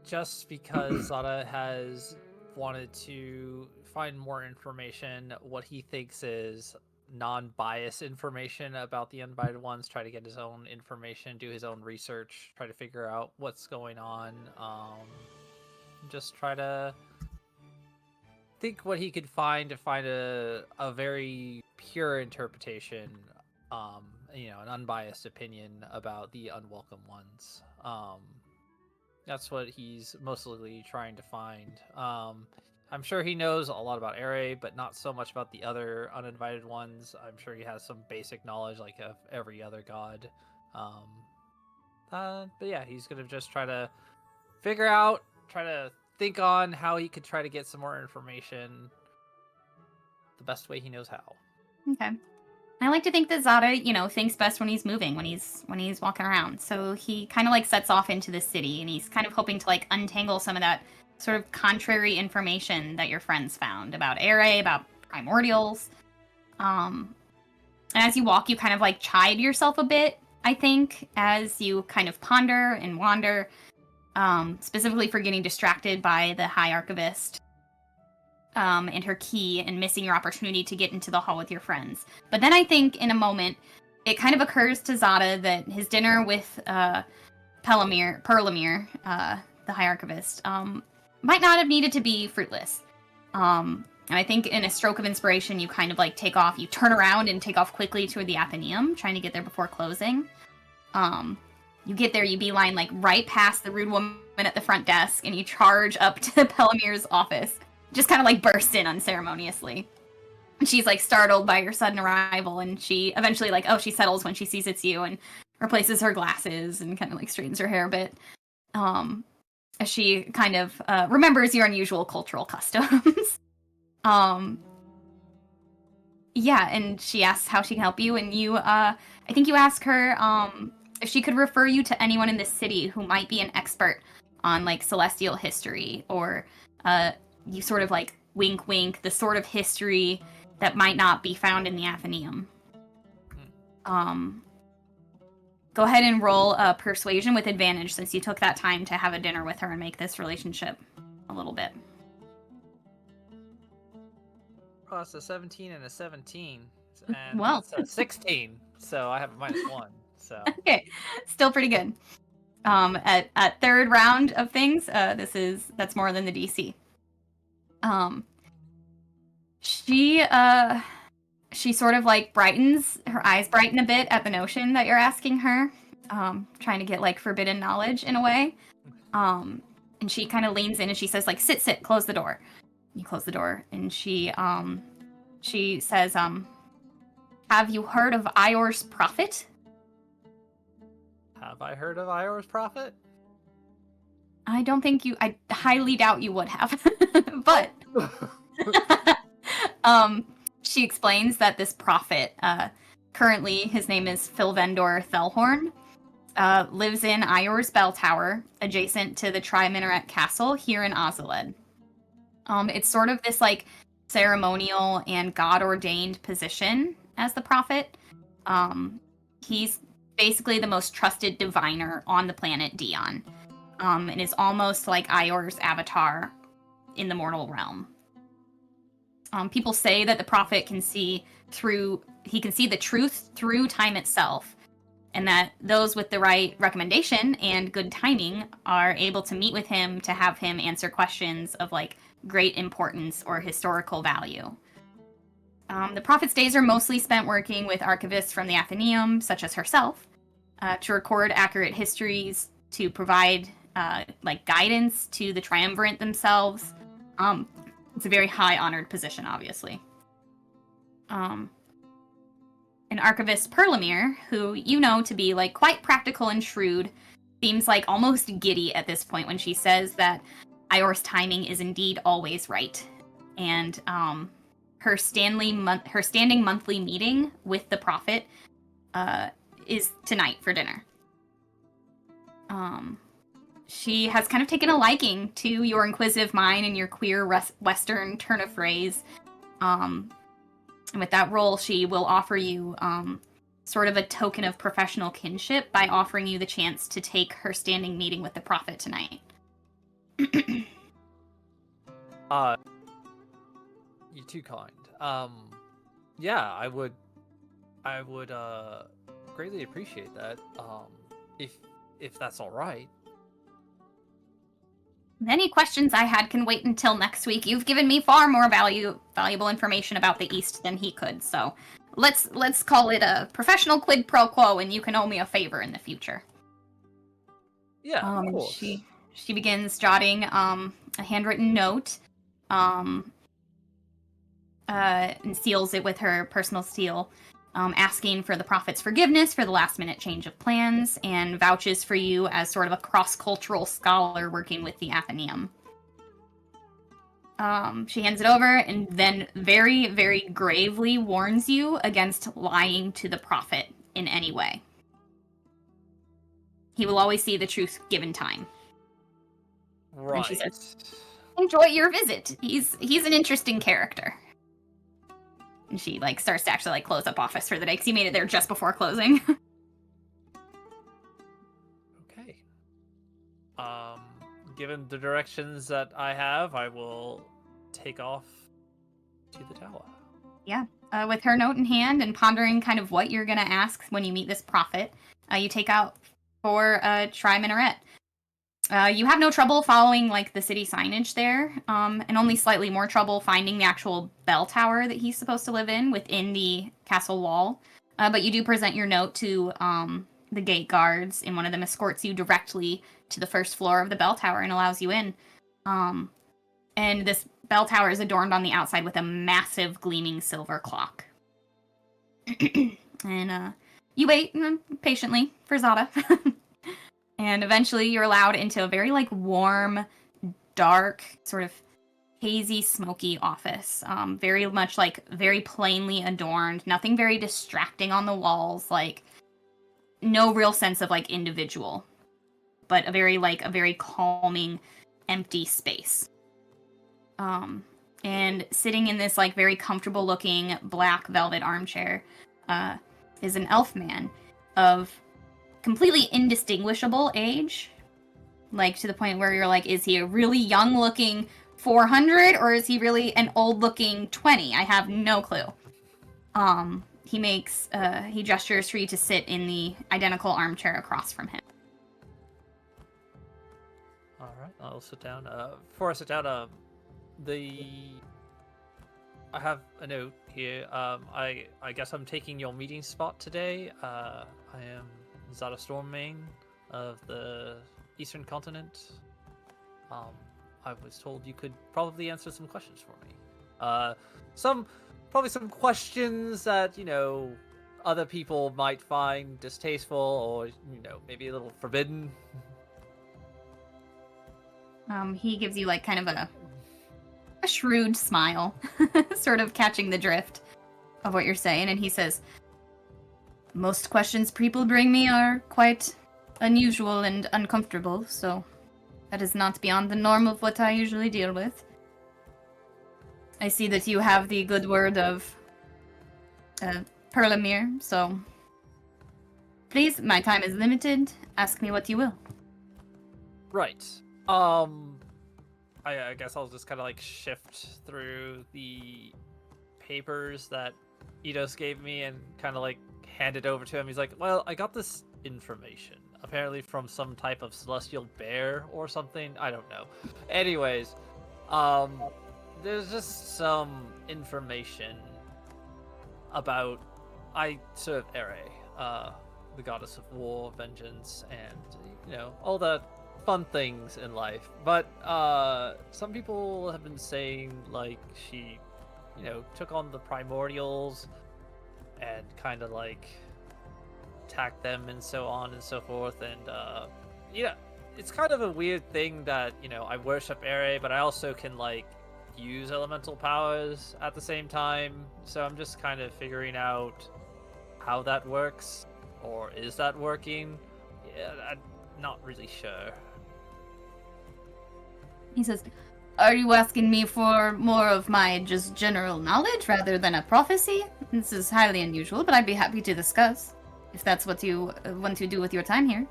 Just because Zada has wanted to find more information, what he thinks is non-biased information about the uninvited ones, try to get his own information, do his own research, try to figure out what's going on, just try to think what he could find to find a very pure interpretation, an unbiased opinion about the unwelcome ones. That's what he's mostly trying to find. I'm sure he knows a lot about Ere, but not so much about the other uninvited ones. I'm sure he has some basic knowledge, like of every other god. But yeah, he's gonna just try to try to think on how he could try to get some more information the best way he knows how. Okay. I like to think that Zada, thinks best when he's moving, when he's walking around. So he kind of like sets off into the city, and he's kind of hoping to like untangle some of that sort of contrary information that your friends found about Ere, about primordials. And as you walk, you kind of like chide yourself a bit I think, as you kind of ponder and wander, specifically for getting distracted by the High Archivist and her key and missing your opportunity to get into the hall with your friends. But then I think in a moment, it kind of occurs to Zada that his dinner with Perlamere, the High Archivist, might not have needed to be fruitless. And I think in a stroke of inspiration, you kind of like take off, you turn around and take off quickly toward the Athenaeum, trying to get there before closing. You get there, you beeline like right past the rude woman at the front desk, and you charge up to Pelamir's office. Just kind of like burst in unceremoniously. And she's like startled by your sudden arrival, and she eventually like, she settles when she sees it's you and replaces her glasses and kind of like straightens her hair a bit. As she kind of remembers your unusual cultural customs. Yeah, and she asks how she can help you, and you, I think you ask her, if she could refer you to anyone in this city who might be an expert on, like, celestial history, or, you sort of, like, wink wink, the sort of history that might not be found in the Athenaeum. Go ahead and roll a persuasion with advantage, since you took that time to have a dinner with her and make this relationship a little bit. Oh, it's a 17 and a 17. And Well. it's a 16, so I have a -1. So Okay, still pretty good. At third round of things, that's more than the DC. She sort of like brightens, her eyes brighten a bit at the notion that you're asking her, trying to get like forbidden knowledge in a way. And she kind of leans in and she says like, sit, close the door. You close the door, and she says, have you heard of Ior's prophet? have I heard of Ior's prophet? I highly doubt you would have. But she explains that this prophet, currently his name is Philvendor Thelhorn, lives in Ior's bell tower, adjacent to the Tri-Minaret Castle here in Ozuled. It's sort of this like ceremonial and god-ordained position as the prophet. He's basically the most trusted diviner on the planet Dion, and is almost like Ior's avatar in the mortal realm. People say that the prophet can see the truth through time itself, and that those with the right recommendation and good timing are able to meet with him to have him answer questions of like great importance or historical value. The prophet's days are mostly spent working with archivists from the Athenaeum, such as herself, to record accurate histories, to provide like guidance to the triumvirate themselves. It's a very high honored position, obviously. An archivist, Perlamere, who you know to be like quite practical and shrewd, seems like almost giddy at this point when she says that Ior's timing is indeed always right, and her standing monthly meeting with the prophet is tonight for dinner. She has kind of taken a liking to your inquisitive mind and your queer Western turn of phrase. And with that role, she will offer you sort of a token of professional kinship by offering you the chance to take her standing meeting with the prophet tonight. You're too kind. Yeah, I would greatly appreciate that. If that's all right. Any questions I had can wait until next week. You've given me far more valuable information about the East than he could, so let's call it a professional quid pro quo, and you can owe me a favor in the future. Yeah, of course. She begins jotting a handwritten note, and seals it with her personal seal, asking for the prophet's forgiveness for the last-minute change of plans, and vouches for you as sort of a cross-cultural scholar working with the Athenaeum. She hands it over, and then very, very gravely warns you against lying to the prophet in any way. He will always see the truth given time. Right. And she says, enjoy your visit. He's an interesting character. And she like starts to actually like close up office for the day because he made it there just before closing. given the directions that I have, I will take off to the tower. With her note in hand and pondering kind of what you're going to ask when you meet this prophet, you take out for Tri Minaret. You have no trouble following like the city signage there, and only slightly more trouble finding the actual bell tower that he's supposed to live in within the castle wall. But you do present your note to the gate guards, and one of them escorts you directly to the first floor of the bell tower and allows you in. And this bell tower is adorned on the outside with a massive gleaming silver clock. And you wait patiently for Zada. And eventually you're allowed into a very like warm, dark, sort of hazy, smoky office. Very much like very plainly adorned, nothing very distracting on the walls, like no real sense of like individual, but a very calming, empty space. And sitting in this like very comfortable looking black velvet armchair is an elf man of completely indistinguishable age, like to the point where you're like, is he a really young looking 400 or is he really an old looking 20? I have no clue. He gestures for you to sit in the identical armchair across from him. All right, I'll sit down. Before I sit down, I have a note here. I guess I'm taking your meeting spot today. I am Zada Stormmain of the Eastern Continent. I was told you could probably answer some questions for me. Probably some questions that, other people might find distasteful or, maybe a little forbidden. He gives you like kind of a shrewd smile, sort of catching the drift of what you're saying, and he says, most questions people bring me are quite unusual and uncomfortable, so that is not beyond the norm of what I usually deal with. I see that you have the good word of Perlamere, so please, my time is limited. Ask me what you will. Right. I guess I'll just kind of like shift through the papers that Eidos gave me and kind of like hand it over to him. He's like, well, I got this information, apparently from some type of celestial bear or something. I don't know. Anyways, there's just some information about I serve Ere, the goddess of war, vengeance, and all the fun things in life. But some people have been saying like she, took on the primordials and kind of like attacked them and so on and so forth. And it's kind of a weird thing that I worship Ere, but I also can like use elemental powers at the same time. So I'm just kind of figuring out how that works, or is that working? Yeah, I'm not really sure. He says, are you asking me for more of my just general knowledge rather than a prophecy? This is highly unusual, but I'd be happy to discuss, if that's what you want to do with your time here.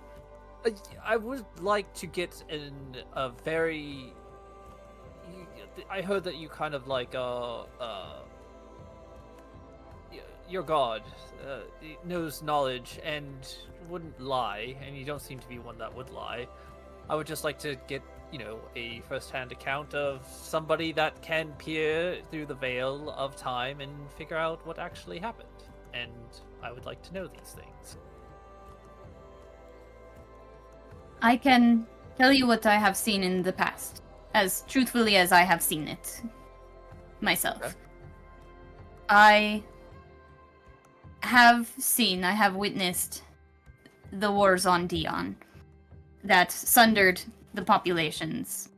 I would like to get in a very... I heard that you kind of like, your god knows knowledge and wouldn't lie, and you don't seem to be one that would lie. I would just like to get a first-hand account of somebody that can peer through the veil of time and figure out what actually happened. And I would like to know these things. I can tell you what I have seen in the past, as truthfully as I have seen it myself. Okay. I have witnessed the wars on Dion that sundered the populations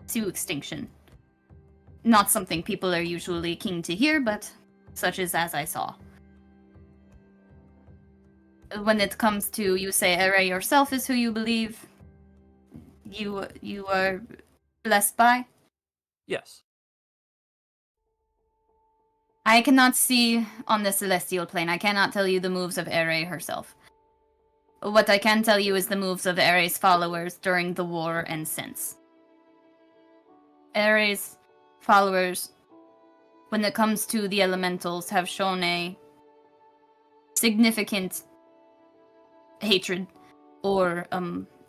to extinction. Not something people are usually keen to hear, but such is as I saw. When it comes to, you say Ere yourself is who you believe you are blessed by? Yes. I cannot see on the celestial plane. I cannot tell you the moves of Ere herself. What I can tell you is the moves of Ares' followers during the war and since. Ares' followers, when it comes to the elementals, have shown a significant hatred or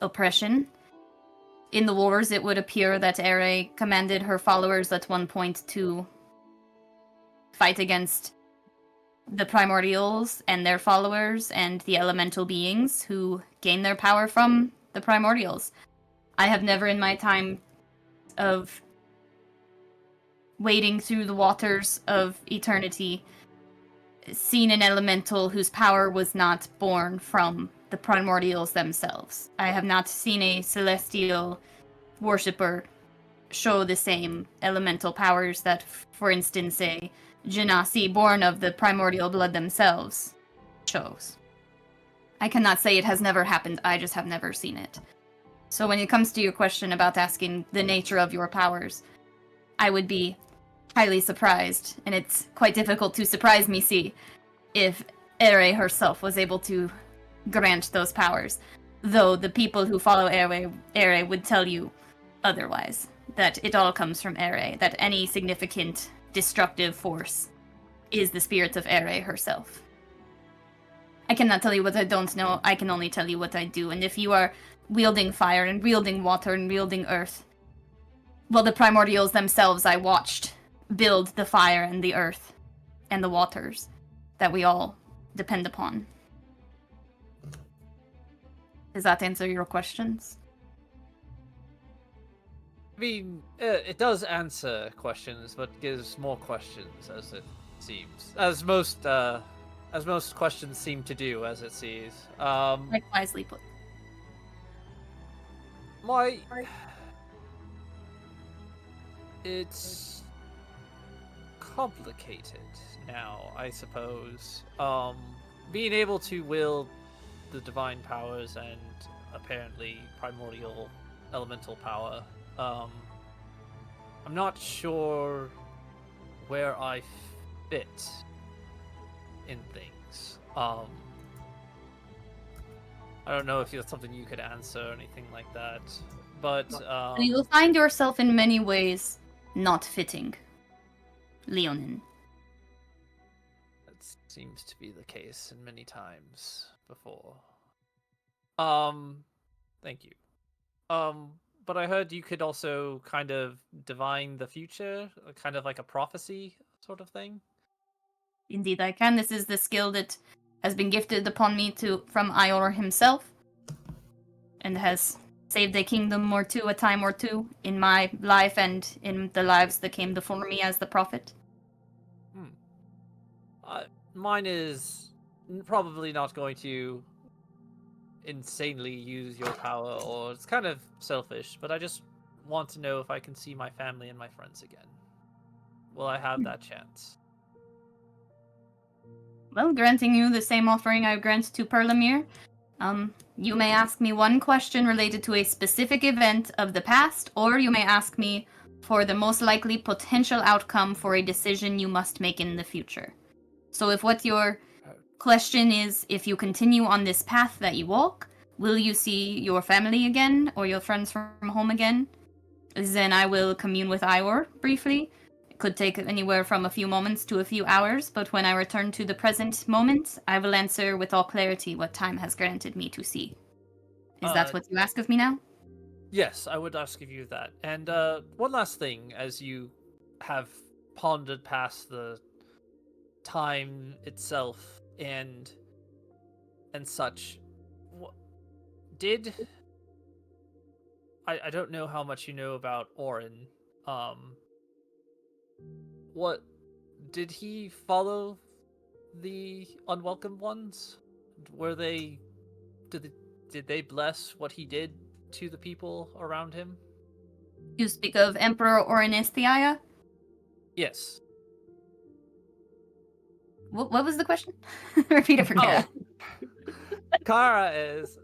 oppression. In the wars, it would appear that Ares commanded her followers at one point to fight against the primordials and their followers and the elemental beings who gain their power from the primordials. I have never in my time of wading through the waters of eternity seen an elemental whose power was not born from the primordials themselves. I have not seen a celestial worshipper show the same elemental powers that, for instance, a Genasi born of the primordial blood themselves shows. I cannot say it has never happened, I just have never seen it. So when it comes to your question about asking the nature of your powers, I would be highly surprised, and it's quite difficult to surprise me, see, if Ere herself was able to grant those powers. Though the people who follow Ere would tell you otherwise, that it all comes from Ere, that any significant destructive force is the spirit of Ere herself. I cannot tell you what I don't know, I can only tell you what I do, and if you are wielding fire and wielding water and wielding earth, well, the primordials themselves I watched build the fire and the earth and the waters that we all depend upon. Does that answer your questions? I mean, it does answer questions, but gives more questions, as it seems. As most questions seem to do, as it seems. Like wisely put. It's complicated now, I suppose. Being able to wield the divine powers and apparently primordial elemental power. I'm not sure where I fit in things. I don't know if that's something you could answer or anything like that. But You will find yourself in many ways not fitting, Leonin. that seems to be the case in many times before. Thank you. But I heard you could also kind of divine the future, kind of like a prophecy sort of thing. Indeed I can. This is the skill that has been gifted upon me from Ior himself, and has saved a kingdom or two, a time or two, in my life and in the lives that came before me as the prophet. Mine is probably not going to insanely use your power, or it's kind of selfish, but I just want to know if I can see my family and my friends again. Will I have that chance? Well, granting you the same offering I grant to Perlamir, you may ask me one question related to a specific event of the past, or you may ask me for the most likely potential outcome for a decision you must make in the future. So if what your question is, if you continue on this path that you walk, will you see your family again, or your friends from home again? Then I will commune with Ior briefly. It could take anywhere from a few moments to a few hours, but when I return to the present moment, I will answer with all clarity what time has granted me to see. Is that what you ask of me now? Yes, I would ask of you that. And one last thing, as you have pondered past the time itself and such, did I don't know how much you know about Orin. What did he follow the unwelcome ones? Did they bless what he did to the people around him? You speak of Emperor Orinithia? Yes. What was the question? Repeat it for Kara. Kara is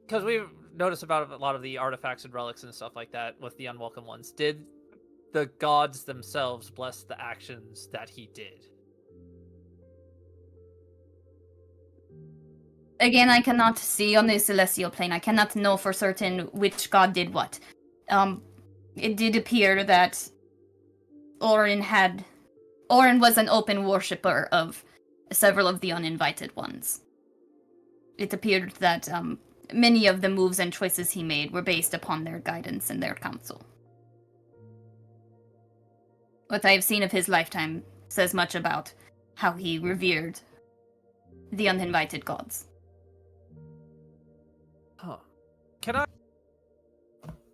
because we've noticed about a lot of the artifacts and relics and stuff like that with the unwelcome ones. Did the gods themselves bless the actions that he did? Again, I cannot see on the celestial plane. I cannot know for certain which god did what. It did appear that Orin was an open worshipper of several of the uninvited ones. It appeared that many of the moves and choices he made were based upon their guidance and their counsel. What I have seen of his lifetime says much about how he revered the uninvited gods. Huh. Can I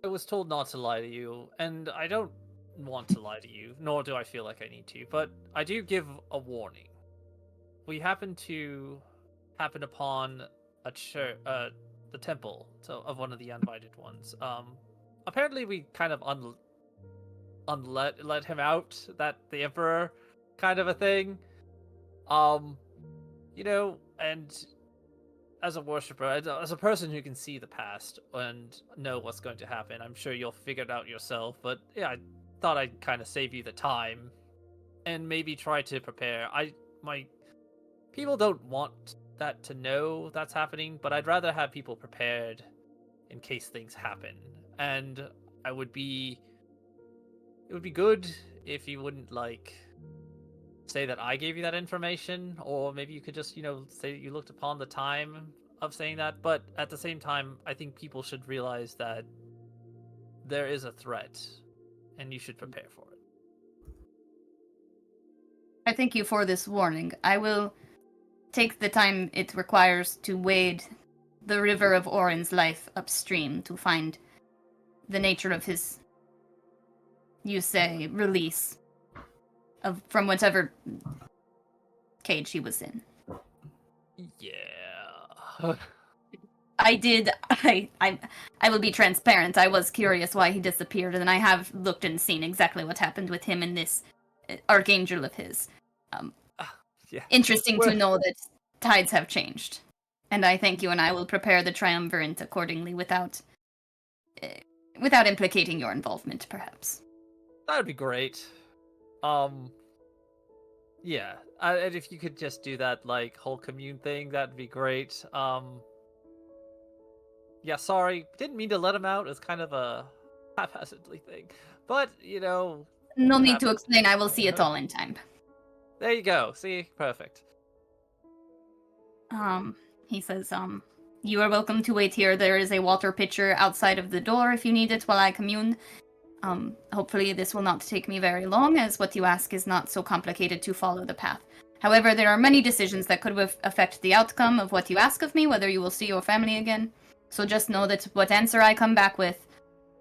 was told not to lie to you, and I don't want to lie to you, nor do I feel like I need to, but I do give a warning. We happen upon a the temple of one of the uninvited ones. Apparently we kind of let him out, that the emperor kind of a thing. And as a worshiper, as a person who can see the past and know what's going to happen, I'm sure you'll figure it out yourself. But yeah, I thought I'd kind of save you the time and maybe try to prepare. My people don't want that to know that's happening, but I'd rather have people prepared in case things happen. And it would be good if you wouldn't say that I gave you that information, or maybe you could just, say that you looked upon the time of saying that. But at the same time, I think people should realize that there is a threat, and you should prepare for it. I thank you for this warning. I will take the time it requires to wade the river of Orin's life upstream to find the nature of his, you say, release from whatever cage he was in. Yeah. I will be transparent. I was curious why he disappeared, and I have looked and seen exactly what happened with him and this archangel of his. Yeah. Interesting to know that tides have changed. And I thank you, and I will prepare the triumvirate accordingly without implicating your involvement, perhaps. That would be great. Yeah, and if you could just do that, whole commune thing, that'd be great. Yeah, sorry, didn't mean to let him out. It's kind of a haphazardly thing. But, No need to explain, I will see it all in time. There you go, see? Perfect. He says, you are welcome to wait here. There is a water pitcher outside of the door if you need it while I commune. Hopefully this will not take me very long, as what you ask is not so complicated to follow the path. However, there are many decisions that could affect the outcome of what you ask of me, whether you will see your family again. So just know that what answer I come back with,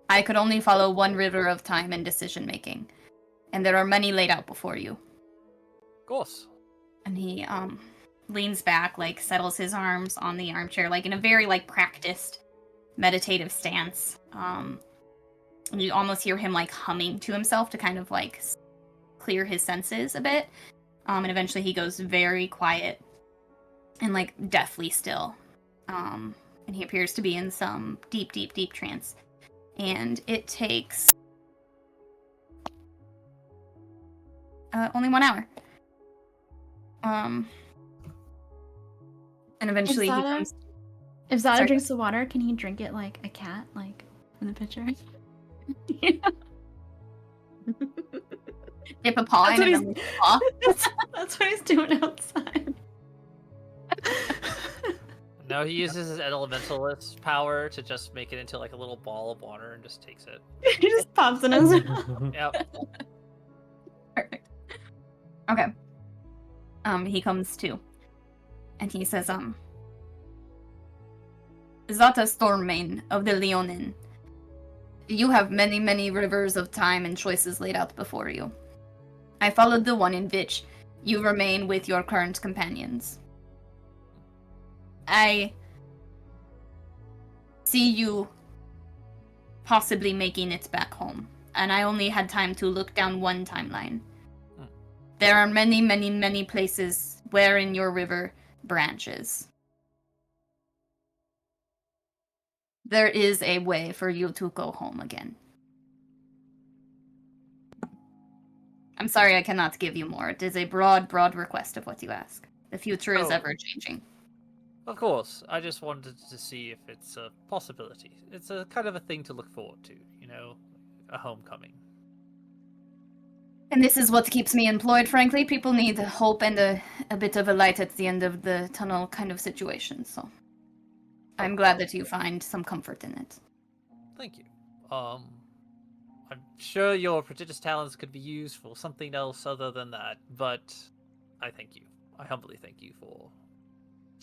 I could only follow one river of time and decision-making. And there are many laid out before you. Of course. And he, leans back, settles his arms on the armchair, in a very, practiced, meditative stance. You almost hear him, humming to himself to kind of, clear his senses a bit. And eventually he goes very quiet and, deathly still. And he appears to be in some deep, deep, deep trance. And it takes only 1 hour. And eventually he comes... If Zada drinks the water, can he drink it like a cat, in the pitcher? Yeah. Dip a paw in and then paw. That's what he's doing outside. No, he uses his elementalist power to just make it into a little ball of water and just takes it. He just pops in his mouth. Yep. Perfect. Okay. He comes to. And he says, Zata Stormmane of the Leonin, you have many, many rivers of time and choices laid out before you. I followed the one in which you remain with your current companions. I see you possibly making it back home, and I only had time to look down one timeline. There are many, many, many places wherein your river branches. There is a way for you to go home again. I'm sorry I cannot give you more. It is a broad, broad request of what you ask. The future is ever changing. Of course, I just wanted to see if it's a possibility. It's a kind of a thing to look forward to, a homecoming. And this is what keeps me employed, frankly. People need hope and a bit of a light at the end of the tunnel kind of situation, so I'm glad that you find some comfort in it. Thank you. I'm sure your prodigious talents could be used for something else other than that, but I thank you. I humbly thank you for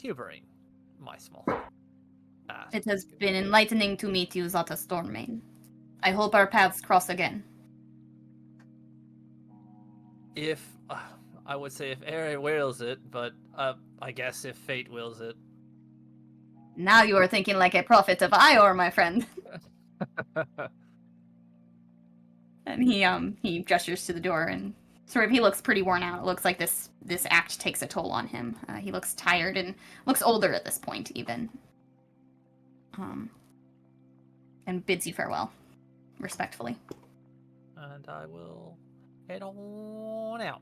humoring my small task. It has been enlightening to meet you, Zata Stormane. I hope our paths cross again. If I would say if Eri wills it, but I guess if fate wills it. Now you are thinking like a prophet of Ior, my friend. And he gestures to the door and sort of he looks pretty worn out. It looks like this act takes a toll on him. He looks tired and looks older at this point even. And bids you farewell, respectfully. And I will head on out.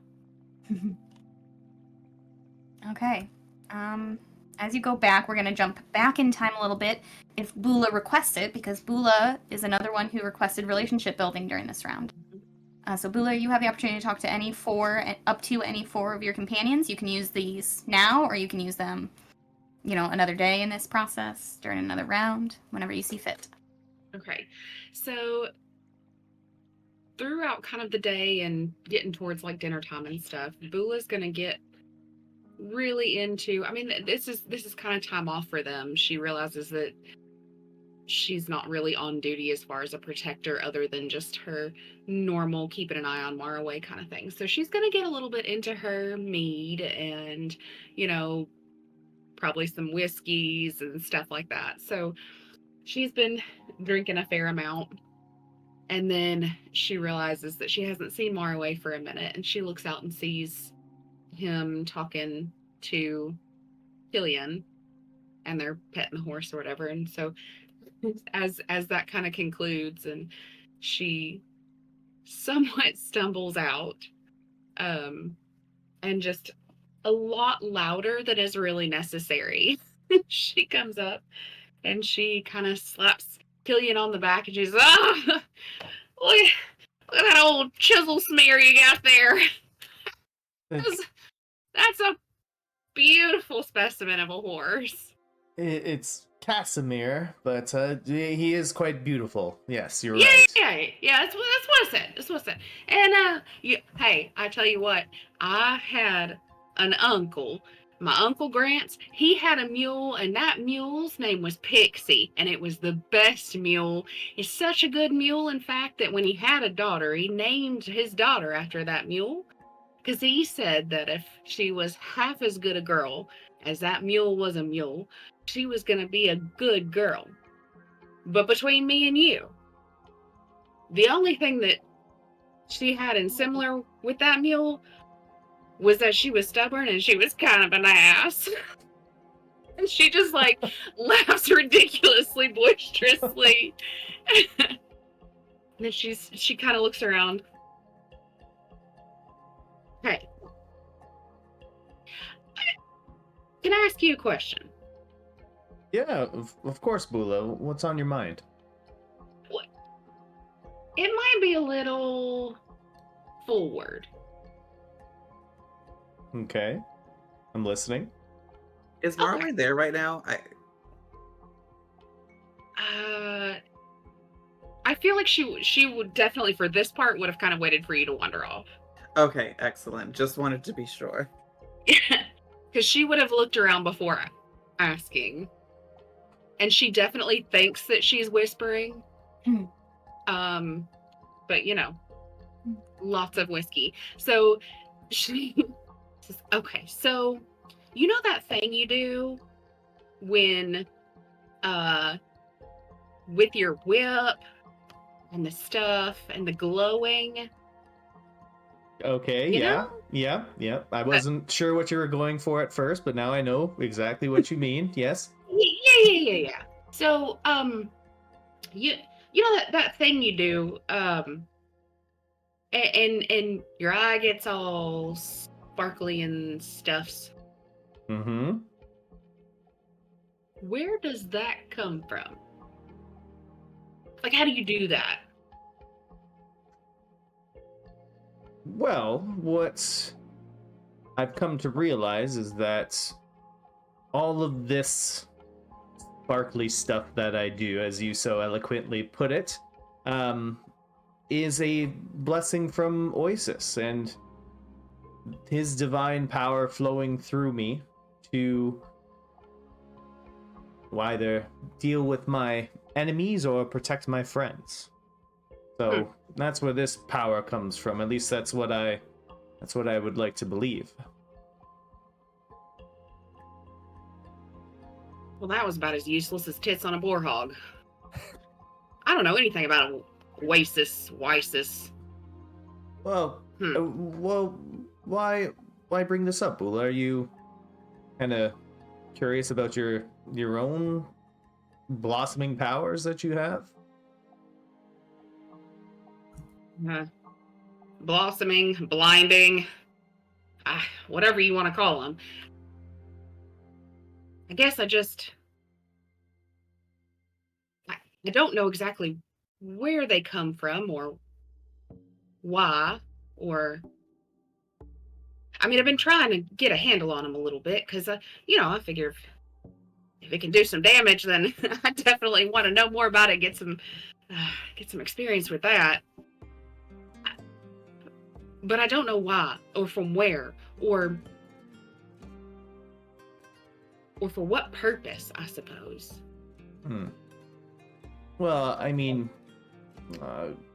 Okay. As you go back, we're going to jump back in time a little bit if Bula requests it, because Bula is another one who requested relationship building during this round. So Bula, you have the opportunity to talk to up to any four of your companions. You can use these now, or you can use them, another day in this process, during another round, whenever you see fit. Okay. So throughout kind of the day and getting towards like dinner time and stuff, Bula's going to get really into, this is kind of time off for them. She realizes that she's not really on duty as far as a protector other than just her normal keeping an eye on Maraway kind of thing. So she's going to get a little bit into her mead and, probably some whiskeys and stuff like that. So she's been drinking a fair amount. And then she realizes that she hasn't seen Maraway for a minute, and she looks out and sees him talking to Killian, and they're petting the horse or whatever. And so as that kind of concludes and she somewhat stumbles out, and just a lot louder than is really necessary, she comes up and she kind of slaps Killian on the back and she's, look at that old chisel smear you got there. That's a beautiful specimen of a horse. It's Casimir, but he is quite beautiful. Yes, you're right. Yeah. That's what I said. And hey, I tell you what, I had an uncle. My Uncle Grants, he had a mule, and that mule's name was Pixie, and it was the best mule. It's such a good mule, in fact, that when he had a daughter, he named his daughter after that mule, because he said that if she was half as good a girl as that mule was a mule, she was going to be a good girl. But between me and you, the only thing that she had in similar with that mule was that she was stubborn and she was kind of an ass. And she just laughs ridiculously boisterously. And then she kind of looks around. Hey, can I ask you a question? Yeah, of course, Bula. What's on your mind? What? It might be a little forward. Okay, I'm listening. Is Marley there right now? I feel like she would definitely, for this part, would have kind of waited for you to wander off. Okay, excellent. Just wanted to be sure. Because she would have looked around before asking. And she definitely thinks that she's whispering. But lots of whiskey. So she says, okay, so you know that thing you do when with your whip and the stuff and the glowing? Okay, You yeah, know? yeah. I wasn't sure what you were going for at first, but now I know exactly what you mean. Yes. Yeah. So, you know that thing you do, and your eye gets all sparkly and stuffs. Mm-hmm. Where does that come from? Like, how do you do that? Well, what I've come to realize is that all of this sparkly stuff that I do, as you so eloquently put it, is a blessing from Oasis and his divine power flowing through me to either deal with my enemies or protect my friends. So that's where this power comes from. At least that's what I would like to believe. Well, that was about as useless as tits on a boar hog. I don't know anything about Oasis. Well, why bring this up, Bula? Are you kind of curious about your own blossoming powers that you have? Blossoming, blinding, whatever you want to call them. I guess I don't know exactly where they come from or why, or I mean, I've been trying to get a handle on them a little bit because, I figure if it can do some damage, then I definitely want to know more about it, get some experience with that. But I don't know why, or from where, or for what purpose, I suppose. Well, I mean,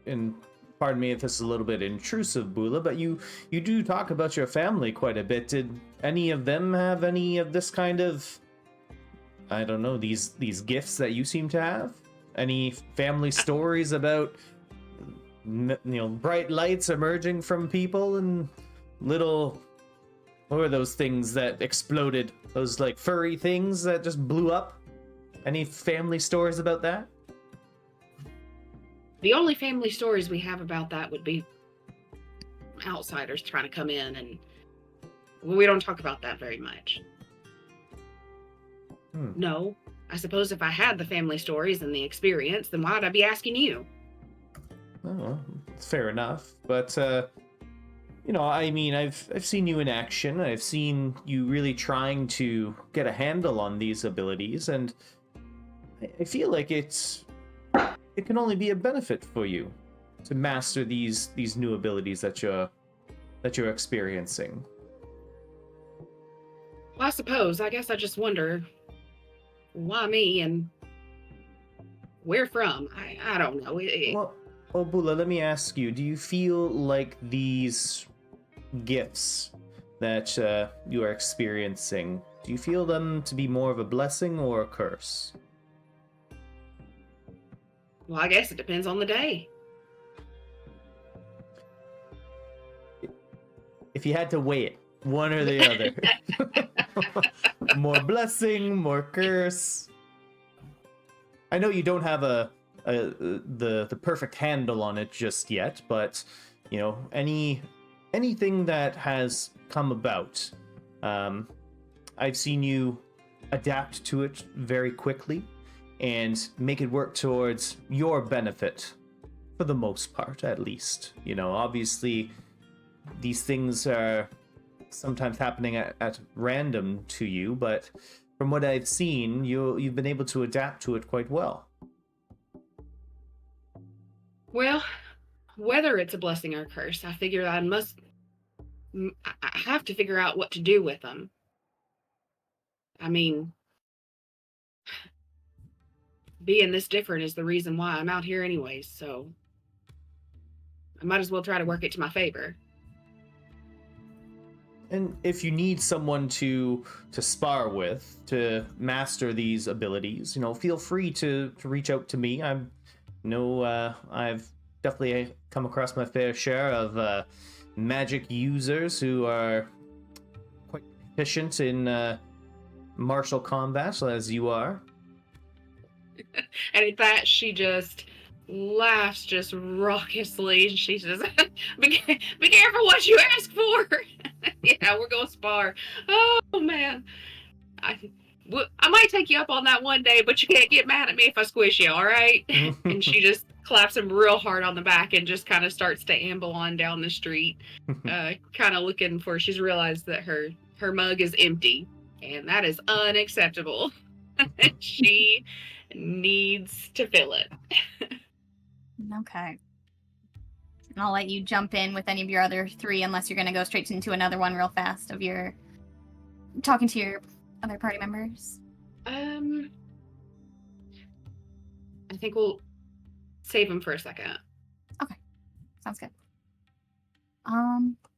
and pardon me if this is a little bit intrusive, Bula, but you do talk about your family quite a bit. Did any of them have any of this kind of, I don't know, these gifts that you seem to have? Any family stories about, bright lights emerging from people and little, what were those things that exploded? Those like furry things that just blew up? Any family stories about that? The only family stories we have about that would be outsiders trying to come in, and we don't talk about that very much. No, I suppose if I had the family stories and the experience, then why would I be asking you? Oh, well, fair enough. But, I mean, I've seen you in action. I've seen you really trying to get a handle on these abilities, and I feel like it can only be a benefit for you to master these new abilities that you're experiencing. Well, I guess I just wonder why me and where from. I don't know. Well, Bula, let me ask you, do you feel like these gifts that you are experiencing, do you feel them to be more of a blessing or a curse? Well, I guess it depends on the day. If you had to weigh it, one or the other. More blessing, more curse. I know you don't have the perfect handle on it just yet, but anything that has come about, I've seen you adapt to it very quickly and make it work towards your benefit, for the most part, at least. Obviously, these things are sometimes happening at random to you, but from what I've seen, you've been able to adapt to it quite well. Well, whether it's a blessing or a curse, I figure I have to figure out what to do with them. I mean, being this different is the reason why I'm out here anyways, so I might as well try to work it to my favor. And if you need someone to spar with, to master these abilities, feel free to reach out to me. I've definitely come across my fair share of magic users who are quite proficient in martial combat, as you are. And at that, she just laughs just raucously. She says, be careful what you ask for. Yeah, we're going to spar. Oh, man. I might take you up on that one day, but you can't get mad at me if I squish you, all right? And she just claps him real hard on the back and just kind of starts to amble on down the street, kind of looking for. She's realized that her mug is empty, and that is unacceptable. She needs to fill it. Okay. And I'll let you jump in with any of your other 3, unless you're going to go straight into another one real fast of your talking to your other party members. I think we'll save him for a second. Okay, sounds good.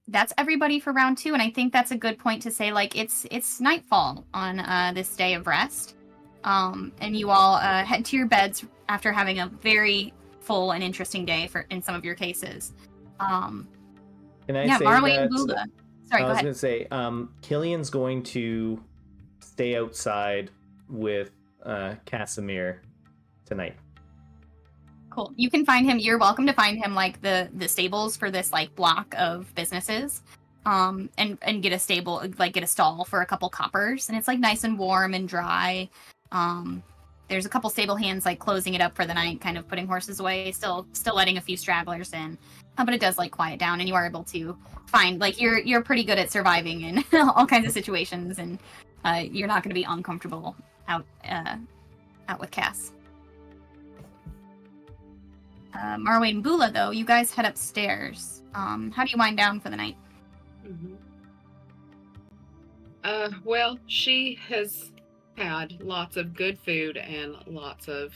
That's everybody for round 2, and I think that's a good point to say, like, it's nightfall on this day of rest, and you all head to your beds after having a very full and interesting day in some of your cases. Can I yeah, say Marley that? and Bula. Sorry, I go was ahead. going to say, Killian's going to stay outside with Casimir tonight. Cool. You can find him. You're welcome to find him like the stables for this like block of businesses, and get a stable, like get a stall for a couple coppers, and it's like nice and warm and dry. There's a couple stable hands like closing it up for the night, kind of putting horses away, still letting a few stragglers in, but it does like quiet down, and you are able to find like you're pretty good at surviving in all kinds of situations, and you're not going to be uncomfortable out with Cass. Marway and Bula, though, you guys head upstairs. How do you wind down for the night? Well, she has had lots of good food and lots of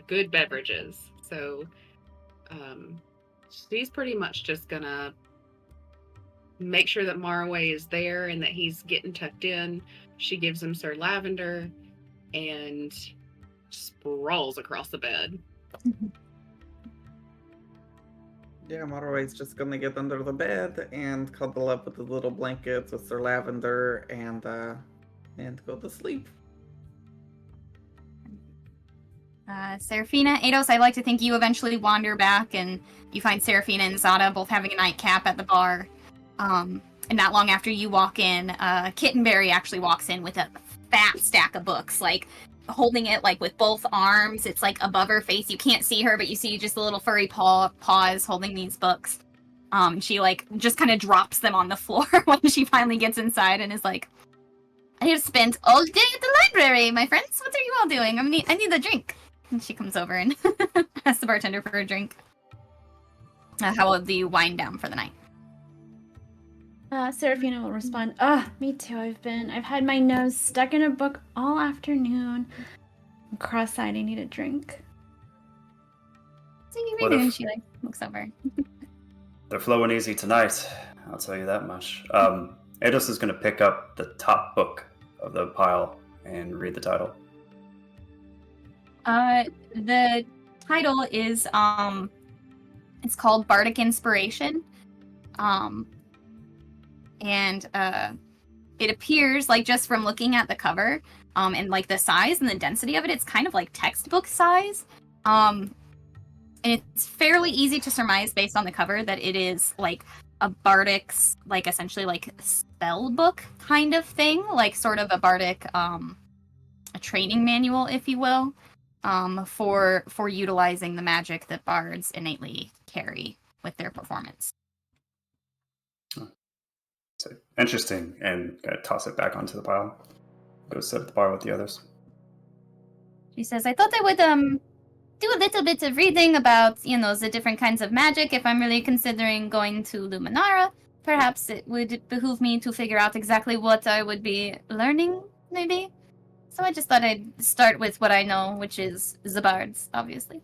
good beverages. So she's pretty much just gonna make sure that Marway is there and that he's getting tucked in. She gives him Sir Lavender and sprawls across the bed. Yeah, Motorway's just gonna get under the bed and cuddle up with the little blankets with Sir Lavender and go to sleep. Seraphina, Eidos, I'd like to think you eventually wander back and you find Seraphina and Zada both having a nightcap at the bar. And not long after you walk in, Kittenberry actually walks in with a fat stack of books, like holding it like with both arms. It's like above her face. You can't see her, but you see just a little furry paws holding these books. She like just kind of drops them on the floor when she finally gets inside and is like, I have spent all day at the library, my friends. What are you all doing? I need a drink. And she comes over and asks the bartender for a drink. How do you wind down for the night? Seraphina will respond, me too. I've had my nose stuck in a book all afternoon. I'm cross-eyed, I need a drink. So you read it and she like looks over. They're flowing easy tonight, I'll tell you that much. Eidos is going to pick up the top book of the pile and read the title. The title is it's called Bardic Inspiration. And it appears like just from looking at the cover, and like the size and the density of it, it's kind of like textbook size. And it's fairly easy to surmise based on the cover that it is like a bardic's, like essentially like spell book kind of thing, like sort of a bardic, a training manual, if you will, for utilizing the magic that bards innately carry with their performance. So interesting, and gotta toss it back onto the pile. Go sit at the bar with the others. She says, I thought I would do a little bit of reading about, the different kinds of magic if I'm really considering going to Luminara. Perhaps it would behoove me to figure out exactly what I would be learning, maybe. So I just thought I'd start with what I know, which is the bards, obviously.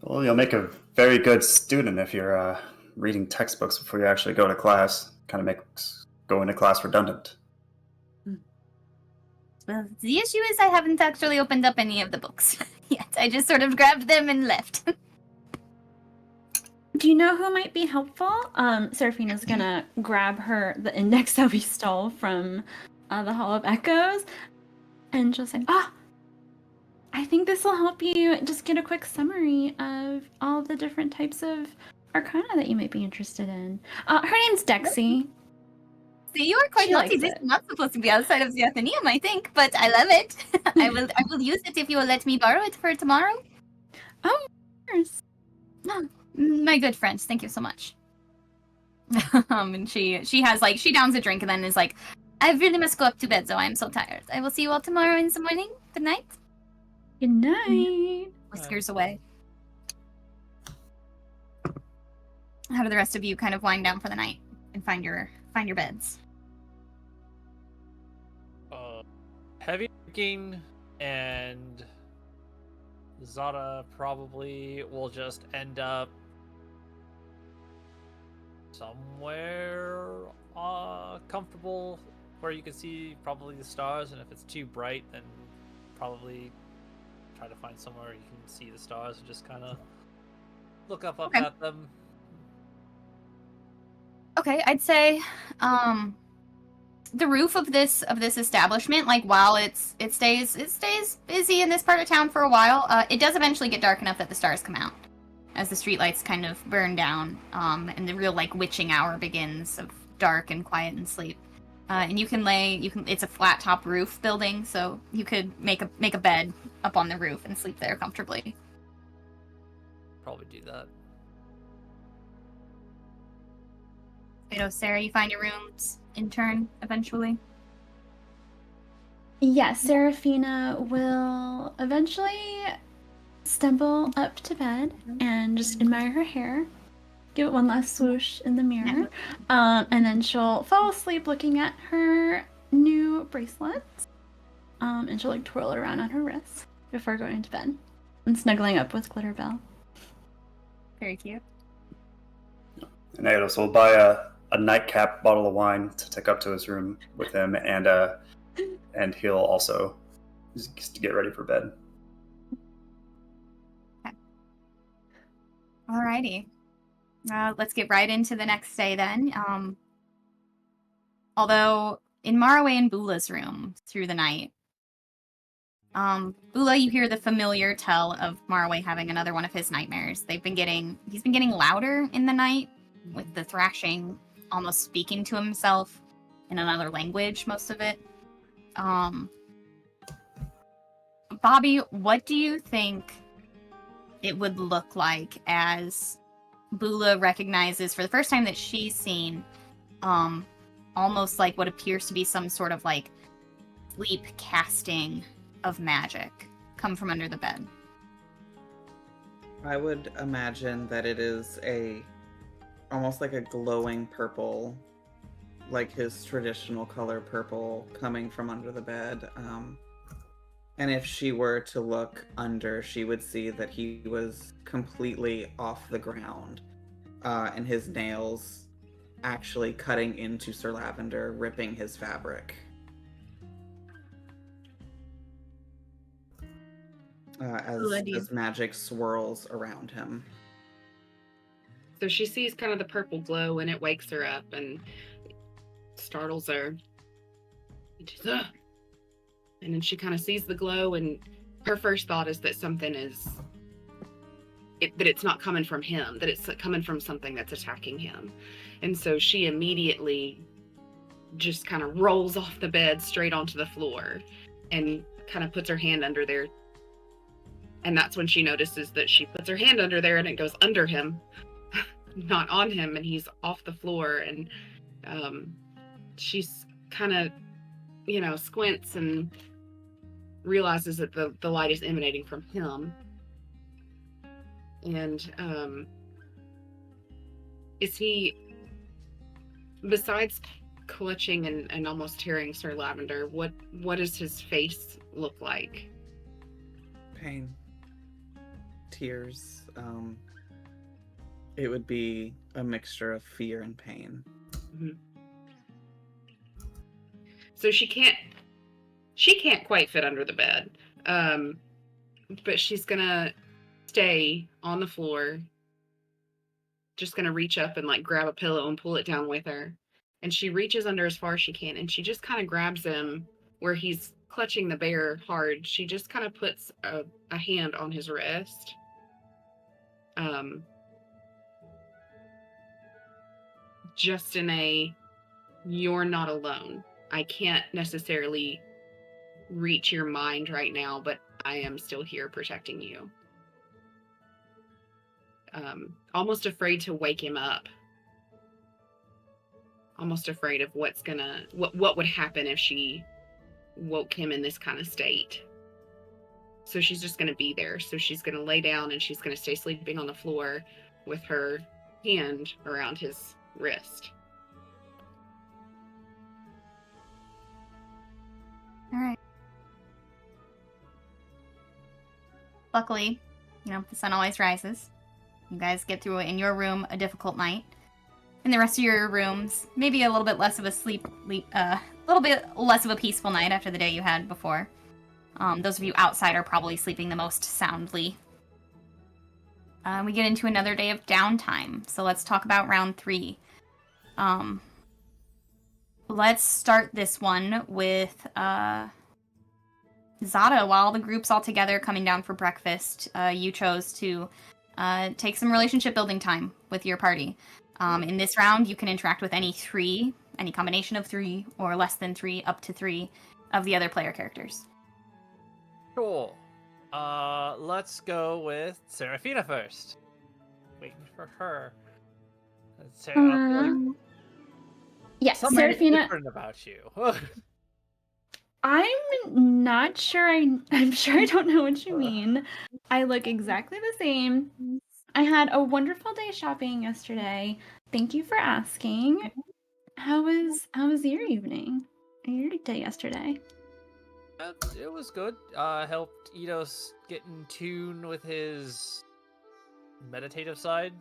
Well, you'll make a very good student if you're reading textbooks before you actually go to class. Kind of makes going to class redundant. Well, the issue is I haven't actually opened up any of the books yet. I just sort of grabbed them and left. Do you know who might be helpful? Seraphina's gonna grab the index that we stole from the Hall of Echoes, and she'll say, I think this will help you just get a quick summary of all the different types of arcana that you might be interested in. Her name's Dexy. See, you are quite She naughty. likes This it. is not supposed to be outside of the Athenaeum, I think, but I love it. I will use it if you will let me borrow it for tomorrow. Oh, of course. My good friends, thank you so much. And she has like she downs a drink and then is like, I really must go up to bed, so I am so tired. I will see you all tomorrow in the morning. Good night. Good night. Whiskers away. How do the rest of you kind of wind down for the night and find your beds? Heavy drinking, and Zara probably will just end up somewhere comfortable where you can see probably the stars, and if it's too bright, then probably try to find somewhere you can see the stars and just kind of look up Okay. at them. Okay, I'd say the roof of this establishment, like while it stays busy in this part of town for a while, it does eventually get dark enough that the stars come out as the streetlights kind of burn down, and the real like witching hour begins of dark and quiet and sleep. And it's a flat top roof building, so you could make a bed up on the roof and sleep there comfortably. Probably do that. Sarah, you find your rooms in turn eventually. Yes, Serafina will eventually stumble up to bed and just admire her hair, give it one last swoosh in the mirror, and then she'll fall asleep looking at her new bracelets, and she'll like twirl it around on her wrist before going to bed and snuggling up with Glitterbell. Very cute. And Ados will buy a nightcap bottle of wine to take up to his room with him, and he'll also just get ready for bed. Okay. Alrighty. Let's get right into the next day then. Although in Maraway and Bula's room through the night, Bula, you hear the familiar tell of Maraway having another one of his nightmares. He's been getting louder in the night, with the thrashing almost speaking to himself in another language, most of it. Bobby, what do you think it would look like as Bula recognizes for the first time that she's seen almost like what appears to be some sort of like sleep casting of magic come from under the bed? I would imagine that it is almost like a glowing purple, like his traditional color purple coming from under the bed. And if she were to look under, she would see that he was completely off the ground, and his nails actually cutting into Sir Lavender, ripping his fabric. As magic swirls around him. So she sees kind of the purple glow, and it wakes her up and startles her. And she's, ugh! And then she kind of sees the glow, and her first thought is that that it's not coming from him, that it's coming from something that's attacking him. And so she immediately just kind of rolls off the bed straight onto the floor and kind of puts her hand under there. And that's when she notices that she puts her hand under there and it goes under him, not on him, and he's off the floor. And she's kind of, squints and realizes that the light is emanating from him. And is he, besides clutching and almost tearing Sir Lavender, what does his face look like? Pain. Tears. It would be a mixture of fear and pain. Mm-hmm. So she can't quite fit under the bed, but she's gonna stay on the floor, just gonna reach up and like grab a pillow and pull it down with her, and she reaches under as far as she can, and she just kind of grabs him where he's clutching the bear hard. She just kind of puts a hand on his wrist, just in a you're not alone. I can't necessarily reach your mind right now, but I am still here protecting you. Almost afraid to wake him up. Almost afraid of what would happen if she woke him in this kind of state. So she's just going to be there. So she's going to lay down and she's going to stay sleeping on the floor with her hand around his wrist. All right. Luckily, the sun always rises. You guys get through in your room a difficult night. In the rest of your rooms, maybe a little bit less of a little bit less of a peaceful night after the day you had before. Those of you outside are probably sleeping the most soundly. We get into another day of downtime, so let's talk about round 3. Let's start this one with Zada. While the group's all together coming down for breakfast, you chose to take some relationship building time with your party. In this round, you can interact with any combination of 3 or less than 3, up to 3 of the other player characters. Cool. Let's go with Seraphina first. Waiting for her. Yes, Something Seraphina. different about you. I'm not sure. I'm sure I don't know what you mean. I look exactly the same. I had a wonderful day shopping yesterday. Thank you for asking. How was your evening? Your day yesterday? It was good. Helped Eidos get in tune with his meditative side.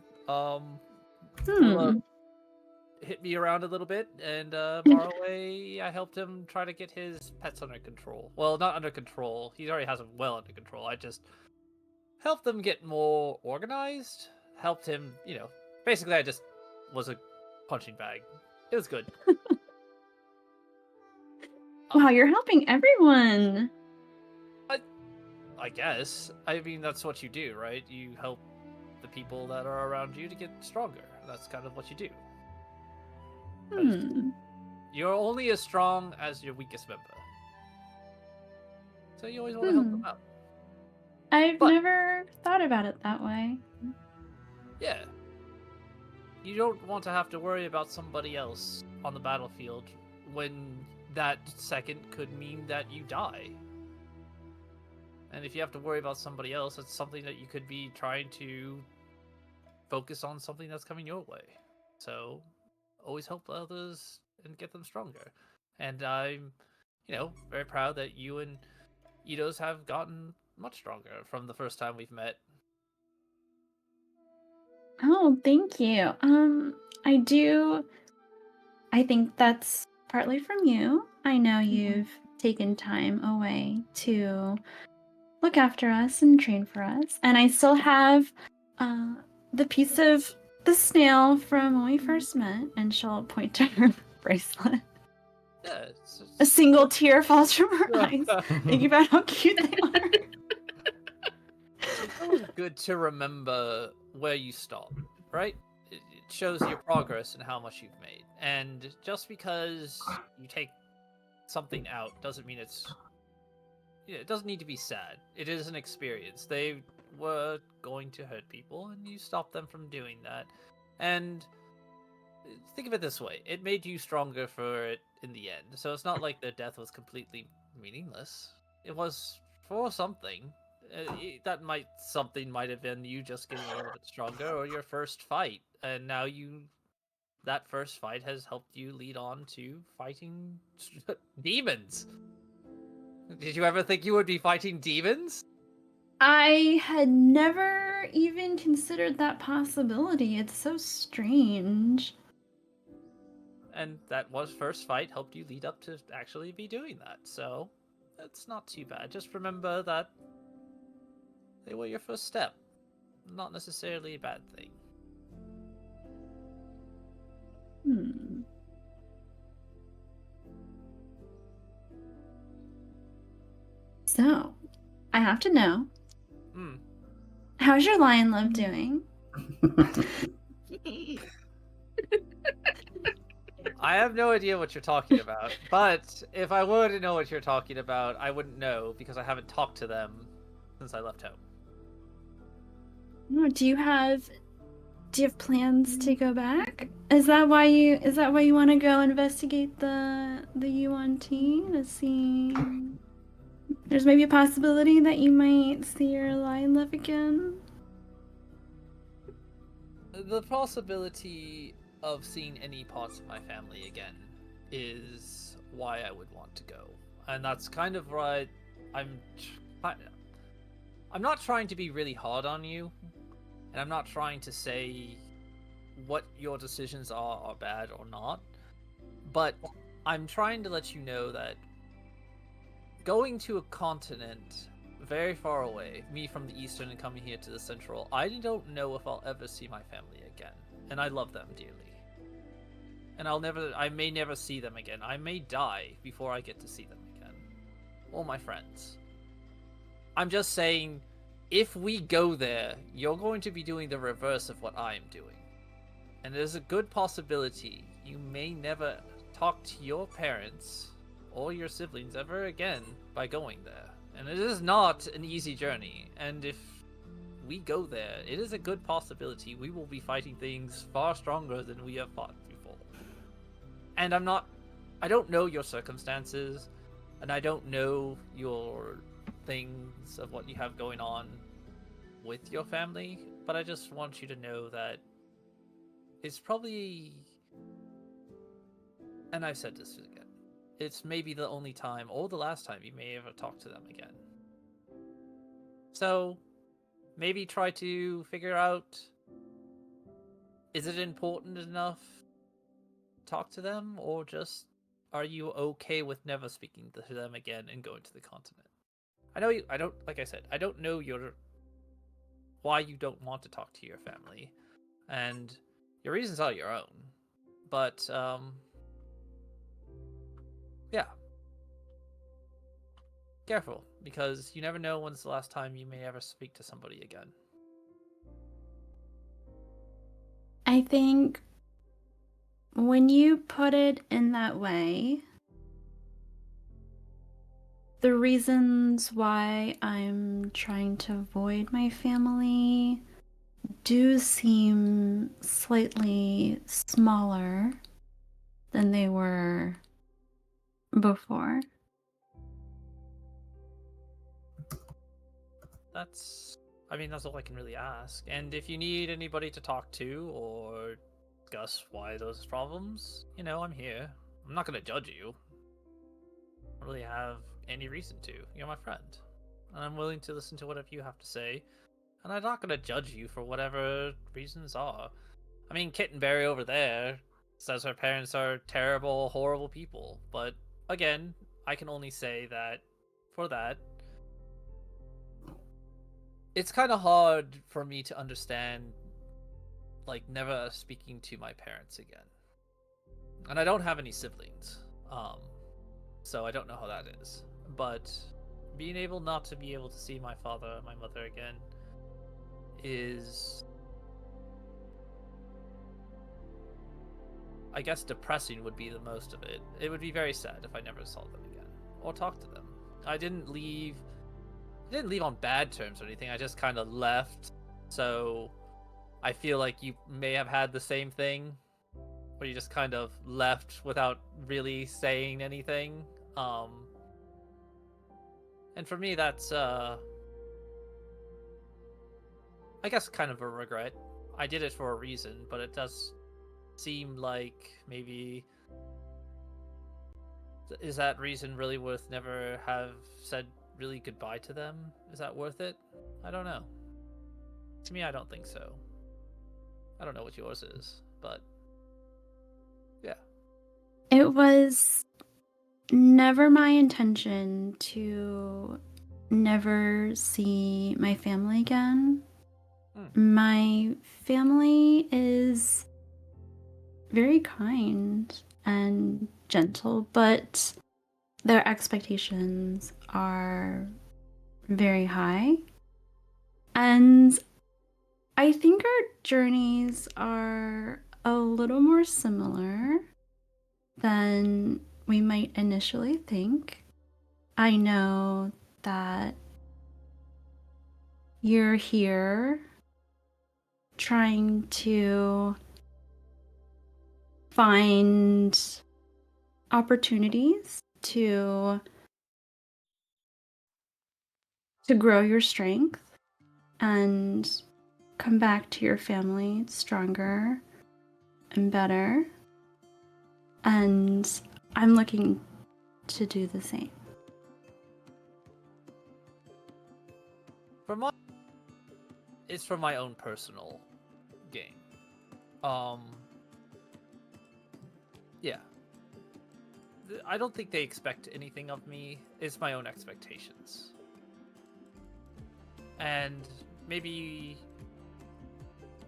Hit me around a little bit, and Marway, I helped him try to get his pets under control. Well, not under control. He already has them well under control. I just helped them get more organized. Helped him, basically I just was a punching bag. It was good. Wow, you're helping everyone. I guess. I mean, that's what you do, right? You help the people that are around you to get stronger. That's kind of what you do. You're only as strong as your weakest member. So you always want to help them out. I've never thought about it that way. Yeah. You don't want to have to worry about somebody else on the battlefield when that second could mean that you die. And if you have to worry about somebody else, it's something that you could be trying to focus on something that's coming your way. So always help others and get them stronger. And I'm, very proud that you and Eidos have gotten much stronger from the first time we've met. Oh, thank you. I think that's partly from you. I know you've taken time away to look after us and train for us. And I still have the piece of the snail from when we first met, and she'll point to her bracelet. Yeah, A single tear falls from her eyes, thinking about how cute they are. It's always good to remember where you stop, right? It shows your progress and how much you've made. And just because you take something out doesn't mean it doesn't need to be sad. It is an experience. They were going to hurt people, and you stopped them from doing that. And think of it this way. It made you stronger for it in the end. So it's not like their death was completely meaningless. It was for something. Something might have been you just getting a little bit stronger, or your first fight. And now that first fight has helped you lead on to fighting demons. Did you ever think you would be fighting demons? I had never even considered that possibility. It's so strange. And that first fight helped you lead up to actually be doing that. So it's not too bad. Just remember that they were your first step. Not necessarily a bad thing. So, I have to know. How's your lion love doing? I have no idea what you're talking about. But if I were to know what you're talking about, I wouldn't know because I haven't talked to them since I left home. Oh, do you have plans to go back? Is that why you want to go investigate the UNT to see? There's maybe a possibility that you might see your line live again. The possibility of seeing any parts of my family again is why I would want to go, and that's kind of what I'm not trying to be really hard on you, and I'm not trying to say what your decisions are bad or not, but I'm trying to let you know that going to a continent very far away, me from the eastern and coming here to the central, I don't know if I'll ever see my family again, and I love them dearly. And I may never see them again. I may die before I get to see them again. Or my friends. I'm just saying, if we go there, you're going to be doing the reverse of what I am doing. And there's a good possibility you may never talk to your parents or your siblings ever again by going there. And it is not an easy journey, and if we go there, it is a good possibility we will be fighting things far stronger than we have fought before. And I don't know your circumstances, and I don't know your things of what you have going on with your family, but I just want you to know that it's probably, and I've said this again, it's maybe the only time or the last time you may ever talk to them again. So maybe try to figure out, is it important enough to talk to them, or just are you okay with never speaking to them again and going to the continent? Like I said, I don't know why you don't want to talk to your family, and your reasons are your own. But yeah. Careful, because you never know when's the last time you may ever speak to somebody again. I think when you put it in that way, the reasons why I'm trying to avoid my family do seem slightly smaller than they were before. That's all I can really ask. And if you need anybody to talk to or discuss why those problems, I'm here. I'm not going to judge you. I don't really have any reason to. You're my friend. And I'm willing to listen to whatever you have to say. And I'm not going to judge you for whatever reasons are. I mean, Kittenberry over there says her parents are terrible, horrible people. But again, I can only say that for that, it's kind of hard for me to understand, like, never speaking to my parents again. And I don't have any siblings, so I don't know how that is. But being able not to be able to see my father and my mother again is, I guess, depressing would be the most of it. It would be very sad if I never saw them again or talked to them. I didn't leave on bad terms or anything. I just kind of left. So I feel like you may have had the same thing, where you just kind of left without really saying anything. And for me, that's I guess kind of a regret. I did it for a reason, but it does seem like maybe, is that reason really worth never have said really goodbye to them? Is that worth it? I don't know. To me, I don't think so. I don't know what yours is, but yeah. It was never my intention to never see my family again. My family is very kind and gentle, but their expectations are very high. And I think our journeys are a little more similar than we might initially think. I know that you're here trying to find opportunities to grow your strength and come back to your family stronger and better. And I'm looking to do the same. It's for my own personal gain. Yeah. I don't think they expect anything of me. It's my own expectations. And maybe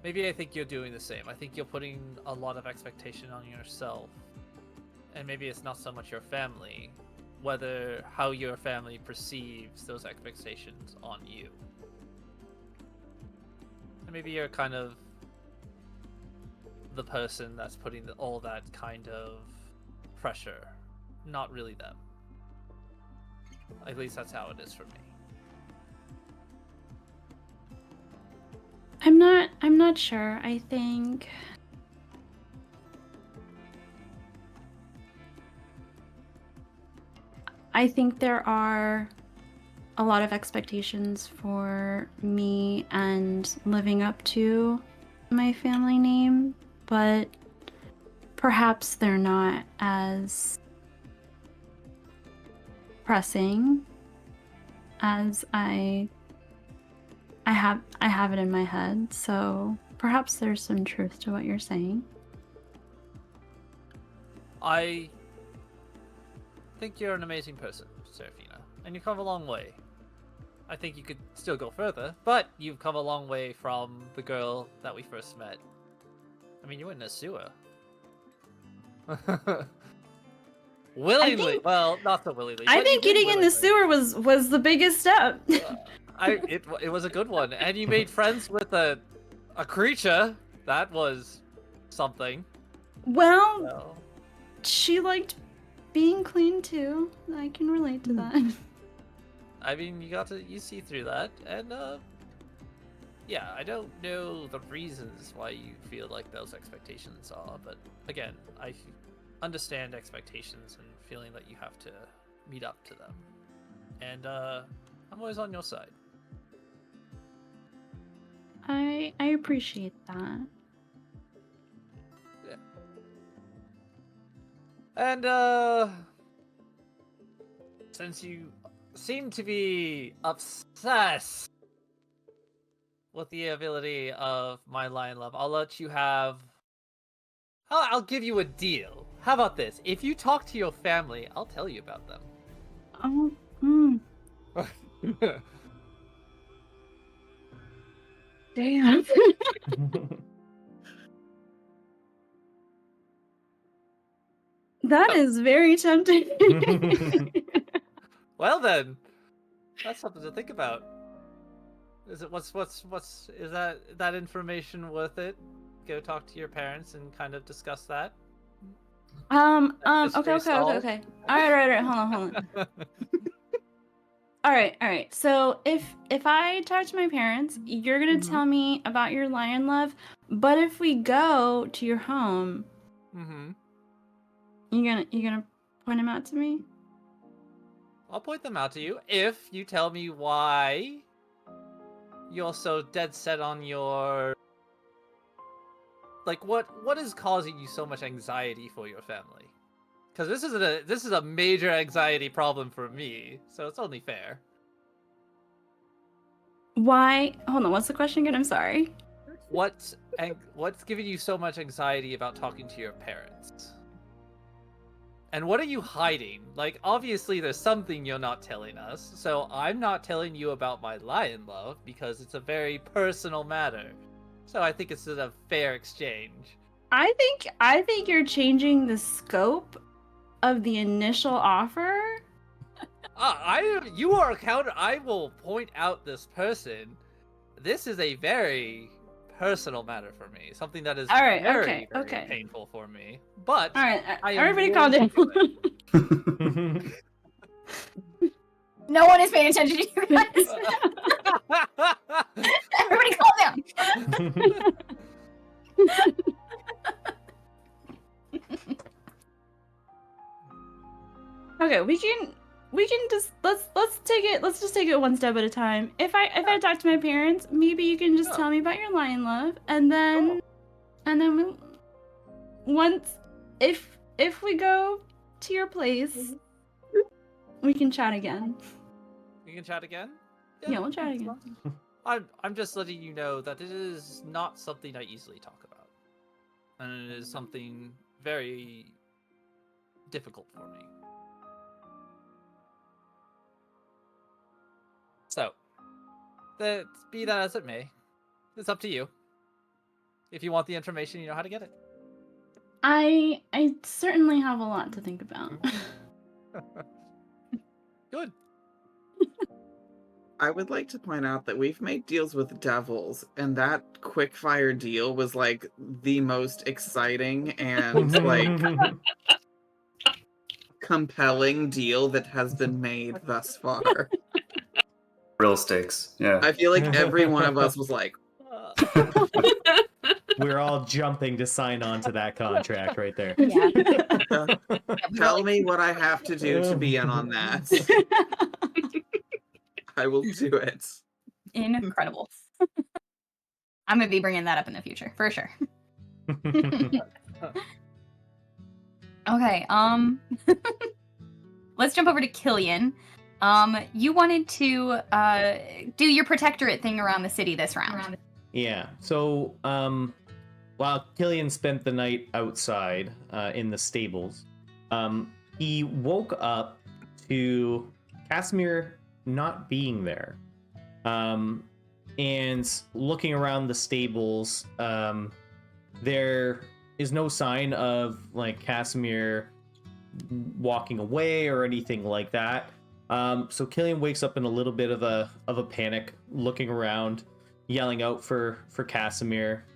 I think you're doing the same. I think you're putting a lot of expectation on yourself. And maybe it's not so much your family, whether how your family perceives those expectations on you. And maybe you're kind of the person that's putting all that kind of pressure, not really them. At least that's how it is for me. I'm not sure. I think there are a lot of expectations for me and living up to my family name, but perhaps they're not as pressing as I have it in my head. So perhaps there's some truth to what you're saying. I think you're an amazing person, Serafina, and you've come a long way. I think you could still go further, but you've come a long way from the girl that we first met. I mean, you went in a sewer. Willingly. Well, not so willingly. I but think you did getting in the willingly. sewer was the biggest step. It was a good one, and you made friends with a creature. That was something. Well, So. she liked being clean too. I can relate to that. I mean, you see through that, and yeah, I don't know the reasons why you feel like those expectations are, but again, I understand expectations and feeling that you have to meet up to them, and I'm always on your side. I appreciate that. Yeah. And since you seem to be obsessed with the ability of my lion love, I'll let you have. I'll give you a deal. How about this? If you talk to your family, I'll tell you about them. Oh, damn. That is very tempting. Well then, that's something to think about. Is it is that information worth it? Go talk to your parents and kind of discuss that. Okay. All right. Hold on. All right. So if I talk to my parents, you're gonna tell me about your lion love. But if we go to your home, you're gonna point them out to me. I'll point them out to you if you tell me why you're so dead set on your. Like, what is causing you so much anxiety for your family? Because this is a major anxiety problem for me, so it's only fair. Why? Hold on. What's the question again? I'm sorry. What's giving you so much anxiety about talking to your parents? And what are you hiding? Like, obviously there's something you're not telling us, so I'm not telling you about my lion love because it's a very personal matter. So I think it's a fair exchange. I think you're changing the scope of the initial offer. You are a counter. I will point out this person. This is a very personal matter for me, something that is All right, very, okay, okay. painful for me. But All right, I am everybody calm willing down. to do it. No one is paying attention to you guys. Everybody calm down. Okay, we can just let's just take it one step at a time. If I talk to my parents, maybe you can just Yeah. tell me about your lion love, and then we once if we go to your place, we can chat again. You can chat again? Yeah, we'll chat that's again. fine. I'm just letting you know that it is not something I easily talk about. And it is something very difficult for me. So, be that as it may, it's up to you. If you want the information, you know how to get it. I certainly have a lot to think about. Good. I would like to point out that we've made deals with devils, and that quickfire deal was like the most exciting and like compelling deal that has been made thus far. Real stakes. Yeah. I feel like every one of us was like, We're all jumping to sign on to that contract right there. Yeah. tell me what I have to do to be in on that. I will do it. Incredible. I'm gonna be bringing that up in the future for sure. Okay. Let's jump over to Killian. You wanted to do your protectorate thing around the city this round. Yeah. So, while Killian spent the night outside in the stables, he woke up to Casimir not being there. And looking around the stables, there is no sign of like Casimir walking away or anything like that. So Killian wakes up in a little bit of a panic, looking around, yelling out for Casimir.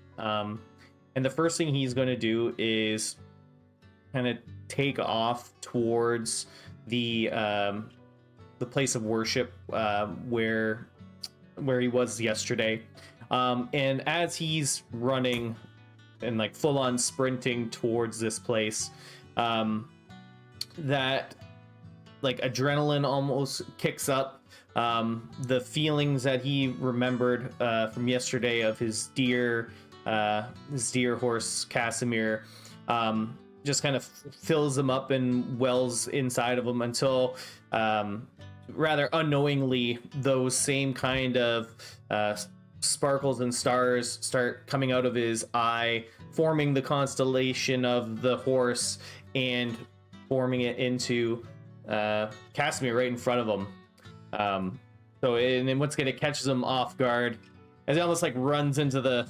And the first thing he's going to do is kind of take off towards the place of worship where he was yesterday. And as he's running and like full on sprinting towards this place, that like adrenaline almost kicks up. The feelings that he remembered from yesterday of his dear horse Casimir just kind of fills him up and wells inside of him until rather unknowingly those same kind of sparkles and stars start coming out of his eye, forming the constellation of the horse and forming it into Casimir right in front of him. And then once again it catches him off guard as he almost like runs into the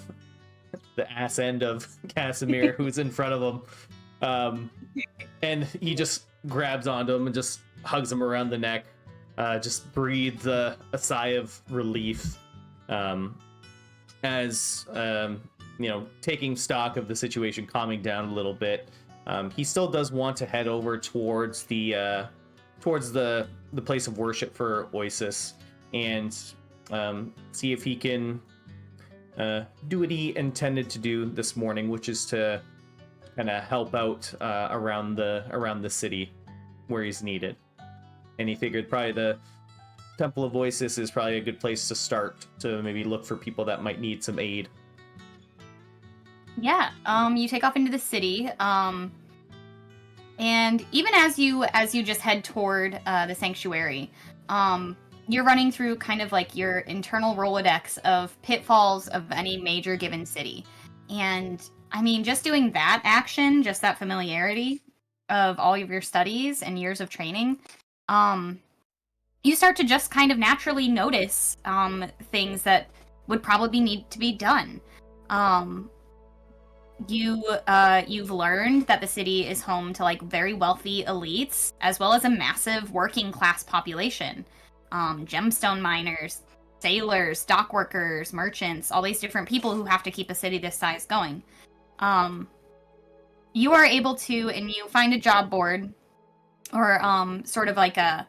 ass end of Casimir who's in front of him. And he just grabs onto him and just hugs him around the neck. Just breathes a sigh of relief as taking stock of the situation, calming down a little bit. He still does want to head over towards the place of worship for Oasis and see if he can do what he intended to do this morning, which is to kind of help out around the city where he's needed. And he figured probably the Temple of Oasis is probably a good place to start to maybe look for people that might need some aid. Yeah. You take off into the city. And even as you just head toward the sanctuary, you're running through kind of like your internal Rolodex of pitfalls of any major given city. And I mean, just doing that action, just that familiarity of all of your studies and years of training, you start to just kind of naturally notice things that would probably need to be done. You've learned that the city is home to like very wealthy elites, as well as a massive working class population. Gemstone miners, sailors, dock workers, merchants, all these different people who have to keep a city this size going. You are able to, and you find a job board, or sort of like a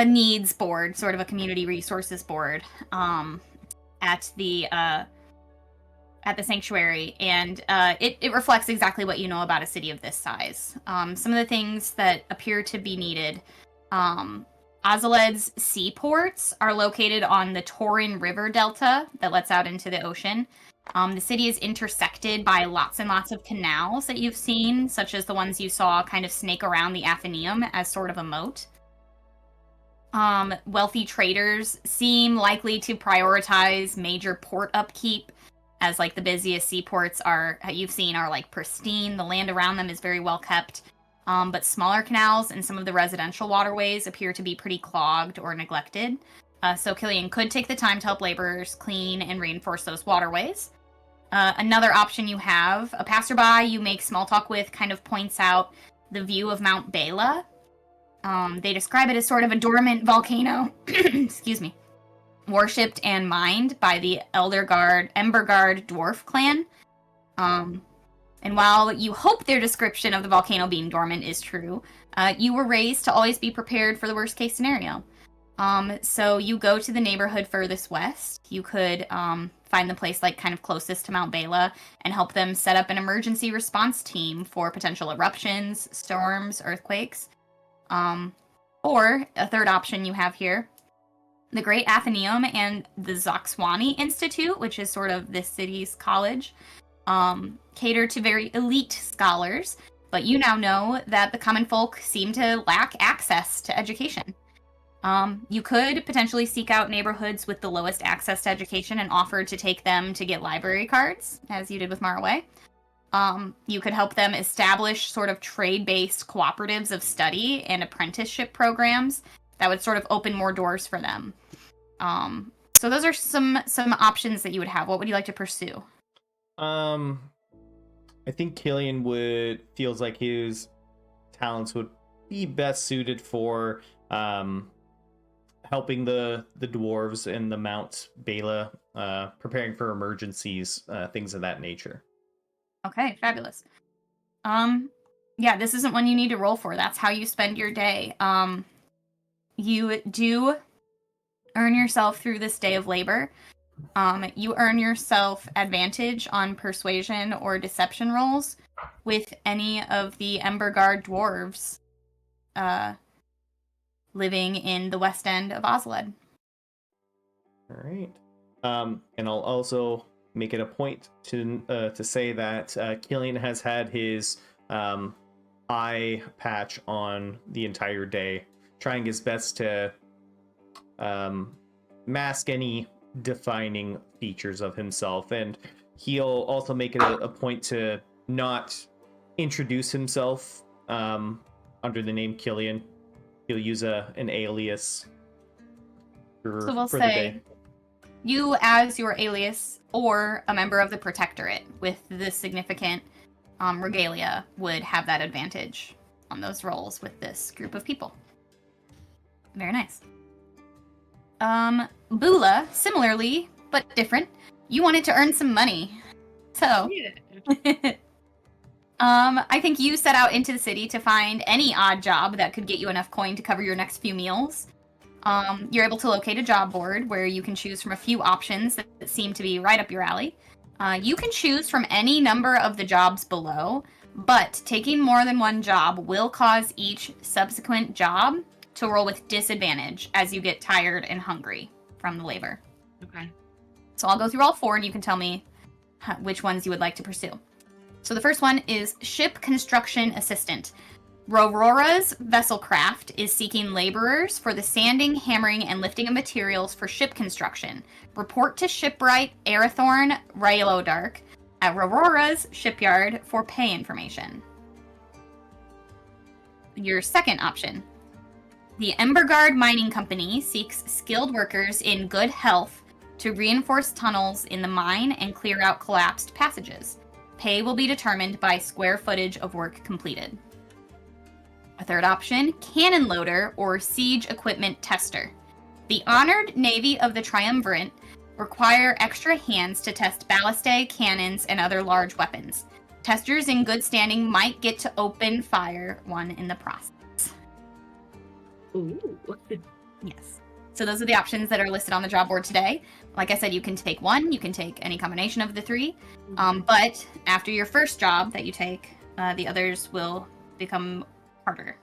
needs board, sort of a community resources board, at the sanctuary, and it reflects exactly what you know about a city of this size. Some of the things that appear to be needed. Ozuled's seaports are located on the Torin River Delta that lets out into the ocean. The city is intersected by lots and lots of canals that you've seen, such as the ones you saw kind of snake around the Athenaeum as sort of a moat. Wealthy traders seem likely to prioritize major port upkeep, as like the busiest seaports you've seen are like pristine. The land around them is very well kept. But smaller canals and some of the residential waterways appear to be pretty clogged or neglected. So Killian could take the time to help laborers clean and reinforce those waterways. Another option you have, a passerby you make small talk with kind of points out the view of Mount Bela. They describe it as sort of a dormant volcano, excuse me, worshipped and mined by the Emberguard dwarf clan. And while you hope their description of the volcano being dormant is true, you were raised to always be prepared for the worst case scenario. So you go to the neighborhood furthest west. You could find the place like kind of closest to Mount Bela and help them set up an emergency response team for potential eruptions, storms, earthquakes. Or a third option you have here, the Great Athenaeum and the Zoxwani Institute, which is sort of this city's college, cater to very elite scholars, but you now know that the common folk seem to lack access to education. You could potentially seek out neighborhoods with the lowest access to education and offer to take them to get library cards, as you did with Maraway. You could help them establish sort of trade-based cooperatives of study and apprenticeship programs that would sort of open more doors for them. So those are some options that you would have. What would you like to pursue? I think Killian feels like his talents would be best suited for helping the dwarves and the Mount Bela, preparing for emergencies, things of that nature. Okay, fabulous. Yeah, this isn't one you need to roll for. That's how you spend your day. You do earn yourself through this day of labor. You earn yourself advantage on persuasion or deception rolls with any of the Emberguard dwarves living in the west end of Ozuled. All right. And I'll also make it a point to say that Killian has had his eye patch on the entire day, trying his best to mask any defining features of himself, and he'll also make it a point to not introduce himself under the name Killian. He'll use an alias for the day. You as your alias or a member of the Protectorate with the significant regalia would have that advantage on those roles with this group of people. Very nice. Bula, similarly, but different, you wanted to earn some money. So, Yeah. I think you set out into the city to find any odd job that could get you enough coin to cover your next few meals. You're able to locate a job board where you can choose from a few options that seem to be right up your alley. You can choose from any number of the jobs below, but taking more than one job will cause each subsequent job to roll with disadvantage as you get tired and hungry from the labor. Okay. So I'll go through all four and you can tell me which ones you would like to pursue. So the first one is Ship Construction Assistant. Rorora's Vesselcraft is seeking laborers for the sanding, hammering, and lifting of materials for ship construction. Report to shipwright Arathorn Railodark at Rorora's shipyard for pay information. Your second option. The Emberguard Mining Company seeks skilled workers in good health to reinforce tunnels in the mine and clear out collapsed passages. Pay will be determined by square footage of work completed. A third option, Cannon Loader or Siege Equipment Tester. The Honored Navy of the Triumvirate require extra hands to test ballistae, cannons, and other large weapons. Testers in good standing might get to open fire one in the process. Ooh. Yes. So those are the options that are listed on the job board today. Like I said, you can take one, you can take any combination of the three. But after your first job that you take, the others will become harder.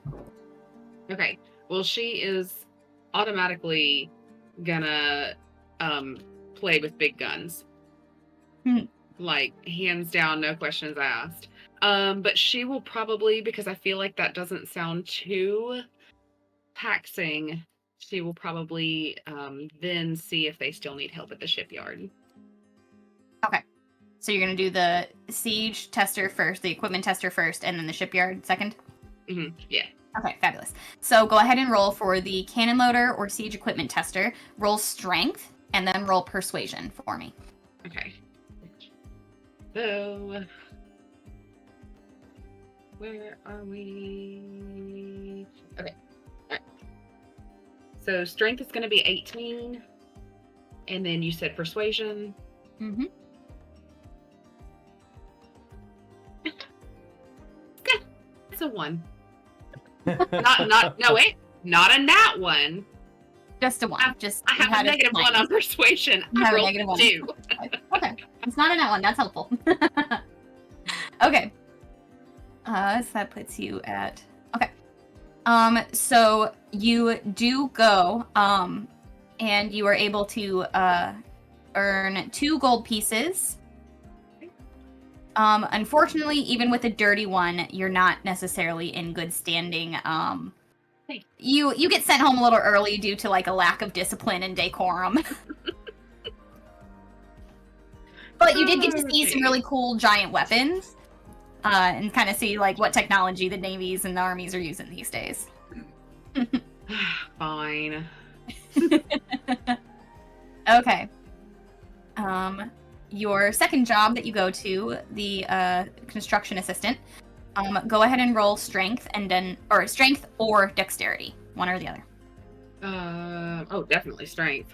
Okay. Well, she is automatically gonna play with big guns. Like, hands down, no questions asked. But she will probably, because I feel like that doesn't sound too taxing, she will probably then see if they still need help at the shipyard. Okay. So you're going to do the siege tester first, the equipment tester first, and then the shipyard second? Yeah. Okay, fabulous. So go ahead and roll for the cannon loader or siege equipment tester. Roll strength, and then roll persuasion for me. Okay. So, where are we? Okay. All right. So strength is going to be 18, and then you said persuasion. Mm-hmm. It's a 1. Not a nat 1. Just a 1. I have a negative 1 on persuasion. I rolled a 2. Okay. It's not a nat 1. That's helpful. Okay. So that puts you at... Okay. So you do go, and you are able to earn 2 gold pieces. Unfortunately, even with a dirty one, you're not necessarily in good standing. You get sent home a little early due to like a lack of discipline and decorum. But you did get to see some really cool giant weapons, and kind of see like what technology the navies and the armies are using these days. Fine. Okay. Your second job that you go to, the construction assistant, go ahead and roll strength and then, or strength or dexterity, one or the other. Oh, definitely strength.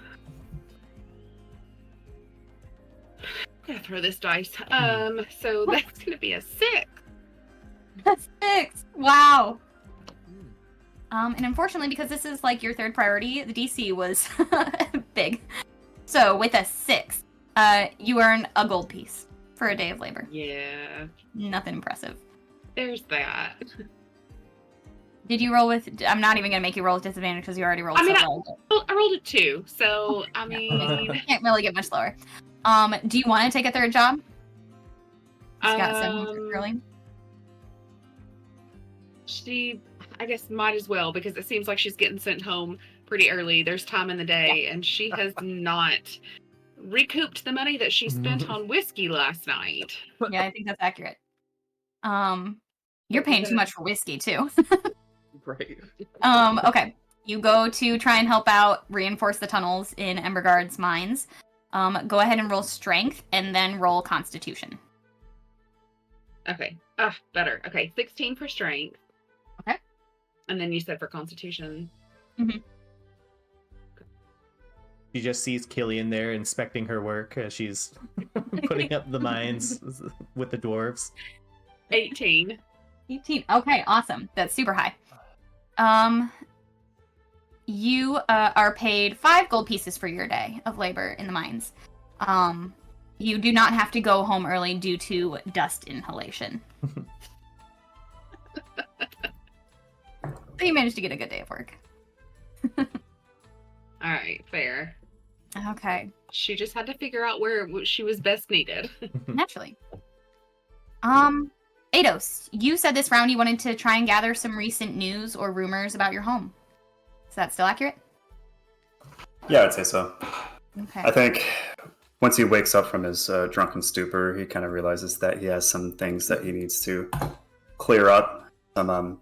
I'm gonna throw this dice. So that's gonna be a 6. That's 6. Wow. And unfortunately, because this is like your third priority, the DC was big. So with a 6, you earn a gold piece for a day of labor. Yeah. Nothing impressive. There's that. Did you roll with? I'm not even gonna make you roll with disadvantage because you already rolled. I mean, so low. I rolled a 2, so I mean, Can't really get much lower. Do you want to take a third job? Just got sent home too early. She, I guess, might as well because it seems like she's getting sent home pretty early. There's time in the day, and she has not recouped the money that she spent on whiskey last night. Yeah, I think that's accurate. You're paying too much for whiskey too. Right. Okay. You go to try and help out reinforce the tunnels in Embergard's mines. Go ahead and roll strength and then roll constitution. Okay. Better. Okay, 16 for strength. Okay. And then you said for constitution. Mm-hmm. She just sees Killian there inspecting her work as she's putting up the mines with the dwarves. 18. 18. Okay, awesome. That's super high. You are paid 5 gold pieces for your day of labor in the mines. You do not have to go home early due to dust inhalation. So you managed to get a good day of work. All right, fair. Okay. She just had to figure out where she was best needed. Naturally. Ados, you said this round you wanted to try and gather some recent news or rumors about your home. Is that still accurate? Yeah, I'd say so. Okay. I think once he wakes up from his drunken stupor, he kind of realizes that he has some things that he needs to clear up. Some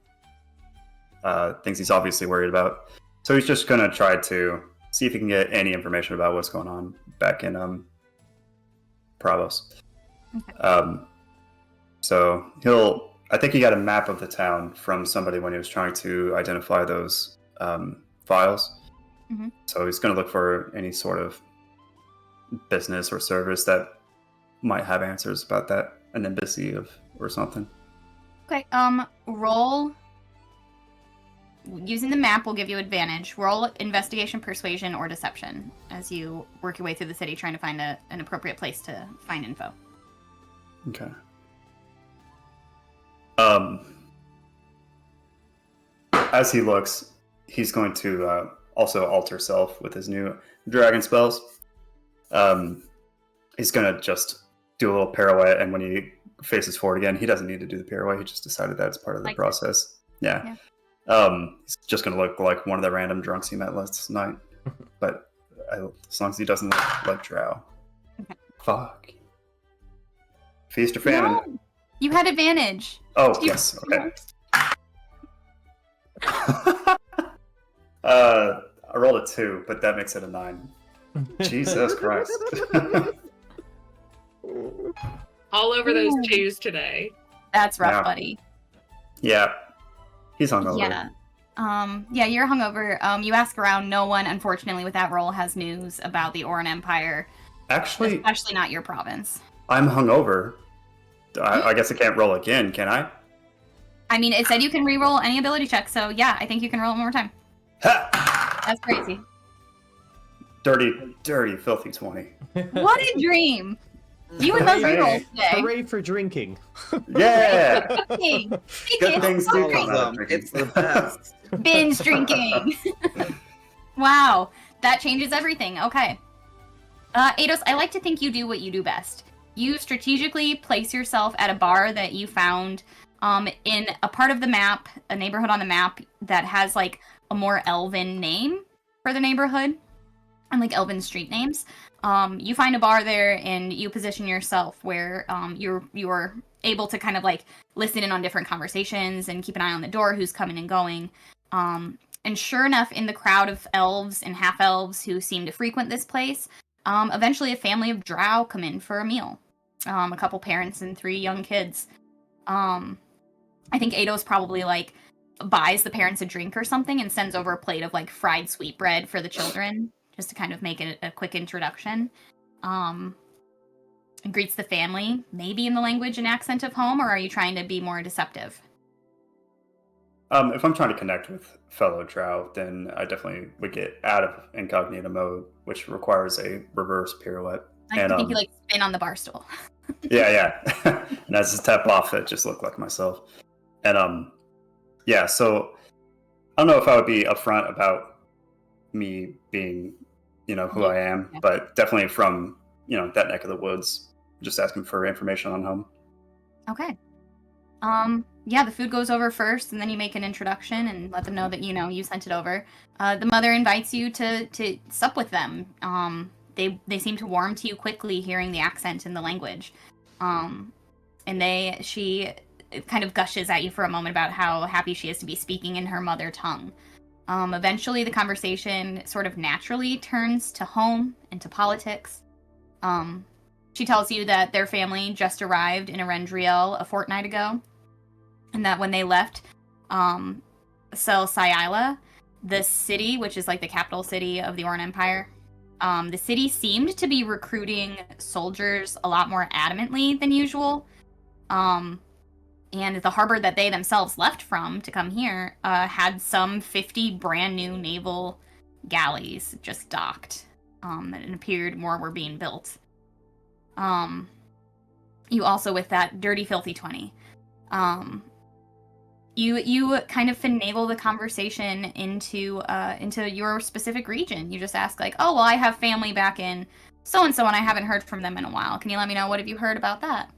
things he's obviously worried about. So he's just going to try to see if he can get any information about what's going on back in Pravos. Okay. So I think he got a map of the town from somebody when he was trying to identify those files. Mhm. So he's going to look for any sort of business or service that might have answers about that, an embassy or something. Okay. Roll. Using the map will give you advantage. Roll investigation, persuasion, or deception as you work your way through the city trying to find an appropriate place to find info. Okay. As he looks, he's going to also alter self with his new dragon spells. He's going to just do a little pirouette, and when he faces forward again, he doesn't need to do the pirouette. He just decided that it's part of the process. Yeah. He's just going to look like one of the random drunks he met last night. But as long as he doesn't look like Drow. Okay. Fuck. Feast or famine? No, you had advantage. Oh, yes. Okay. I rolled a 2, but that makes it a 9. Jesus Christ. All over those twos today. That's rough, Yeah. buddy. Yeah. He's hungover. Yeah. Yeah, you're hungover. You ask around, no one, unfortunately, with that roll has news about the Oran Empire. Actually, Especially not your province. I'm hungover. I guess I can't roll again, can I? I mean, it said you can re-roll any ability check, so yeah, I think you can roll it one more time. Ha! That's crazy. Dirty, filthy 20. What a dream! You and those Hey. rerolls today. Hooray for drinking. Yeah! Drinking. Good things so do great. come out of drinking. It's the best. Binge drinking. Wow, that changes everything. Okay. Ados, I like to think you do what you do best. You strategically place yourself at a bar that you found in a part of the map, a neighborhood on the map that has like a more elven name for the neighborhood and like elven street names. You find a bar there and you position yourself where you're able to kind of like listen in on different conversations and keep an eye on the door, who's coming and going. And sure enough, in the crowd of elves and half-elves who seem to frequent this place, eventually a family of drow come in for a meal. A couple parents and 3 young kids. I think Ados probably like buys the parents a drink or something and sends over a plate of like fried sweetbread for the children, just to kind of make it a quick introduction. And greets the family, maybe in the language and accent of home, or are you trying to be more deceptive? If I'm trying to connect with fellow Drow, then I definitely would get out of incognito mode, which requires a reverse pirouette. I think you like spin on the bar stool. Yeah. And as a step off, it just looked like myself. And yeah, so I don't know if I would be upfront about me being, who I am, but definitely from, that neck of the woods, just asking for information on home. Okay. Yeah, the food goes over first, and then you make an introduction and let them know that you sent it over. The mother invites you to sup with them. They seem to warm to you quickly, hearing the accent and the language. And she kind of gushes at you for a moment about how happy she is to be speaking in her mother tongue. Eventually, the conversation sort of naturally turns to home and to politics. She tells you that their family just arrived in Arendriel a fortnight ago, and that when they left Sel Sayila, the city, which is like the capital city of the Oran Empire, the city seemed to be recruiting soldiers a lot more adamantly than usual. And the harbor that they themselves left from to come here had some 50 brand new naval galleys just docked. And it appeared more were being built. You also, with that dirty, filthy 20, you kind of finagle the conversation into your specific region. You just ask like, oh, well, I have family back in so-and-so and I haven't heard from them in a while. Can you let me know, what have you heard about that?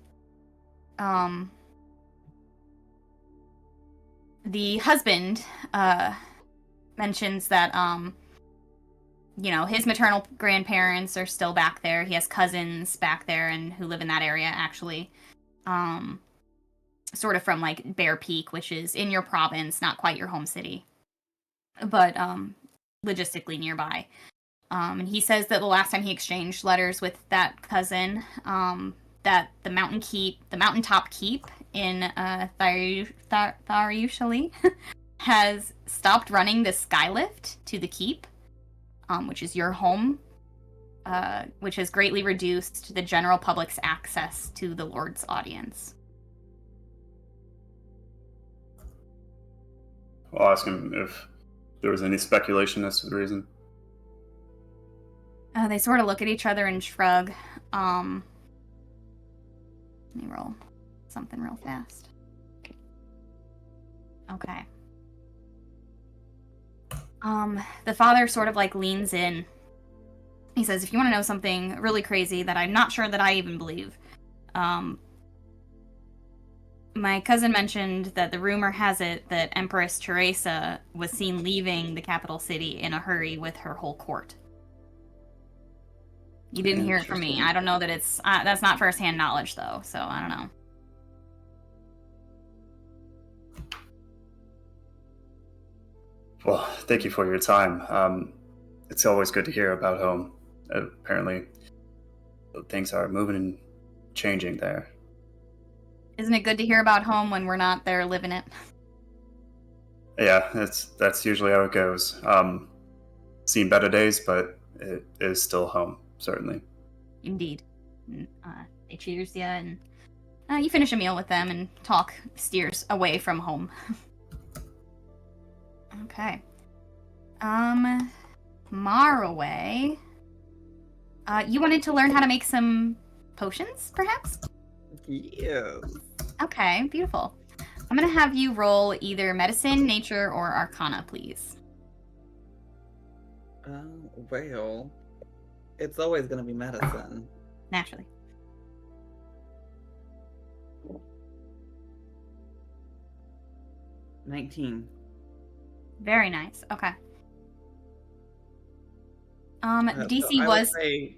The husband mentions that his maternal grandparents are still back there. He has cousins back there and who live in that area, actually. Sort of from like Bear Peak, which is in your province, not quite your home city, but logistically nearby. And he says that the last time he exchanged letters with that cousin, that the mountaintop keep in Thariushali has stopped running the skylift to the keep. which is your home, which has greatly reduced the general public's access to the Lord's audience. I'll ask him if there was any speculation as to the reason. They sort of look at each other and shrug. Let me roll something real fast. Okay. The father sort of like leans in. He says, if you want to know something really crazy that I'm not sure that I even believe, my cousin mentioned that the rumor has it that Empress Teresa was seen leaving the capital city in a hurry with her whole court. You didn't hear it from me. Interesting. I don't know that it's... that's not firsthand knowledge, though, so I don't know. Well, thank you for your time. It's always good to hear about home. Apparently, things are moving and changing there. Isn't it good to hear about home when we're not there living it? Yeah, that's usually how it goes. Seen better days, but it is still home, certainly. Indeed. They cheers you, and you finish a meal with them, and talk steers away from home. Okay. Marway. You wanted to learn how to make some potions, perhaps? Yes. Okay, beautiful. I'm gonna have you roll either medicine, nature, or arcana, please. Well, it's always gonna be medicine. Naturally. $19. Very nice. Okay. So DC I was... would say,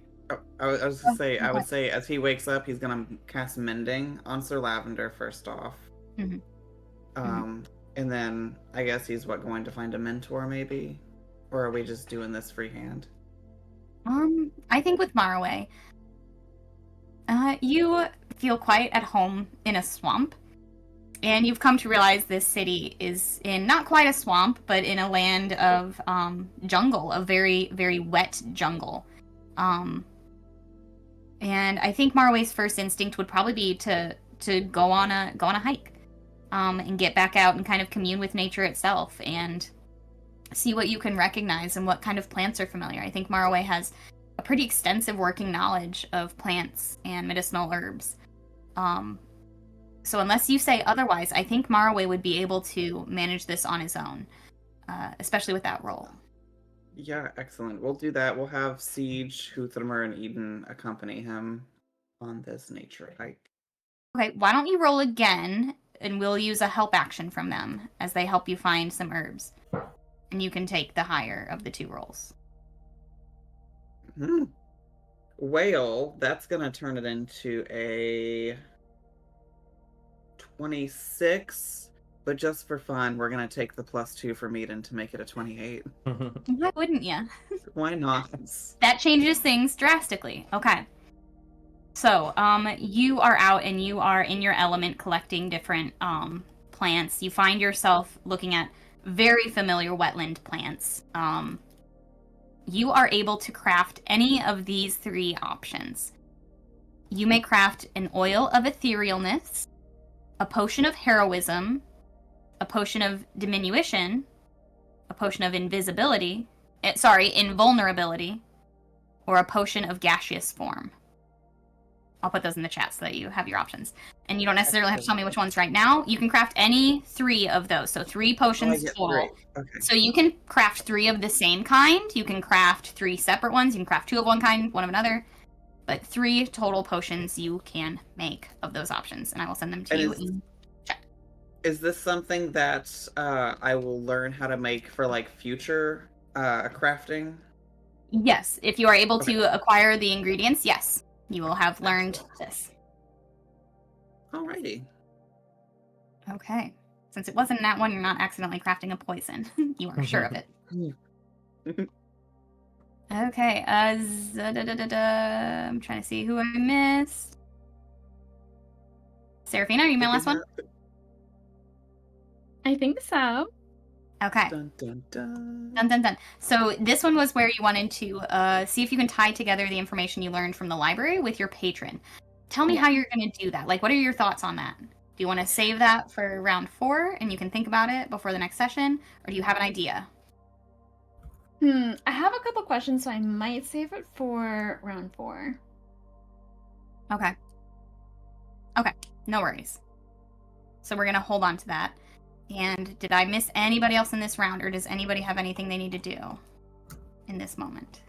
I was gonna say, I would say as he wakes up, he's gonna cast Mending on Sir Lavender first off. Mhm. And then I guess he's going to find a mentor, maybe? Or are we just doing this freehand? I think with Marway, you feel quite at home in a swamp. And you've come to realize this city is in not quite a swamp, but in a land of jungle, a very, very wet jungle. And I think Marway's first instinct would probably be to go on a hike, and get back out and kind of commune with nature itself and see what you can recognize and what kind of plants are familiar. I think Marway has a pretty extensive working knowledge of plants and medicinal herbs. So unless you say otherwise, I think Marway would be able to manage this on his own, especially with that role. Yeah, excellent. We'll do that. We'll have Siege, Huthermer, and Eden accompany him on this nature hike. Okay, why don't you roll again, and we'll use a help action from them as they help you find some herbs. And you can take the higher of the two rolls. Whale, that's gonna turn it into a 26, but just for fun, we're gonna take the +2 from Eden to make it a 28. Why wouldn't you? Why not? That changes things drastically. Okay. So, you are out and you are in your element collecting different plants. You find yourself looking at very familiar wetland plants. You are able to craft any of these three options. You may craft an oil of etherealness, a potion of heroism, a potion of diminution, a potion of invulnerability, or a potion of gaseous form. I'll put those in the chat so that you have your options. And you don't necessarily have to tell me which ones right now. You can craft any three of those. So 3 potions total. Three. Okay. So you can craft 3 of the same kind. You can craft 3 separate ones. You can craft 2 of one kind, 1 of another. But 3 total potions you can make of those options. And I will send them to you in chat. Is this something that I will learn how to make for future crafting? Yes. If you are able to acquire the ingredients, yes. You will have learned this. Alrighty. Okay. Since it wasn't that one, you're not accidentally crafting a poison. You are sure of it. Okay. I'm trying to see who I missed. Seraphina, are you my last one? I think so. Okay. Dun, dun, dun. Dun, dun, dun. So this one was where you wanted to see if you can tie together the information you learned from the library with your patron. Tell me how you're going to do that. Like, what are your thoughts on that? Do you want to save that for round 4 and you can think about it before the next session? Or do you have an idea? I have a couple questions, so I might save it for round 4. Okay. Okay. No worries. So we're going to hold on to that. And did I miss anybody else in this round, or does anybody have anything they need to do in this moment?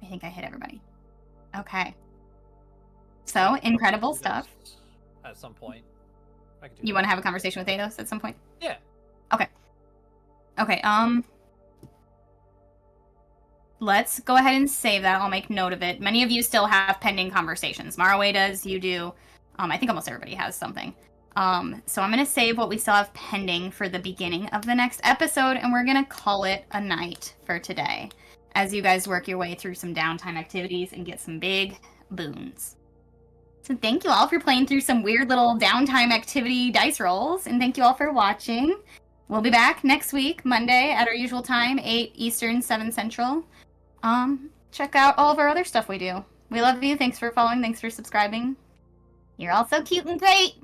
I think I hit everybody. Okay. So, incredible stuff. At some point. I could do You that. want to have a conversation with Ados at some point? Yeah. Okay, let's go ahead and save that. I'll make note of it. Many of you still have pending conversations. Maraway does, you do. I think almost everybody has something. So I'm going to save what we still have pending for the beginning of the next episode, and we're going to call it a night for today, as you guys work your way through some downtime activities and get some big boons. So thank you all for playing through some weird little downtime activity dice rolls, and thank you all for watching. We'll be back next week, Monday, at our usual time, 8 Eastern, 7 Central. Check out all of our other stuff we do. We love you. Thanks for following. Thanks for subscribing. You're all so cute and great.